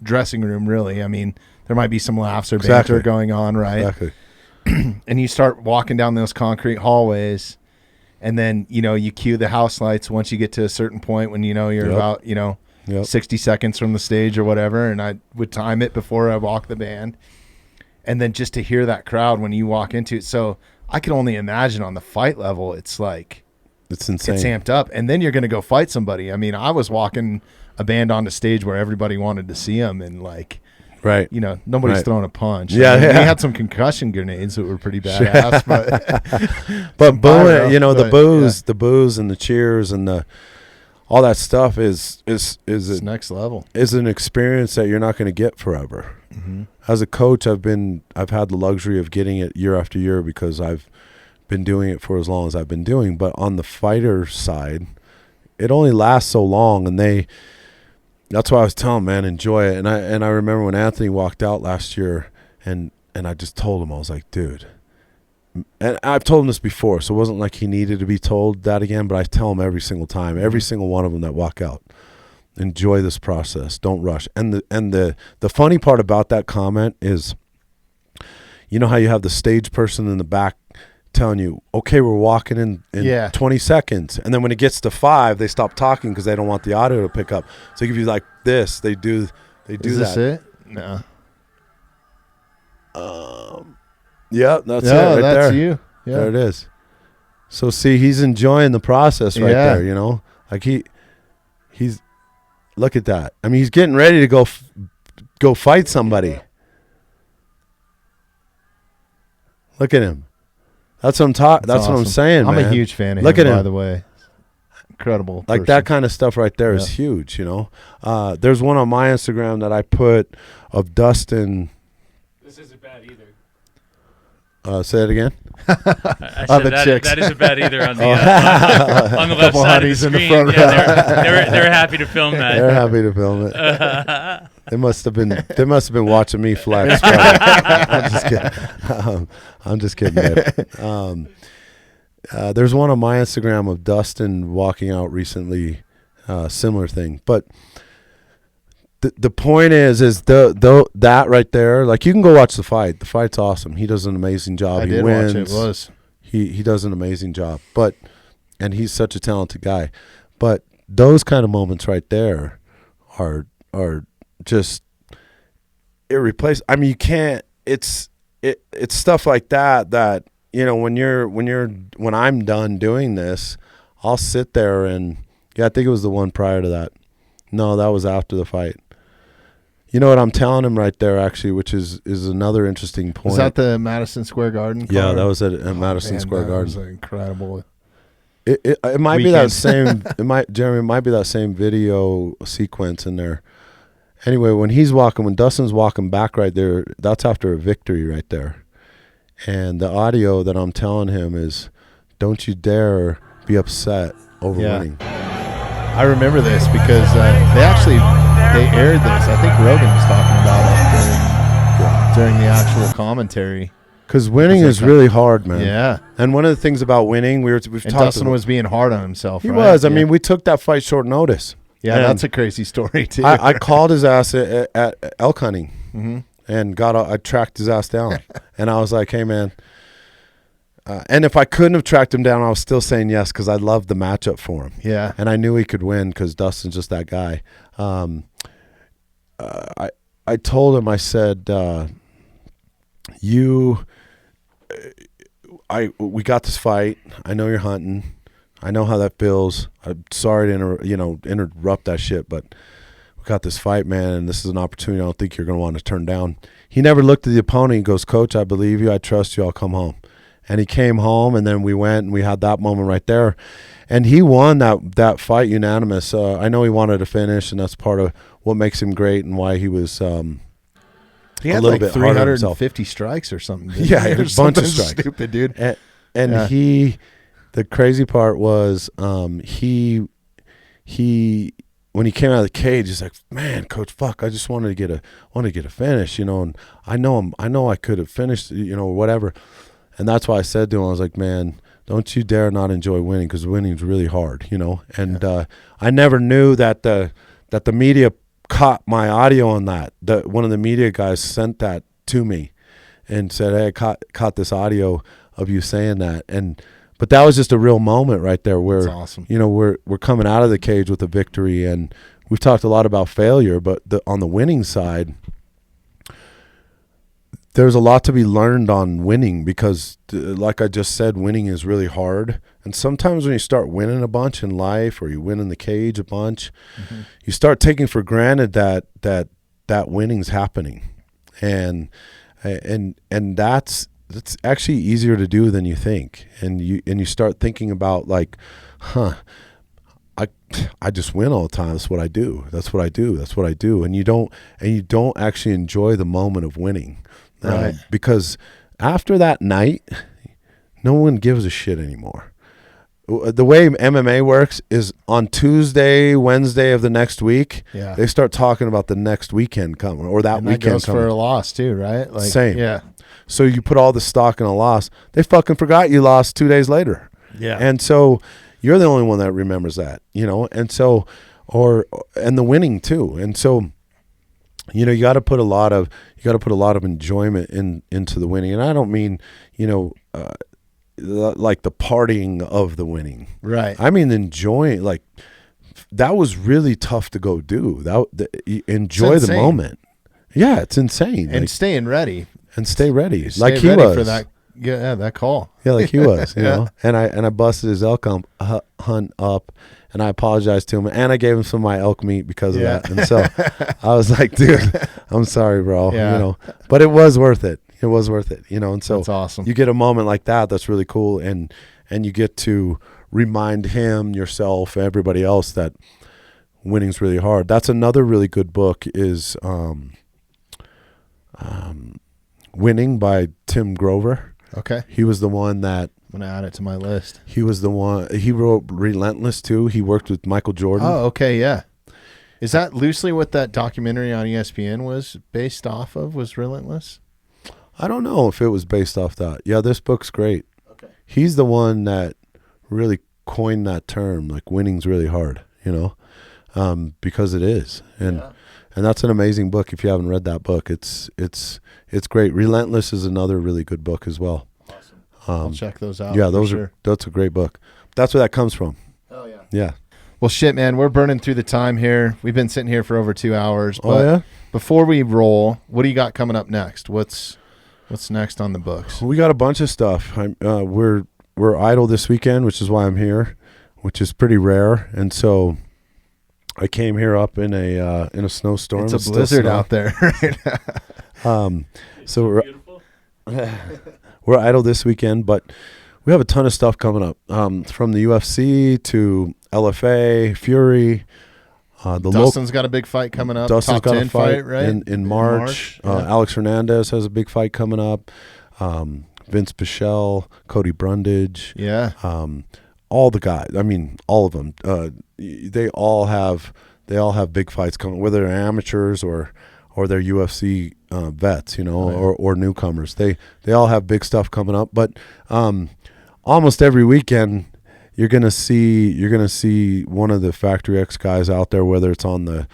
S1: dressing room, really. I mean, there might be some laughs or banter going on, right?
S2: Exactly.
S1: And you start walking down those concrete hallways, and then, you know, you cue the house lights once you get to a certain point when, you know, you're about, you know, 60 seconds from the stage or whatever, and I would time it before I walk the band. And then just to hear that crowd when you walk into it. So I can only imagine on the fight level, it's like,
S2: it's insane.
S1: It's amped up. And then you're going to go fight somebody. I mean, I was walking a band on the stage where everybody wanted to see them, and like,
S2: right,
S1: you know, nobody's throwing a punch.
S2: Yeah,
S1: I mean, we had some concussion grenades that were pretty badass.
S2: but boo, you know, the booze and the cheers and all that stuff is
S1: it's next level.
S2: Is an experience that you're not going to get forever.
S1: Mm-hmm.
S2: As a coach, I've had the luxury of getting it year after year, because I've been doing it for as long as I've been doing. But on the fighter side, it only lasts so long, and that's why I was telling them, man, enjoy it. And I remember when Anthony walked out last year, and I just told him, I was like, dude, and I've told him this before, so it wasn't like he needed to be told that again, but I tell him every single time, every single one of them that walk out, enjoy this process, don't rush. And the funny part about that comment is, you know how you have the stage person in the back telling you, okay, we're walking in 20 seconds, and then when it gets to 5, they stop talking because they don't want the audio to pick up. So they give you like this, they do
S1: Is
S2: that.
S1: This it? No.
S2: Yeah, that's it right
S1: that's
S2: there.
S1: you. Yeah.
S2: There it is. So see, he's enjoying the process right there, you know? Like he's look at that. I mean, he's getting ready to go fight somebody. Look at him. That's what I'm saying, man.
S1: I'm a huge fan of
S2: Look
S1: him,
S2: at him.
S1: by the way. Incredible.
S2: Like
S1: person.
S2: that kind of stuff right there is huge, you know. There's one on my Instagram that I put of Dustin.
S3: This isn't bad either.
S2: Say it again.
S3: I said that isn't bad either on the on the left
S1: Couple
S3: side of the
S1: honeys in the
S3: screen.
S1: front
S3: Yeah, they're happy to film that.
S2: They're happy to film it. They must have been watching me flex. I'm just kidding. I'm just kidding. Man. There's one on my Instagram of Dustin walking out recently, similar thing. But the point is that right there, like you can go watch the fight. The fight's awesome. He does an amazing job.
S1: I
S2: He
S1: did
S2: wins.
S1: watch it. It was.
S2: He does an amazing job. And he's such a talented guy. But those kind of moments right there are just irreplaceable. I mean, you can't. It's stuff like that. You know, when I'm done doing this, I'll sit there and I think it was the one prior to that. No, that was after the fight. You know what I'm telling him right there, actually, which is another interesting point.
S1: Was that the Madison Square Garden?
S2: Yeah, that was at Madison Square Garden.
S1: That was incredible.
S2: It might be that same. It might be that same video sequence in there. Anyway, when Dustin's walking back right there, that's after a victory right there. And the audio that I'm telling him is, "Don't you dare be upset over winning."
S1: I remember this because they aired this. I think Rogan was talking about it during the actual commentary.
S2: Because winning is really hard, man.
S1: Yeah.
S2: And one of the things about winning, we've talked
S1: Dustin
S2: about,
S1: was being hard on himself.
S2: He
S1: right?
S2: was. I mean, we took that fight short notice.
S1: Yeah,
S2: and
S1: that's a crazy story too.
S2: I called his ass at elk hunting, and I tracked his ass down, and I was like, "Hey, man." And if I couldn't have tracked him down, I was still saying yes because I loved the matchup for him.
S1: Yeah.
S2: And I knew he could win because Dustin's just that guy. I told him, I said, we got this fight. I know you're hunting. I know how that feels. I'm sorry to interrupt that shit, but we got this fight, man, and this is an opportunity I don't think you're going to want to turn down. He never looked at the opponent. He goes, "Coach, I believe you. I trust you. I'll come home." And he came home, and then we went, and we had that moment right there. And he won that fight unanimous. I know he wanted to finish, and that's part of what makes him great and why he was
S1: he had
S2: a little
S1: like
S2: bit harder on himself.
S1: 350 strikes or something.
S2: Yeah, a bunch of strikes.
S1: Stupid, dude.
S2: And the crazy part was he when he came out of the cage, he's like, "Man, Coach, fuck, I just wanted to get a finish, you know, and I know I could have finished, you know, whatever." And that's why I said to him, I was like, "Man, don't you dare not enjoy winning because winning is really hard, you know." And I never knew that the media caught my audio on that. One of the media guys sent that to me and said, "Hey, I caught this audio of you saying that." But that was just a real moment right there where,
S1: that's awesome.
S2: You know, we're coming out of the cage with a victory, and we've talked a lot about failure, but on the winning side, there's a lot to be learned on winning because, like I just said, winning is really hard. And sometimes when you start winning a bunch in life or you win in the cage a bunch, you start taking for granted that winning's happening. And that's actually easier to do than you think. And you start thinking about like, I just win all the time. That's what I do. That's what I do. That's what I do. And you don't actually enjoy the moment of winning.
S1: Right.
S2: Because after that night, no one gives a shit anymore. The way MMA works is on Tuesday, Wednesday of the next week, they start talking about the next weekend coming or that weekend
S1: goes
S2: coming.
S1: For a loss too, right? Like,
S2: same.
S1: Yeah.
S2: So you put all the stock in a loss. They fucking forgot you lost 2 days later.
S1: Yeah.
S2: And so you're the only one that remembers that, you know? And so, and the winning too. And so, you know, you got to put a lot of enjoyment into the winning. And I don't mean, you know, like the partying of the winning.
S1: Right.
S2: I mean, enjoying, like, that was really tough to go do. Enjoy the moment. Yeah, it's insane.
S1: And
S2: like,
S1: staying ready.
S2: And stay ready.
S1: Stay
S2: like he
S1: ready
S2: was.
S1: for that. Yeah, that call.
S2: Yeah, like he was, you
S1: Yeah.
S2: know. And I busted his elk hunt up, and I apologized to him, and I gave him some of my elk meat because of that. And so I was like, "Dude, I'm sorry, bro."
S1: Yeah.
S2: You know, but it was worth it. It was worth it, and so
S1: That's awesome.
S2: you get a moment like that. That's really cool. And you get to remind him, yourself, everybody else that winning's really hard. That's another really good book is Winning by Tim Grover.
S1: Okay.
S2: He was the one that
S1: I'm going to add it to my list.
S2: he wrote Relentless too. He worked with Michael Jordan.
S1: Oh, okay. Yeah. Is that loosely what that documentary on ESPN was based off of, was Relentless?
S2: I don't know if it was based off that. Yeah, this book's great.
S1: Okay.
S2: He's the one that really coined that term, like winning's really hard, because it is. And that's an amazing book. If you haven't read that book, it's great. Relentless is another really good book as well.
S1: Awesome. I'll check those out.
S2: Yeah, that's a great book. That's where that comes from.
S1: Oh, yeah.
S2: Yeah.
S1: Well, shit, man, we're burning through the time here. We've been sitting here for over 2 hours. But
S2: yeah?
S1: Before we roll, what do you got coming up next? What's next on the books?
S2: We got a bunch of stuff. We're idle this weekend, which is why I'm here, which is pretty rare. And so I came here up in a snowstorm.
S1: It's a blizzard out there right now.
S2: So we're idle this weekend, but we have a ton of stuff coming up, from the UFC to LFA, Fury.
S1: Dustin's got a big fight coming up.
S2: Dustin's
S1: Top
S2: got
S1: 10
S2: a fight
S1: right?
S2: in March.
S1: Yeah.
S2: Alex Hernandez has a big fight coming up. Vince Pichel, Cody Brundage.
S1: Yeah.
S2: All the guys. I mean, all of them. They all have big fights coming, whether they're amateurs or they're UFC vets, or newcomers. They all have big stuff coming up. But almost every weekend, you're gonna see one of the Factory X guys out there, whether it's on the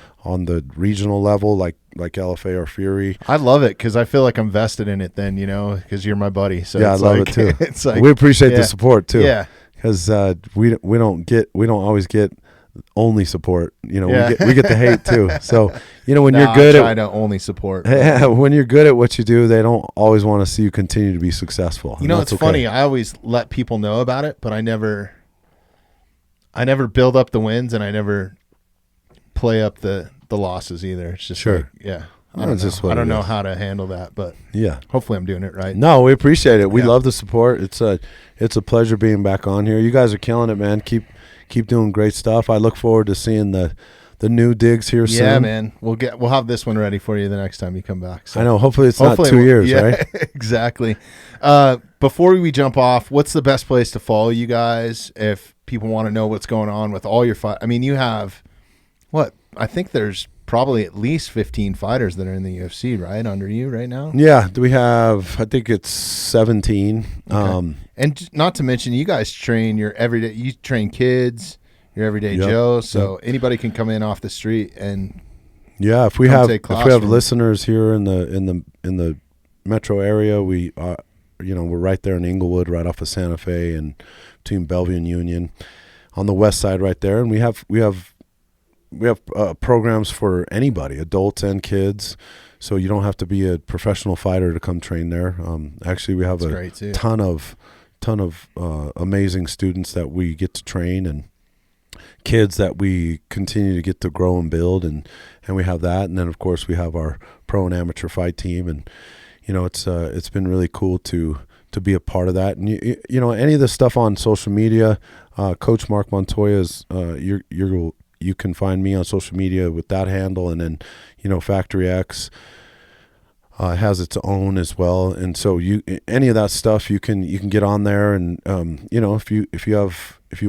S2: regional level like LFA or Fury.
S1: I love it because I feel like I'm vested in it then, because you're my buddy. So
S2: yeah,
S1: it's
S2: I love
S1: like,
S2: it too.
S1: It's like,
S2: we appreciate the support too.
S1: Yeah.
S2: Because we don't always get only support. We get the hate too. So when you're good
S1: I try to only support.
S2: when you're good at what you do, they don't always want to see you continue to be successful.
S1: It's funny. I always let people know about it, but I never build up the wins and I never play up the losses either. It's just
S2: sure.
S1: I don't know how to handle that, but hopefully I'm doing it right.
S2: No, we appreciate it. We love the support. It's a pleasure being back on here. You guys are killing it, man. Keep doing great stuff. I look forward to seeing the new digs here soon.
S1: Yeah, man. We'll have this one ready for you the next time you come back. So.
S2: I know. Hopefully it's not 2 years, right?
S1: Exactly. Before we jump off, what's the best place to follow you guys if people want to know what's going on with all your fight? I mean, you have what? I think there's probably at least 15 fighters that are in the UFC, right? Under you right now?
S2: Yeah, we have, I think it's 17.
S1: Okay. And not to mention, you guys train your everyday, you train kids, your everyday Joe, so anybody can come in off the street and
S2: if we have listeners here in the metro area, we're right there in Inglewood, right off of Santa Fe and between Bellevue and Union on the west side right there. And we have programs for anybody, adults and kids. So you don't have to be a professional fighter to come train there. Actually, we have a ton of amazing students that we get to train and kids that we continue to get to grow and build, and we have that. And then of course we have our pro and amateur fight team, and it's been really cool to be a part of that. And any of the stuff on social media, Coach Marc Montoya's you can find me on social media with that handle, and then Factory X has its own as well. And so any of that stuff you can get on there, and if you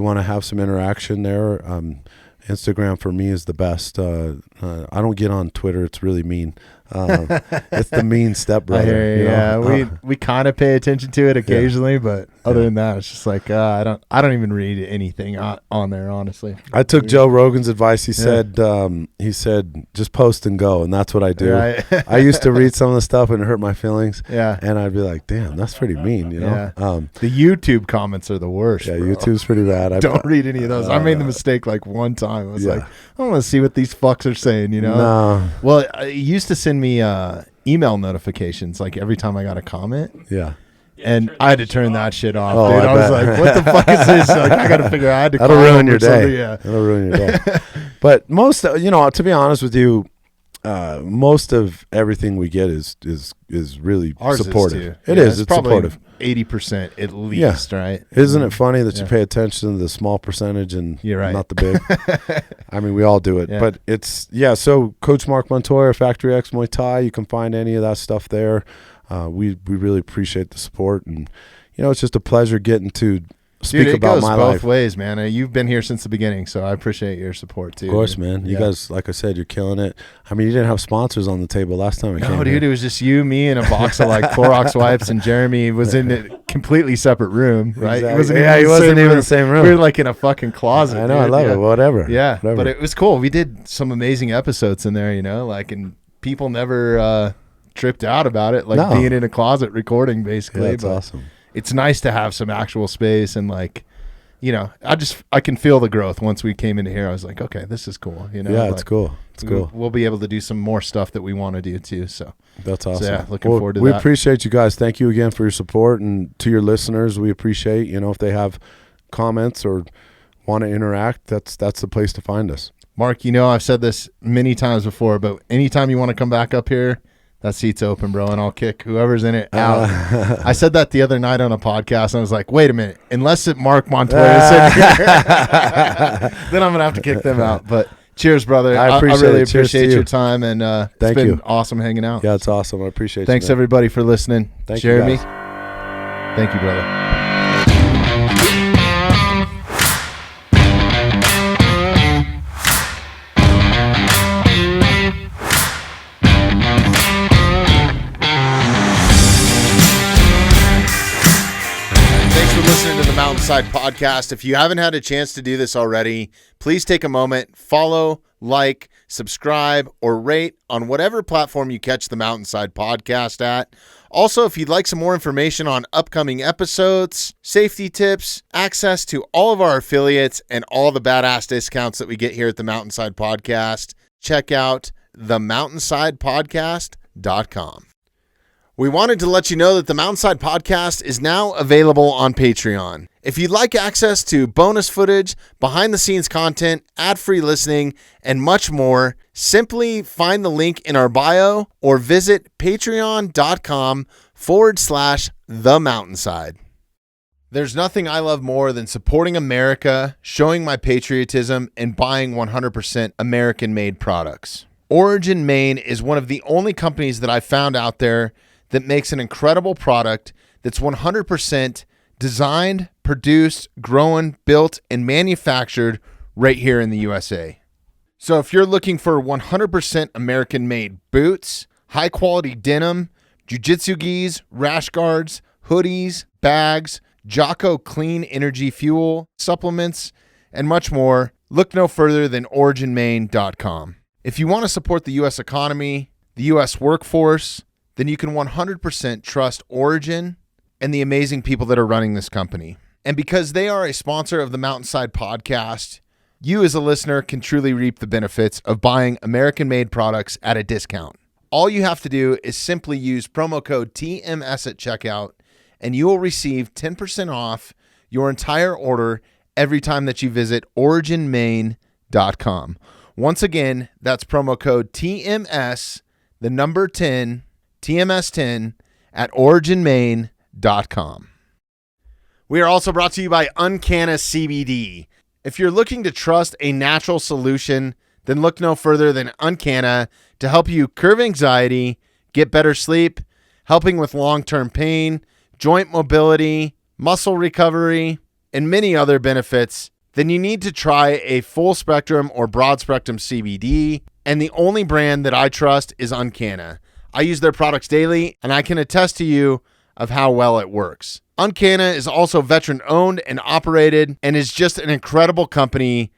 S2: want to have some interaction there, Instagram for me is the best. I don't get on Twitter; it's really mean. It's the mean stepbrother.
S1: We kind of pay attention to it occasionally, but other than that, it's just like I don't even read anything on there, honestly.
S2: I took Joe Rogan's advice. He said just post and go, and that's what I do. Right. I used to read some of the stuff and it hurt my feelings. Yeah, and I'd be like, damn, that's pretty mean.
S1: Yeah. The YouTube comments are the worst.
S2: Yeah, bro. YouTube's pretty bad.
S1: Don't read any of those. I made the mistake like one time. I was like, I want to see what these fucks are saying.
S2: No.
S1: Well, it used to send me email notifications like every time I got a comment.
S2: Yeah.
S1: And I had to turn that shit off, dude. I was like, what the fuck is this? Like, I got to figure out. I had to
S2: That'll ruin your day.
S1: Yeah.
S2: That'll ruin your day. But most, to be honest with you, most of everything we get is really
S1: Ours
S2: supportive.
S1: is too.
S2: It is. It's
S1: probably
S2: supportive.
S1: 80% at least, right?
S2: Isn't it funny that you pay attention to the small percentage and
S1: You're right.
S2: not the big? I mean, we all do it, but it's So Coach Marc Montoya, FactoryXMuayThai, you can find any of that stuff there. We really appreciate the support, and it's just a pleasure getting to speak about my life.
S1: It goes both ways, man. You've been here since the beginning, so I appreciate your support too.
S2: Of course, man. You guys, like I said, you're killing it. I mean, you didn't have sponsors on the table last time I came.
S1: No, dude,
S2: here.
S1: it was just you, me, and a box of like Clorox wipes, and Jeremy was in a completely separate room, right?
S2: Exactly.
S1: He wasn't
S2: even in the same room.
S1: We were like in a fucking closet.
S2: I know,
S1: dude.
S2: I love it. Whatever.
S1: Yeah,
S2: Whatever.
S1: but it was cool. We did some amazing episodes in there, and people never tripped out about it, like being in a closet recording, basically.
S2: Yeah, that's awesome.
S1: It's nice to have some actual space and like. I can feel the growth once we came into here. I was like, okay, this is cool.
S2: Yeah, it's cool. It's cool.
S1: We'll be able to do some more stuff that we want to do too. So
S2: that's awesome.
S1: So, yeah, looking forward to
S2: we
S1: that.
S2: We appreciate you guys. Thank you again for your support, and to your listeners, we appreciate. If they have comments or want to interact, that's the place to find us.
S1: Mark, I've said this many times before, but anytime you want to come back up here, that seat's open, bro, and I'll kick whoever's in it out. I said that the other night on a podcast, and I was like, wait a minute. Unless it's Marc Montoya is in here, then I'm going to have to kick them out. But cheers, brother. I really appreciate your time, and it's been awesome hanging out.
S2: Yeah, it's awesome. I appreciate it.
S1: Thanks, everybody, for listening.
S2: Thank
S1: Jeremy.
S2: You guys.
S1: Thank you, brother. Listening to the Mountainside Podcast. If you haven't had a chance to do this already, please take a moment, follow, like, subscribe, or rate on whatever platform you catch the Mountainside Podcast at. Also, if you'd like some more information on upcoming episodes, safety tips, access to all of our affiliates, and all the badass discounts that we get here at the Mountainside Podcast, check out themountainsidepodcast.com. We wanted to let you know that the Mountainside Podcast is now available on Patreon. If you'd like access to bonus footage, behind-the-scenes content, ad-free listening, and much more, simply find the link in our bio or visit patreon.com/themountainside. There's nothing I love more than supporting America, showing my patriotism, and buying 100% American-made products. Origin Maine is one of the only companies that I've found out there that makes an incredible product that's 100% designed, produced, grown, built, and manufactured right here in the USA. So if you're looking for 100% American-made boots, high-quality denim, jiu-jitsu gis, rash guards, hoodies, bags, Jocko Clean Energy Fuel, supplements, and much more, look no further than OriginMaine.com. If you want to support the U.S. economy, the U.S. workforce, then you can 100% trust Origin and the amazing people that are running this company. And because they are a sponsor of the Mountainside Podcast, you as a listener can truly reap the benefits of buying American-made products at a discount. All you have to do is simply use promo code TMS at checkout, and you will receive 10% off your entire order every time that you visit OriginMaine.com. Once again, that's promo code TMS, the number 10, TMS10 at OriginMaine.com. We are also brought to you by Uncanna CBD. If you're looking to trust a natural solution, then look no further than Uncanna to help you curb anxiety, get better sleep, helping with long-term pain, joint mobility, muscle recovery, and many other benefits. Then you need to try a full spectrum or broad spectrum CBD. And the only brand that I trust is Uncanna. I use their products daily, and I can attest to you of how well it works. Uncanna is also veteran owned and operated and is just an incredible company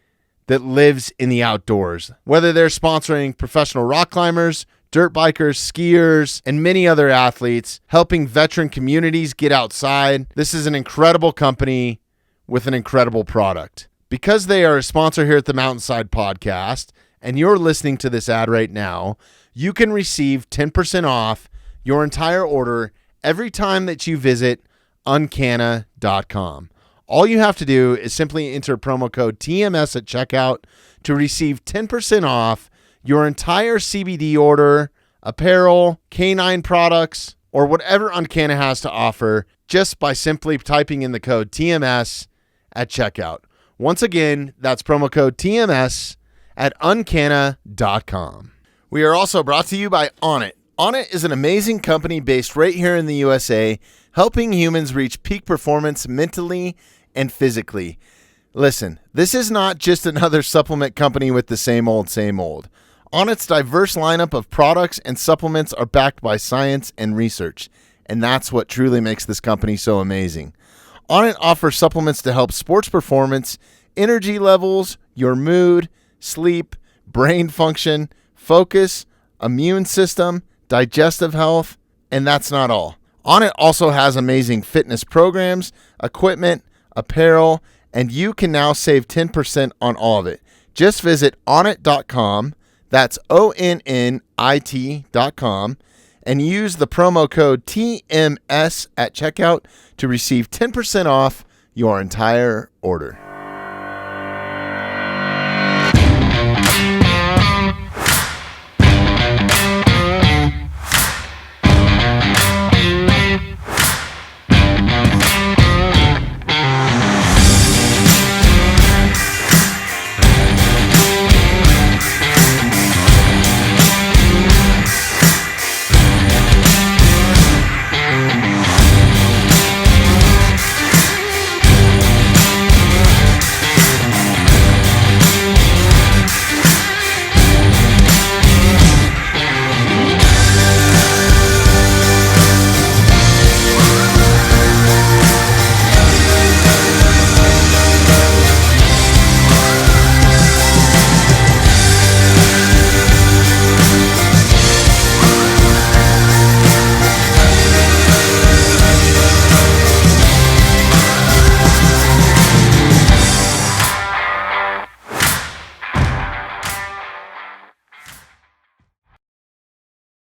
S1: that lives in the outdoors. Whether they're sponsoring professional rock climbers, dirt bikers, skiers, and many other athletes, helping veteran communities get outside, this is an incredible company with an incredible product. Because they are a sponsor here at the Mountainside Podcast, and you're listening to this ad right now, you can receive 10% off your entire order every time that you visit Uncanna.com. All you have to do is simply enter promo code TMS at checkout to receive 10% off your entire CBD order, apparel, canine products, or whatever Uncanna has to offer just by simply typing in the code TMS at checkout. Once again, that's promo code TMS at uncanna.com. We are also brought to you by Onnit. Onnit is an amazing company based right here in the USA, helping humans reach peak performance mentally and physically. Listen, this is not just another supplement company with the same old, same old. Onnit's diverse lineup of products and supplements are backed by science and research, and that's what truly makes this company so amazing. Onnit offers supplements to help sports performance, energy levels, your mood, sleep, brain function, focus, immune system, digestive health, and that's not all. Onnit also has amazing fitness programs, equipment, apparel, and you can now save 10% on all of it. Just visit onnit.com, that's ONNIT.com, and use the promo code TMS at checkout to receive 10% off your entire order.